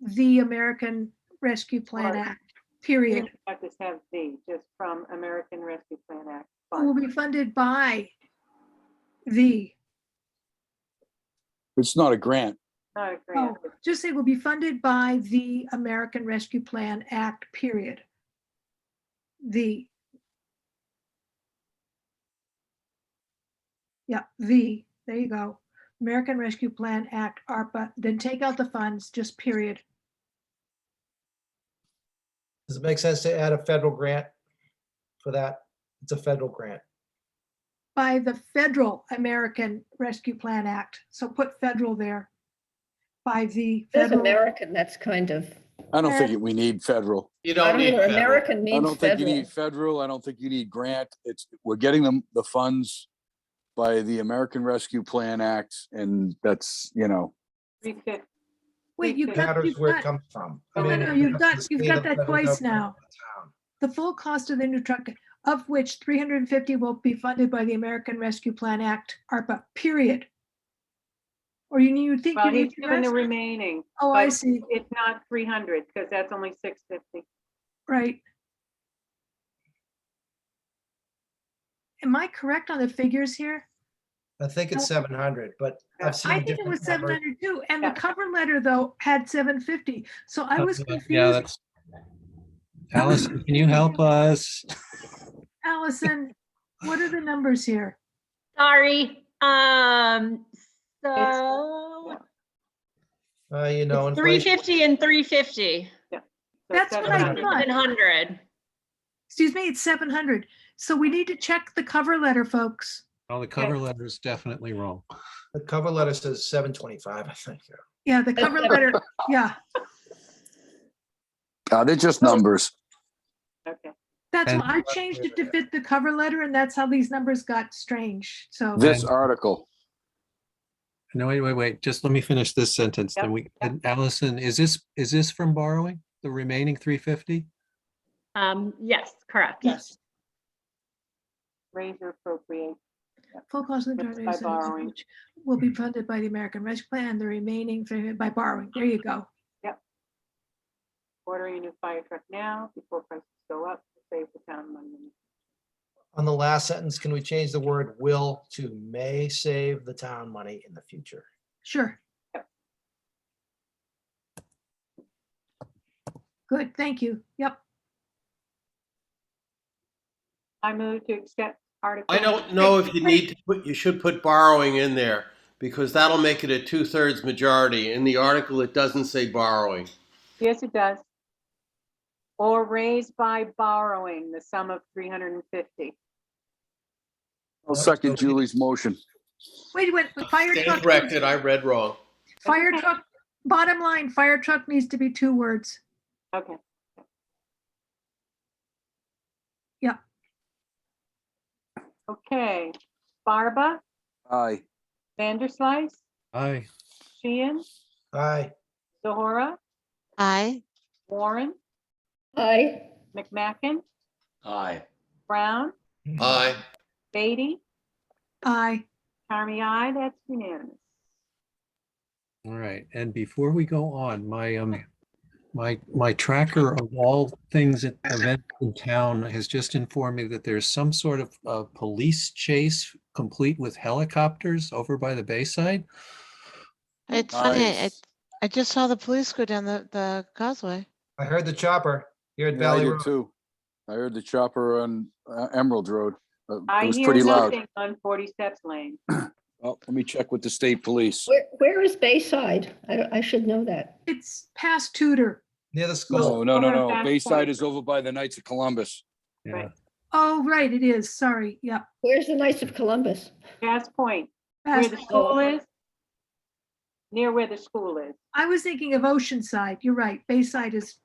the American Rescue Plan Right. Act, period. Not just have the, just from American Rescue Plan Act. Will funds. be funded by the, It's not a grant. Not a grant. oh, just say will be funded by the American Rescue Plan Act, period. The. Yeah, there you go. American Rescue Plan Act, ARPA, then take out the funds, just period. Does it make sense to add a federal grant for that? It's a federal grant. By the federal American Rescue Plan Act. So put federal there. By the There's federal. American, that's kind of, I don't think we need federal. You I don't don't need know, federal. American I means don't think you federal. need federal. I don't think you need grant. We're getting them the funds by the American Rescue Plan Act, and that's, 350. Wait, you've got, Matters you've where it got, comes from. I No, mean, no, you've got- it's you've the got state, that the federal twice government, now. the town. the full cost of the new truck, of which 350 will be funded by the American Rescue Plan Act, ARPA, period. Or you think Well, you need he's the doing the rest? remaining. Oh, I but see, It's not 300 because that's only 650. right. Am I correct on the figures here? I think it's 700, but Yeah. I've seen I think it different was numbers. 700 too, and the Yeah. cover letter though had 750. So I was Yeah, confused. that's. Allison, can you help us? Allison, what are the numbers here? Sorry. So Inflation. 350 and 350. So That's what I 700. thought. 700. Excuse me, it's 700. So we need to check the cover letter, folks. Oh, the cover letter is definitely wrong. The cover letter says 725, I think. Yeah, the cover letter, yeah, they're just numbers. Okay. that's And- why I changed it to fit the cover letter, and that's how these numbers got strange. So This And- article. No, wait, just let me finish this sentence, then Yep, and Allison, is this from borrowing, the remaining 350? Yes, correct. yes, Raise or appropriate. full cost of the By charges borrowing. which will be funded by the American Rescue Plan, the remaining by borrowing. There you go. Ordering a new fire truck now before prices go up to save the town money. On the last sentence, can we change the word will to may save the town money in the future? Sure. Good, thank you. Yep. I move to accept Article. I don't know if you need to put, you should put borrowing in there because that'll make it a 2/3 majority. In the article, it doesn't say borrowing. Yes, it does. Or raise by borrowing the sum of 350. I'll second Julie's motion. Wait, fire Stand truck, corrected, I read wrong. fire truck, bottom line, fire truck needs to be 2 words. Okay. Okay, Barba, Aye. Vanderslice, Aye. Sheehan, Aye. Zohora, Aye. Warren, Aye. McMacken, Aye. Brown, Aye. Beatty, Aye. Carmy, I, that's unanimous. All right, and before we go on, my tracker of all things at events in town has just informed me that there's some sort of police chase complete with helicopters over by the Bayside. It's funny. Nice. I just saw the police go down the causeway. I heard the chopper here at Yeah, I Valley did Road. too. I heard the chopper on Emerald Road. It I was hear pretty loud. nothing on 40 Steps Lane. Well, let me check with the state police. Where is Bayside? I should know that. It's past Tudor. Near the school. Over past Bayside Point. is over by the Knights of Columbus. Yeah. Right. Oh, right, it is. Sorry. Yep. Where's the Knights of Columbus? Gas Point, where Past- the school is. Near where the school is. I was thinking of Oceanside. You're right. Bayside is,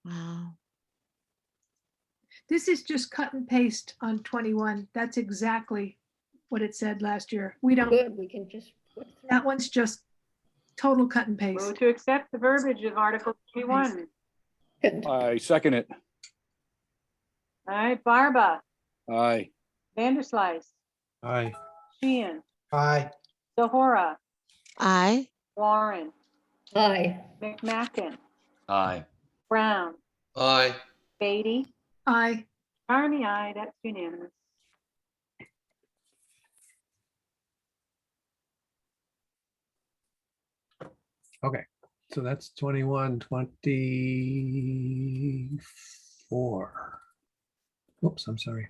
Wow. this is just cut and paste on 21. That's exactly what it said last year. We don't, Good, we can just. that one's just total cut and paste. Move to accept the verbiage of Article 21. I second it. All right, Barba, Aye. Vanderslice, Aye. Sheehan, Aye. Zohora, Aye. Warren, Aye. McMacken, Aye. Brown, Aye. Beatty, Aye. Carmy, I, that's unanimous. Okay, so that's 21, 24. Oops, I'm sorry.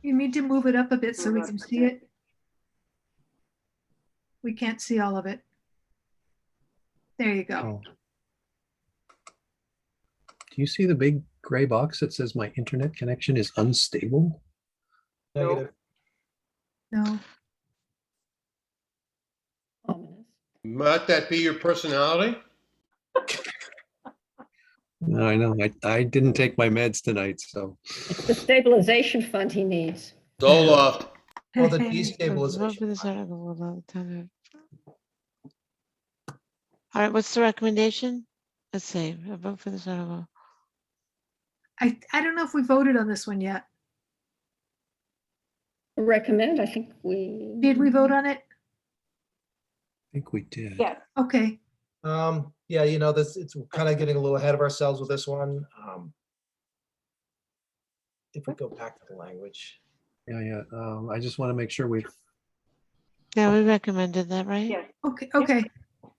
You need to move it up a bit so we Move up can a see bit. it. We can't see all of it. There you go. Oh. Do you see the big gray box that says my internet connection is unstable? Negative. No. Ominous. Might that be your personality? No, I know. I didn't take my meds tonight, so. It's the stabilization fund he needs. Zoloft. Well, the Vote destabilization. for this article will allow the town to- All right, what's the recommendation? Let's see, a vote for this article. I don't know if we voted on this one yet. Recommend, I think we. Did we vote on it? I think we did. Yes, Okay. Yeah, you know, this, it's kind of getting a little ahead of ourselves with this one. If we go back to the language. Yeah. I just want to make sure we've, Yeah, we recommended that, right? yes. Okay. Okay.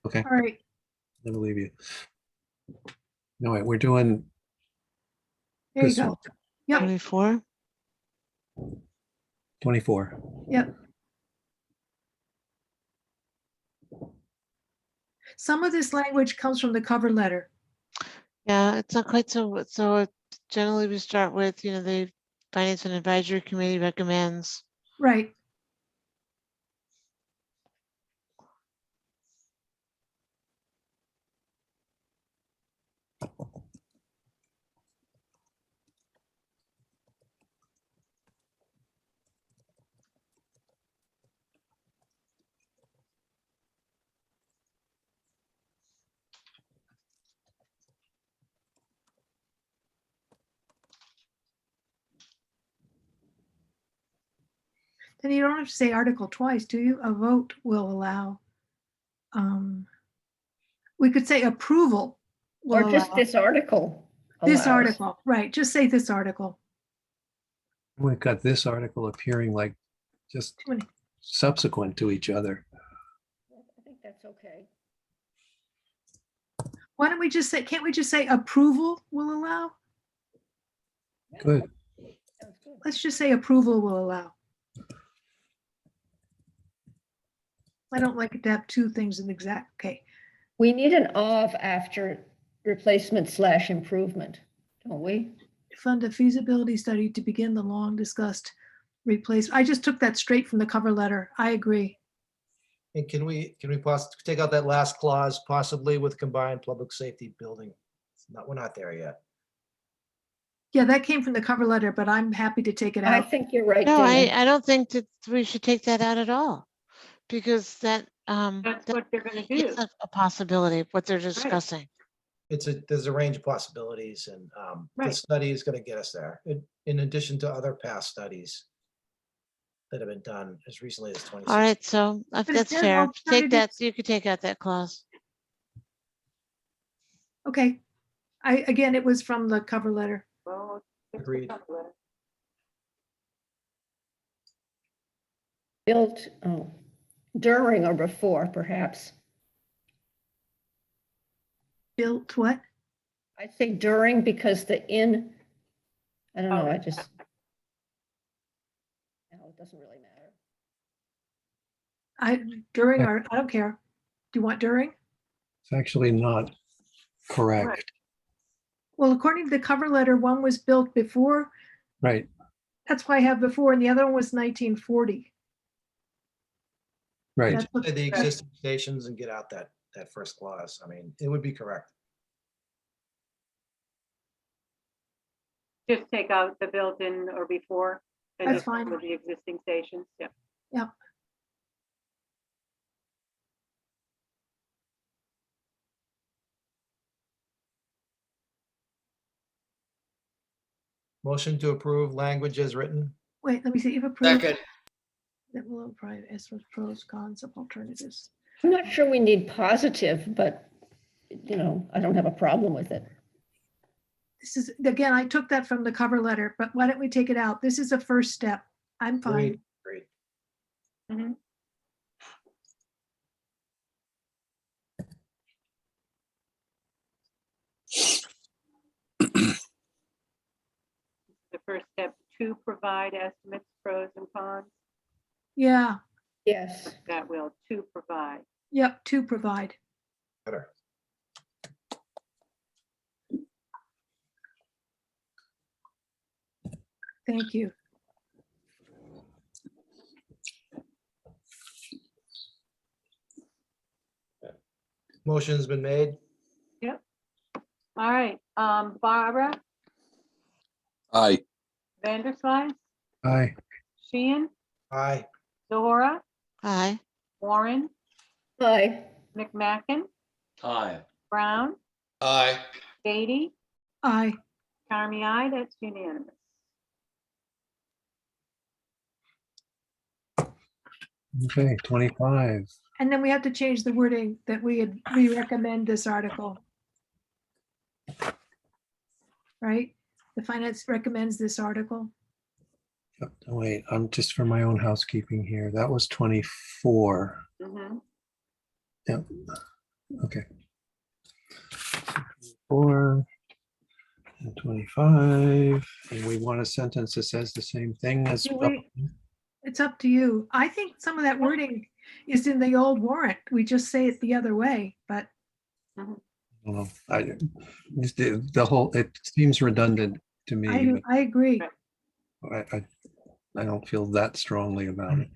okay, All right. I believe you. No, wait, we're doing There you this go. one, Yep. 24? 24. Yep. Some of this language comes from the cover letter. Yeah, it's not quite so generally we start with, the Finance and Advisory Committee recommends. Right. Then you don't have to say article twice, do you? A vote will allow. We could say approval will Or just allow. this article. This allows. article, right, just say this article. We've got this article appearing like just Too many. subsequent to each other. I think that's okay. Why don't we just say, can't we just say approval will allow? Good. Sounds good. Let's just say approval will allow. I don't like it to have two things in exact, okay. We need an of after replacement / improvement, don't we? fund a feasibility study to begin the long discussed replace. I just took that straight from the cover letter. I agree. And can we take out that last clause, possibly with combined public safety building? We're not there yet. Yeah, that came from the cover letter, but I'm happy to take it I out. think you're right, No, Dana. I don't think that we should take that out at all. Because That's that what they're gonna do. is a possibility of what they're discussing. There's a range of possibilities, and the Right. study is going to get us there, in addition to other past studies that have been done as recently as All 2016. right, so if But it that's says fair, take that, alternatives. you could take out that clause. Okay. Again, it was from the cover letter. Well, fix the Agreed. cover letter. Built, oh, during or before, perhaps. Built what? I'd say during because the in, I don't know, Oh. I just. No, it doesn't really matter. During Yeah. or, I don't care. Do you want during? It's actually not correct. Well, according to the cover letter, one was built before. Right. That's why I have before, and the other one was 1940. Right. That's what- Say the existing stations and get out that first clause. I mean, it would be correct. Just take out the built-in or before. And That's just go fine. with the existing stations, yeah. Yeah. Motion to approve language as written. Wait, let me see. If approved, Second, that will provide as with pros, cons of alternatives. I'm not sure we need positive, but, you know, I don't have a problem with it. This is, again, I took that from the cover letter, but why don't we take it out? This is a first step. I'm fine. Agreed. Mhm. The first step, to provide estimates, pros and cons, Yeah, Yes, that will, to provide. yep, to provide. Better. Thank you. Motion's been made. All right, Barbara, Aye. Vanderslice, Aye. Sheehan, Aye. Zohora, Aye. Warren, aye, McMacken, Aye. Brown, aye. Beatty, Aye. Carmy, I, that's unanimous. Okay, 25. And then we have to change the wording that we recommend this article. Right? The finance recommends this article. Yep, wait, I'm just for my own housekeeping here. That was 24. Mhm. Yep. Okay. 4 and 25. And we want a sentence that says the same thing as. It's up to you. I think some of that wording is in the old warrant. We just say it the other way, but Well, the whole, it seems redundant to me, but I agree. I don't feel that strongly about it.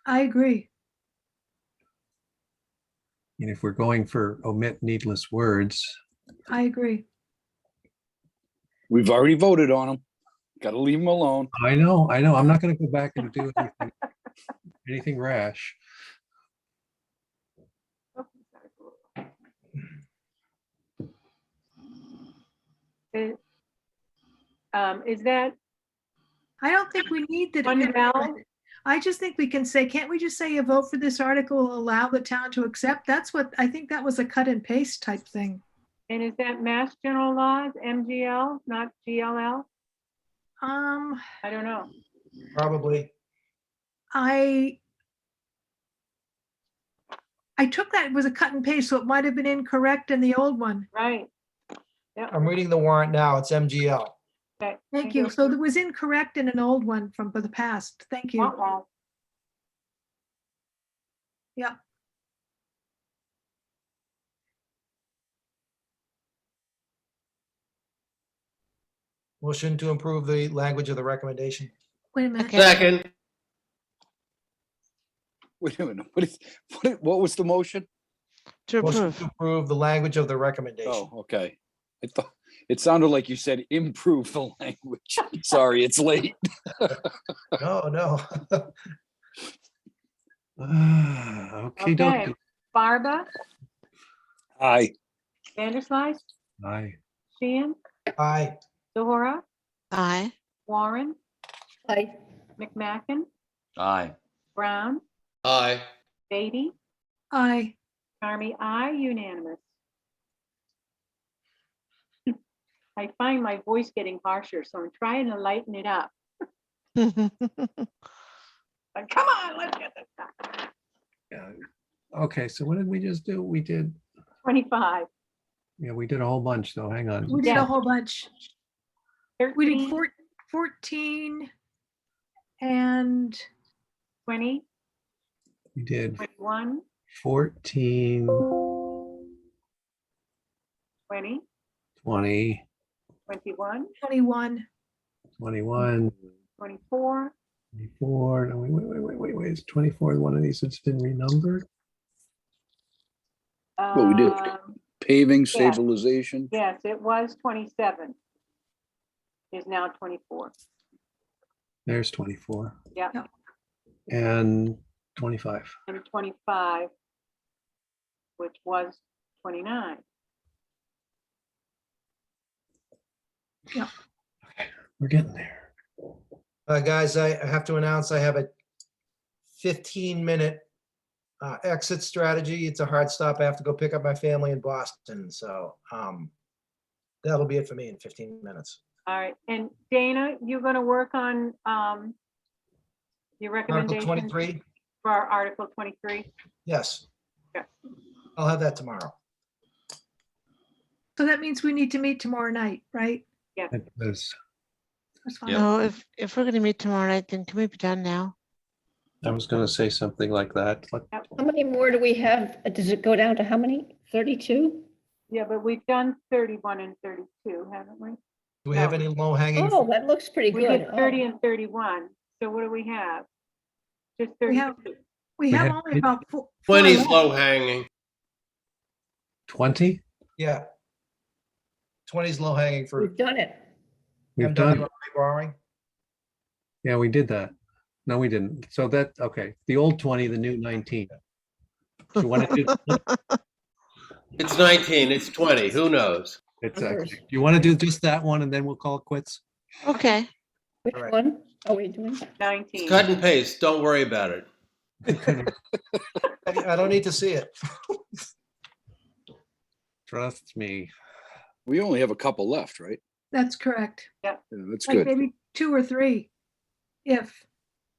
I agree. And if we're going for omit needless words, I agree. We've already voted on them. Got to leave them alone. I know, I'm not gonna go back and do anything rash. Is that I don't think we need that. One bell? I just think we can say, can't we just say a vote for this article will allow the town to accept? That's what, I think that was a cut and paste type thing. and is that Mass General Laws, MGL, not GLL? I don't know. Probably. I took that, it was a cut and paste, so it might have been incorrect in the old one. Right. I'm reading the warrant now. It's MGL. Okay. Thank you. So it was incorrect in an old one from the past. Thank you. Wah-wah. Yeah. Motion to improve the language of the recommendation. Wait a minute. Okay. Second, Wait a minute, what was the motion? To Motion approve. to approve the language of the recommendation. Oh, okay. I thought, it sounded like you said improve the language. Sorry, it's late. No. Okay, Okay, Barba, Aye. Vanderslice, Aye. Sheehan, Aye. Zohora, Aye. Warren, I, McMacken, Aye. Brown, aye. Beatty, Aye. Army, I, unanimous. I find my voice getting harsher, so I'm trying to lighten it up. Like, come on, let's get this done. Yeah. Okay, so what did we just do? We did, 25, yeah, we did a whole bunch though. Hang on. We did a Yeah. whole bunch. We did 13, 14 and 20, We did 21, 14, 20, 20, 21, 21. 21, 24, 24. No, wait. Is 24 one of these that's been renumbered? What we do? Paving stabilization. Yes, it was 27. Is now 24. There's 24 Yeah, Yeah. and 25. and 25, which was 29. We're getting there. Guys, I have to announce I have a 15-minute exit strategy. It's a hard stop. I have to go pick up my family in Boston. So that'll be it for me in 15 minutes. All right, and Dana, you're gonna work on your Article recommendation 23? for our Article 23? Yes. Okay. I'll have that tomorrow. So that means we need to meet tomorrow night, right? It was, That's fine. Yeah. No, if we're gonna meet tomorrow night, then can we be done now? I was going to say something like that. how many more do we have? Does it go down to how many? 32? Yeah, but we've done 31 and 32, haven't we? Do we have No. any low hanging? Oh, that looks pretty We good. did 30 and 31. So what do we have? Just We have- 32. We We have have- only about four 20's left. low hanging. 20? Yeah. 20's low hanging fruit. We've done it. We've done, MWI borrowing. yeah, we did that. No, we didn't. So that, okay, the old 20, the new 19. So you want to do, It's 19, it's 20, who knows? exactly. Do you want to do just that one and then we'll call it quits? Okay. Which All right. one are we doing? 19. Cut and paste, don't worry about it. I don't need to see it. Trust me. We only have a couple left, right? That's correct. Yeah, that's Like good. maybe 2 or 3. If,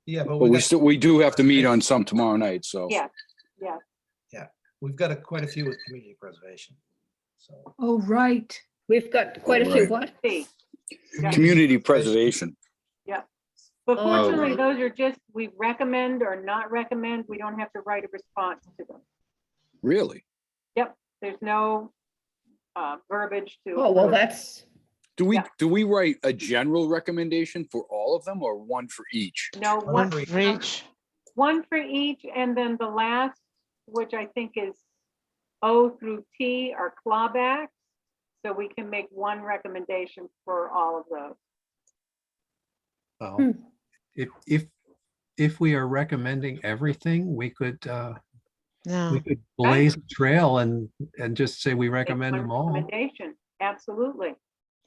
Yeah, but But we do have to meet on some tomorrow night, so. Yeah, yeah. we've got quite a few with community preservation. So oh, right. We've got quite a few. Right. What? See, Community preservation. but Oh, fortunately, right. those are just, we recommend or not recommend. We don't have to write a response to them. Really? There's no verbiage to. Oh, well, approve. that's, Do we write a general recommendation for all of them or one for each? No, One for For each. one for each, and then the last, which I think is O through T, are clawbacks. So we can make one recommendation for all of those. Well, Hmm. if we are recommending everything, we could No. blaze a trail and just say we Make recommend one them all. recommendation, absolutely.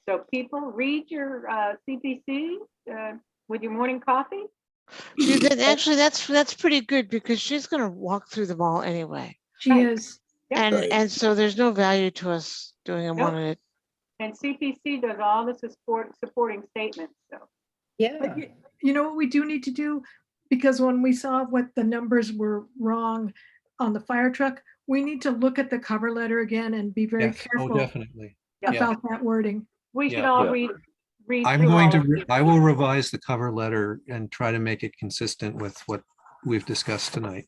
So people, read your CPC with your morning coffee. Actually, that's pretty good because she's gonna walk through them all anyway. She Right. is. Yeah. And, Right. and so there's no value to us doing them one at a. And CPC does all the supporting statements, so. yeah. But you know what we do need to do? Because when we saw what the numbers were wrong on the fire truck, we need to look at the cover letter again and be very Yes, oh, careful definitely. about that wording. We should Yeah. all Yeah. read. I'm through going all to, of these. I will revise the cover letter and try to make it consistent with what we've discussed tonight.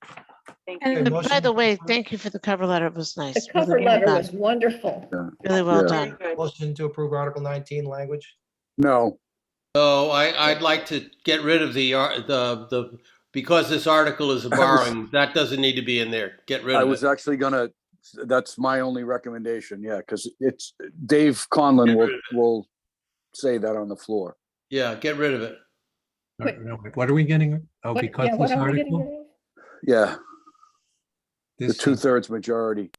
Thank you. And motion By the to way, approve- thank you for the cover letter. It was The nice. cover Really well letter done. was wonderful. Really well Yeah. Very done. good. Motion to approve Article 19 language. No, No, I'd like to get rid of because this article is a I was- borrowing, that doesn't need to be in there. Get rid I of was it. actually gonna, that's my only recommendation, yeah, because it's, Dave Conlon will say that on the floor. Yeah, get rid of it. Wait. No, what are we getting? Oh, What, because yeah, what this are we getting rid article, of? Yeah, the this, 2/3 majority.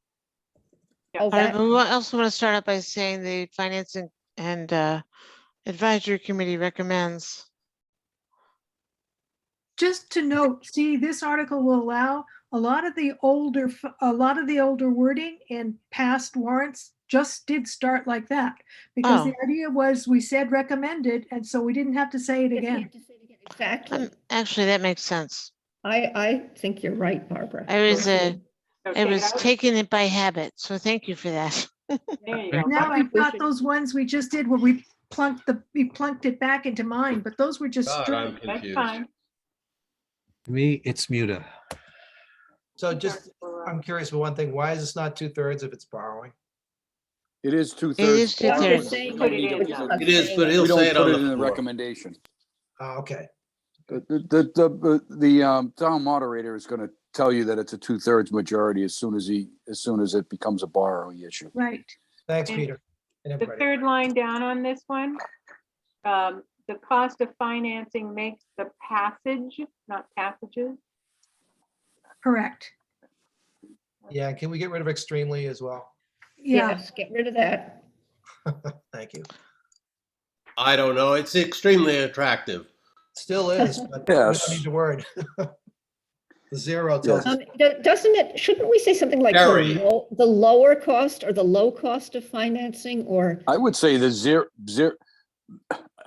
Oh, All right, that, but we also want to start out by saying the Finance and Advisory Committee recommends. Just to note, see, this article will allow a lot of the older, wording in past warrants just did start like that. Because the Oh. idea was we said recommended, and so we didn't have to say it didn't again. have to say it again. Exactly. Actually, that makes sense. I think you're right, Barbara. I was, So I take it was out. taking it by habit, so thank you for that. There you go. Now I think I've we got should- those ones we just did where we plunked it back into mine, but those were just God, straight. I'm That's confused. fine. to me, it's muta. So just, I'm curious for one thing, why is this not 2/3 if it's borrowing? It is 2/3. It is I'm two-thirds. just saying. Put it in, we're just though. not It is, saying but it. he'll We say don't it put on it in the the floor. recommendation. Oh, okay. The town moderator is gonna tell you that it's a 2/3 majority as soon as it becomes a borrowing issue. Right. Thanks, And Peter. And The everybody. third line down on this one, the cost of financing makes the passage, not passages. Correct. Yeah, can we get rid of extremely as well? Yeah. Yes, get rid of that. Thank you. I don't know. It's extremely attractive. Still is, but we Yes. don't need the word. The zero tells us, Doesn't it, shouldn't we say something like Very. the lower cost or the low cost of financing or? I would say the zero.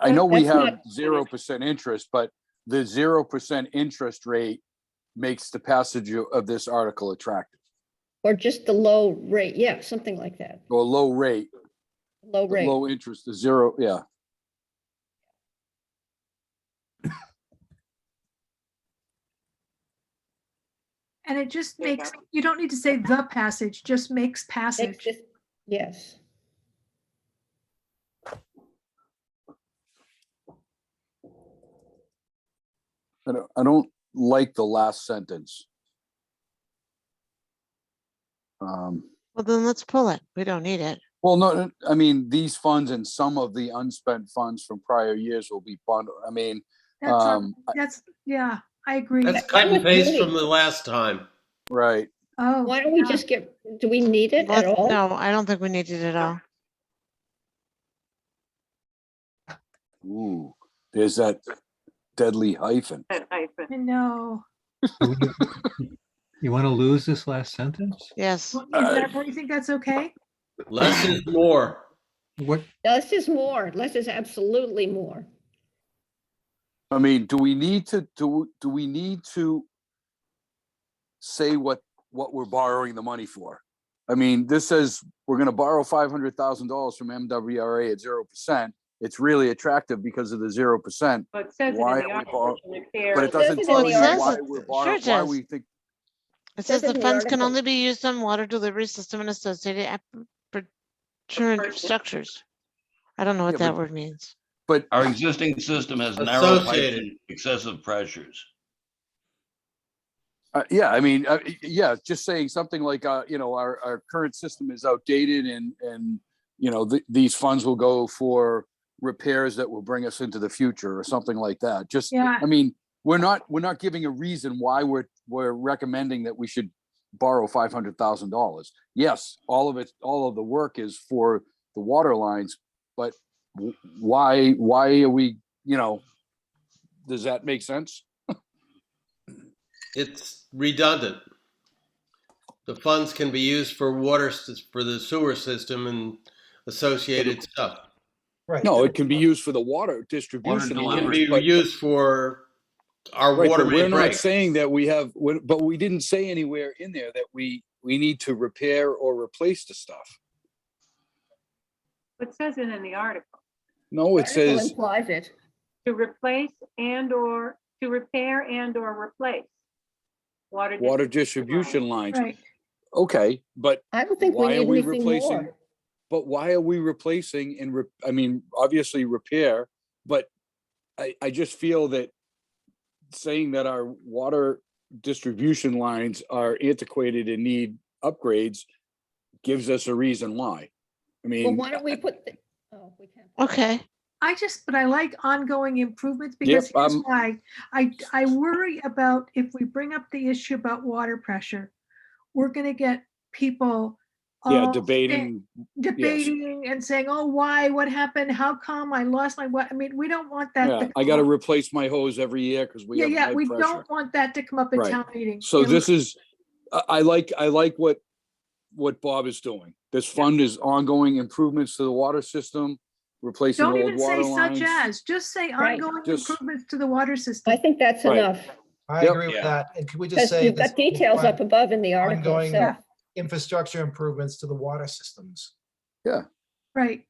I know we That's have not- 0% interest, but the 0% interest rate makes the passage of this article attractive, Or just the low rate, yeah, something like that, or low rate, low rate. low interest, the zero, yeah. And it just makes, you don't need to say the passage, just makes Makes passage. this- Yes, I don't like the last sentence. Well, then let's pull it. We don't need it. Well, no, I mean, these funds and some of the unspent funds from prior years will be bundled. I mean, That's, yeah, I agree. That's cut and with paste Julie. from the last time. right. Oh. why don't we yeah. just do we need it at all? No, I don't think we need it at all. Ooh, there's that deadly hyphen. That hyphen. No. You want to lose this last sentence? Yes. Is that, do you think that's okay? Less is more. What, Less is more, less is absolutely more. I mean, do we need to say what we're borrowing the money for? I mean, this says we're going to borrow $500,000 from MWRA at 0%. It's really attractive because of the 0%, But it says it in Why the are we article. to repair- but it doesn't says it tell in you the article. why It we're sure borrowing, it why does. we think. It Says says it the in the funds can article. only be used on water delivery system and associated structures. I don't know what Yeah, that but- word means. But Our existing system has narrow pipes Associated. and excessive pressures. yeah, I mean, yeah, just saying something like, our current system is outdated and these funds will go for repairs that will bring us into the future or something like that. Just, Yeah. I mean, we're not giving a reason why we're recommending that we should borrow $500,000. Yes, all of the work is for the water lines, but why are we, does that make sense? It's redundant. The funds can be used for for the sewer system and associated stuff. right. No, it can be used for the water distribution. It can lines, be but- used for our Right, water but we're main not break. saying that but we didn't say anywhere in there that we need to repair or replace the stuff. It says it in the article. No, it Article says, implies it. To replace to repair and or replace. water distribution lines. Right. Okay, but I don't think we why are need we anything replacing? more. but why are we replacing and, I mean, obviously repair, but I just feel that saying that our water distribution lines are antiquated and need upgrades gives us a reason why. I Well, mean, why don't we put the, oh, we can't. Okay, but I like ongoing improvements because here's why. I worry about if we bring up the issue about water pressure, we're gonna get people all debating. debating and saying, oh, why, what happened? How come I lost my, what? I mean, we don't want that. Yeah, to I come got to up. replace my hose every year because we have Yeah, high we pressure. don't want that to come up at Right. town meeting. So And this is, I like what Bob is doing. This fund is ongoing improvements to the water system, replacing don't old even say water lines. such as, just say Right. ongoing Just- improvements to the water system. I think that's Right. enough, I Yep. agree with Yeah. that. And could we just because say you've this got details will up above in the article ongoing itself. infrastructure improvements to the water systems? Right.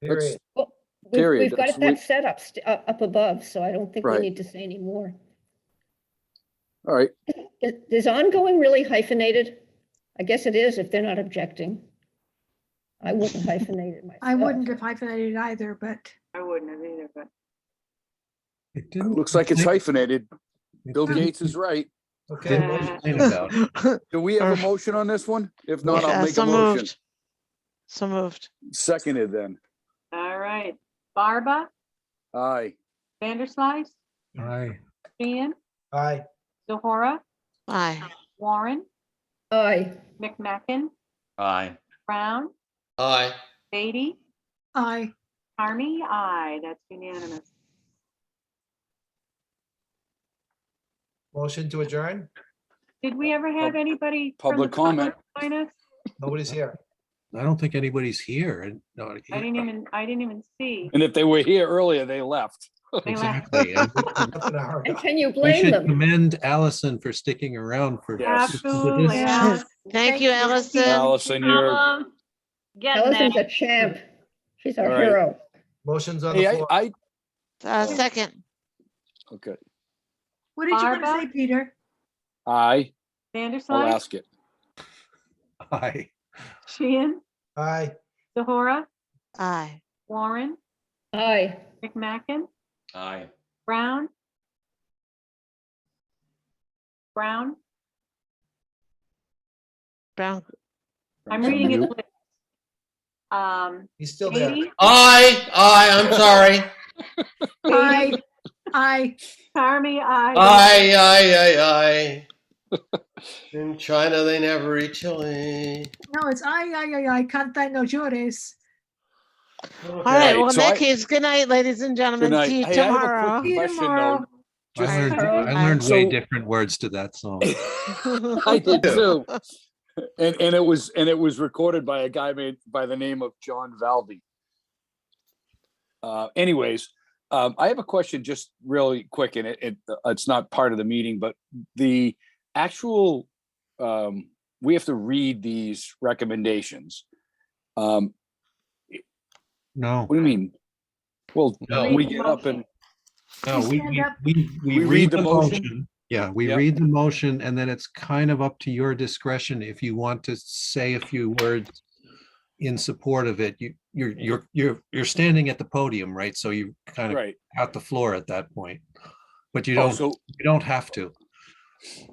Period. Well, Period. we've got that set up, up above, so I don't think we Right. need to say any more. All right. Is ongoing really hyphenated? I guess it is if they're not objecting. I wouldn't hyphenate it myself. I wouldn't have hyphenated either, but I wouldn't have either, but It didn't Looks like it's complain- hyphenated. it Bill didn't- Gates is right. Okay, didn't motion. complain about it. Do we have a motion on this one? If not, I'll yeah, make a so motion. moved. So moved. Seconded then. all right. Barba, Aye. Vanderslice, Aye. Sheehan, Aye. Zohora, Aye. Warren, Aye. McMacken, Aye. Brown, Aye. Beatty, I, Army, aye, that's unanimous. Motion to adjourn? Did we ever have anybody? from Public the public comment. join us? Nobody's here. I don't think anybody's here. And no, I didn't even see. And if they were here earlier, they left. They left. exactly. And Half an hour And ago. can you we blame should them? commend Allison for sticking around for. Yes. Absolutely. Yeah. Alice. Thank you, Allison. Allison, you're, Problem. Getting there. Allison's a champ. She's our All right. hero. Motion's on the hey, floor. Second. Okay. what did you want to Barbara? say, Peter? I'll Vanderslice, ask it. Aye. Sheehan, Aye. Zohora, Aye. Warren, Aye. McMacken, Aye. Brown, Brown. I'm reading it. Mute. list. He's still there. Beatty, I'm sorry. I, Army, aye. Aye. In China, they never eat chili. no, it's I, canta no llores. All right, well, in so that I- case, good night, ladies and gentlemen. Good night. See you Hey, I have a tomorrow. quick question tomorrow. though. I Just, learned way So- different words to that song. I did too. And it was recorded by a guy by the name of John Valby. Anyways, I have a question just really quick, and it's not part of the meeting, but the actual we have to read these recommendations. No, What do you mean? Well, No. we get up and no, You stand up. we read read the the motion? motion. Yeah, we Yep. read the motion and then it's kind of up to your discretion if you want to say a few words in support of it. You're standing at the podium, right? So you kind of right. got the floor at that point. But you Oh, don't, so you don't have to.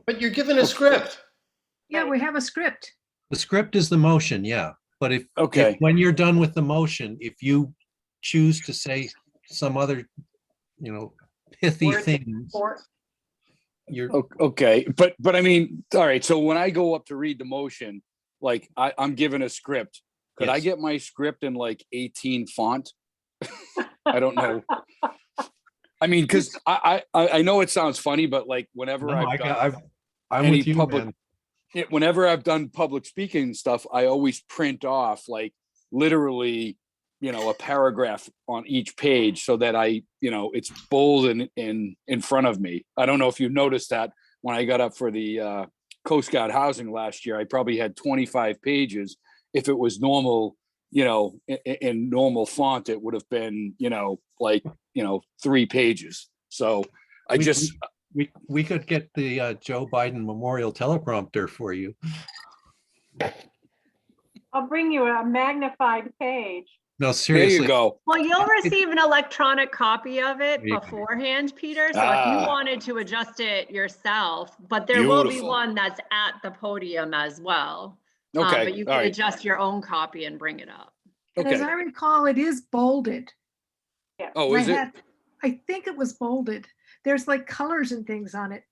But you're given a script. Yeah, we have a script. The script is the motion, yeah. But if okay. when you're done with the motion, if you choose to say some other, pithy Words of things, support. you're, Okay, but I mean, all right. So when I go up to read the motion, like I'm given a script. Could I Yes. get my script in like 18 font? I don't know. I mean, because I know it sounds funny, but like whenever no, I've done I'm any with you, public- man. whenever I've done public speaking stuff, I always print off like literally, a paragraph on each page so that it's bold and in front of me. I don't know if you noticed that when I got up for the Coast Guard housing last year, I probably had 25 pages. If it was normal, in normal font, it would have been, 3 pages. So I We- just, We could get the Joe Biden Memorial teleprompter for you. I'll bring you a magnified page. No, There seriously. you go. Well, you'll receive an electronic copy of it There you go. beforehand, Peter. So if you Ah. wanted to adjust it yourself, but there will be Beautiful. one that's at the podium as well. Okay, But you all can right. adjust your own copy and bring it up. And as Okay. I recall, it is bolded. Oh, is it? I think it was bolded. There's like colors and things on it,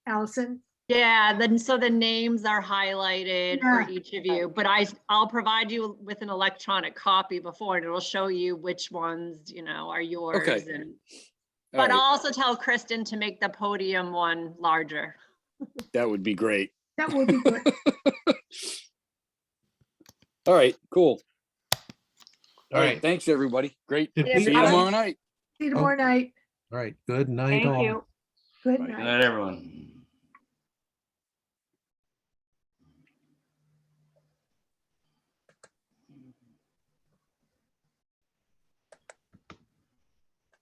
Allison. Yeah, then so the names are highlighted for Yeah. each of you, but I'll provide you with an electronic copy before and it'll show you which ones, are yours. Okay. And All but I'll right. also tell Kristen to make the podium one larger. That would be great. That would be good. All right, cool. All right. Thanks, everybody. Great. Did Yeah, See you everybody. tomorrow night. See you tomorrow night. All right. Good night. Thank all. you. Good Bye. Good night. night, everyone.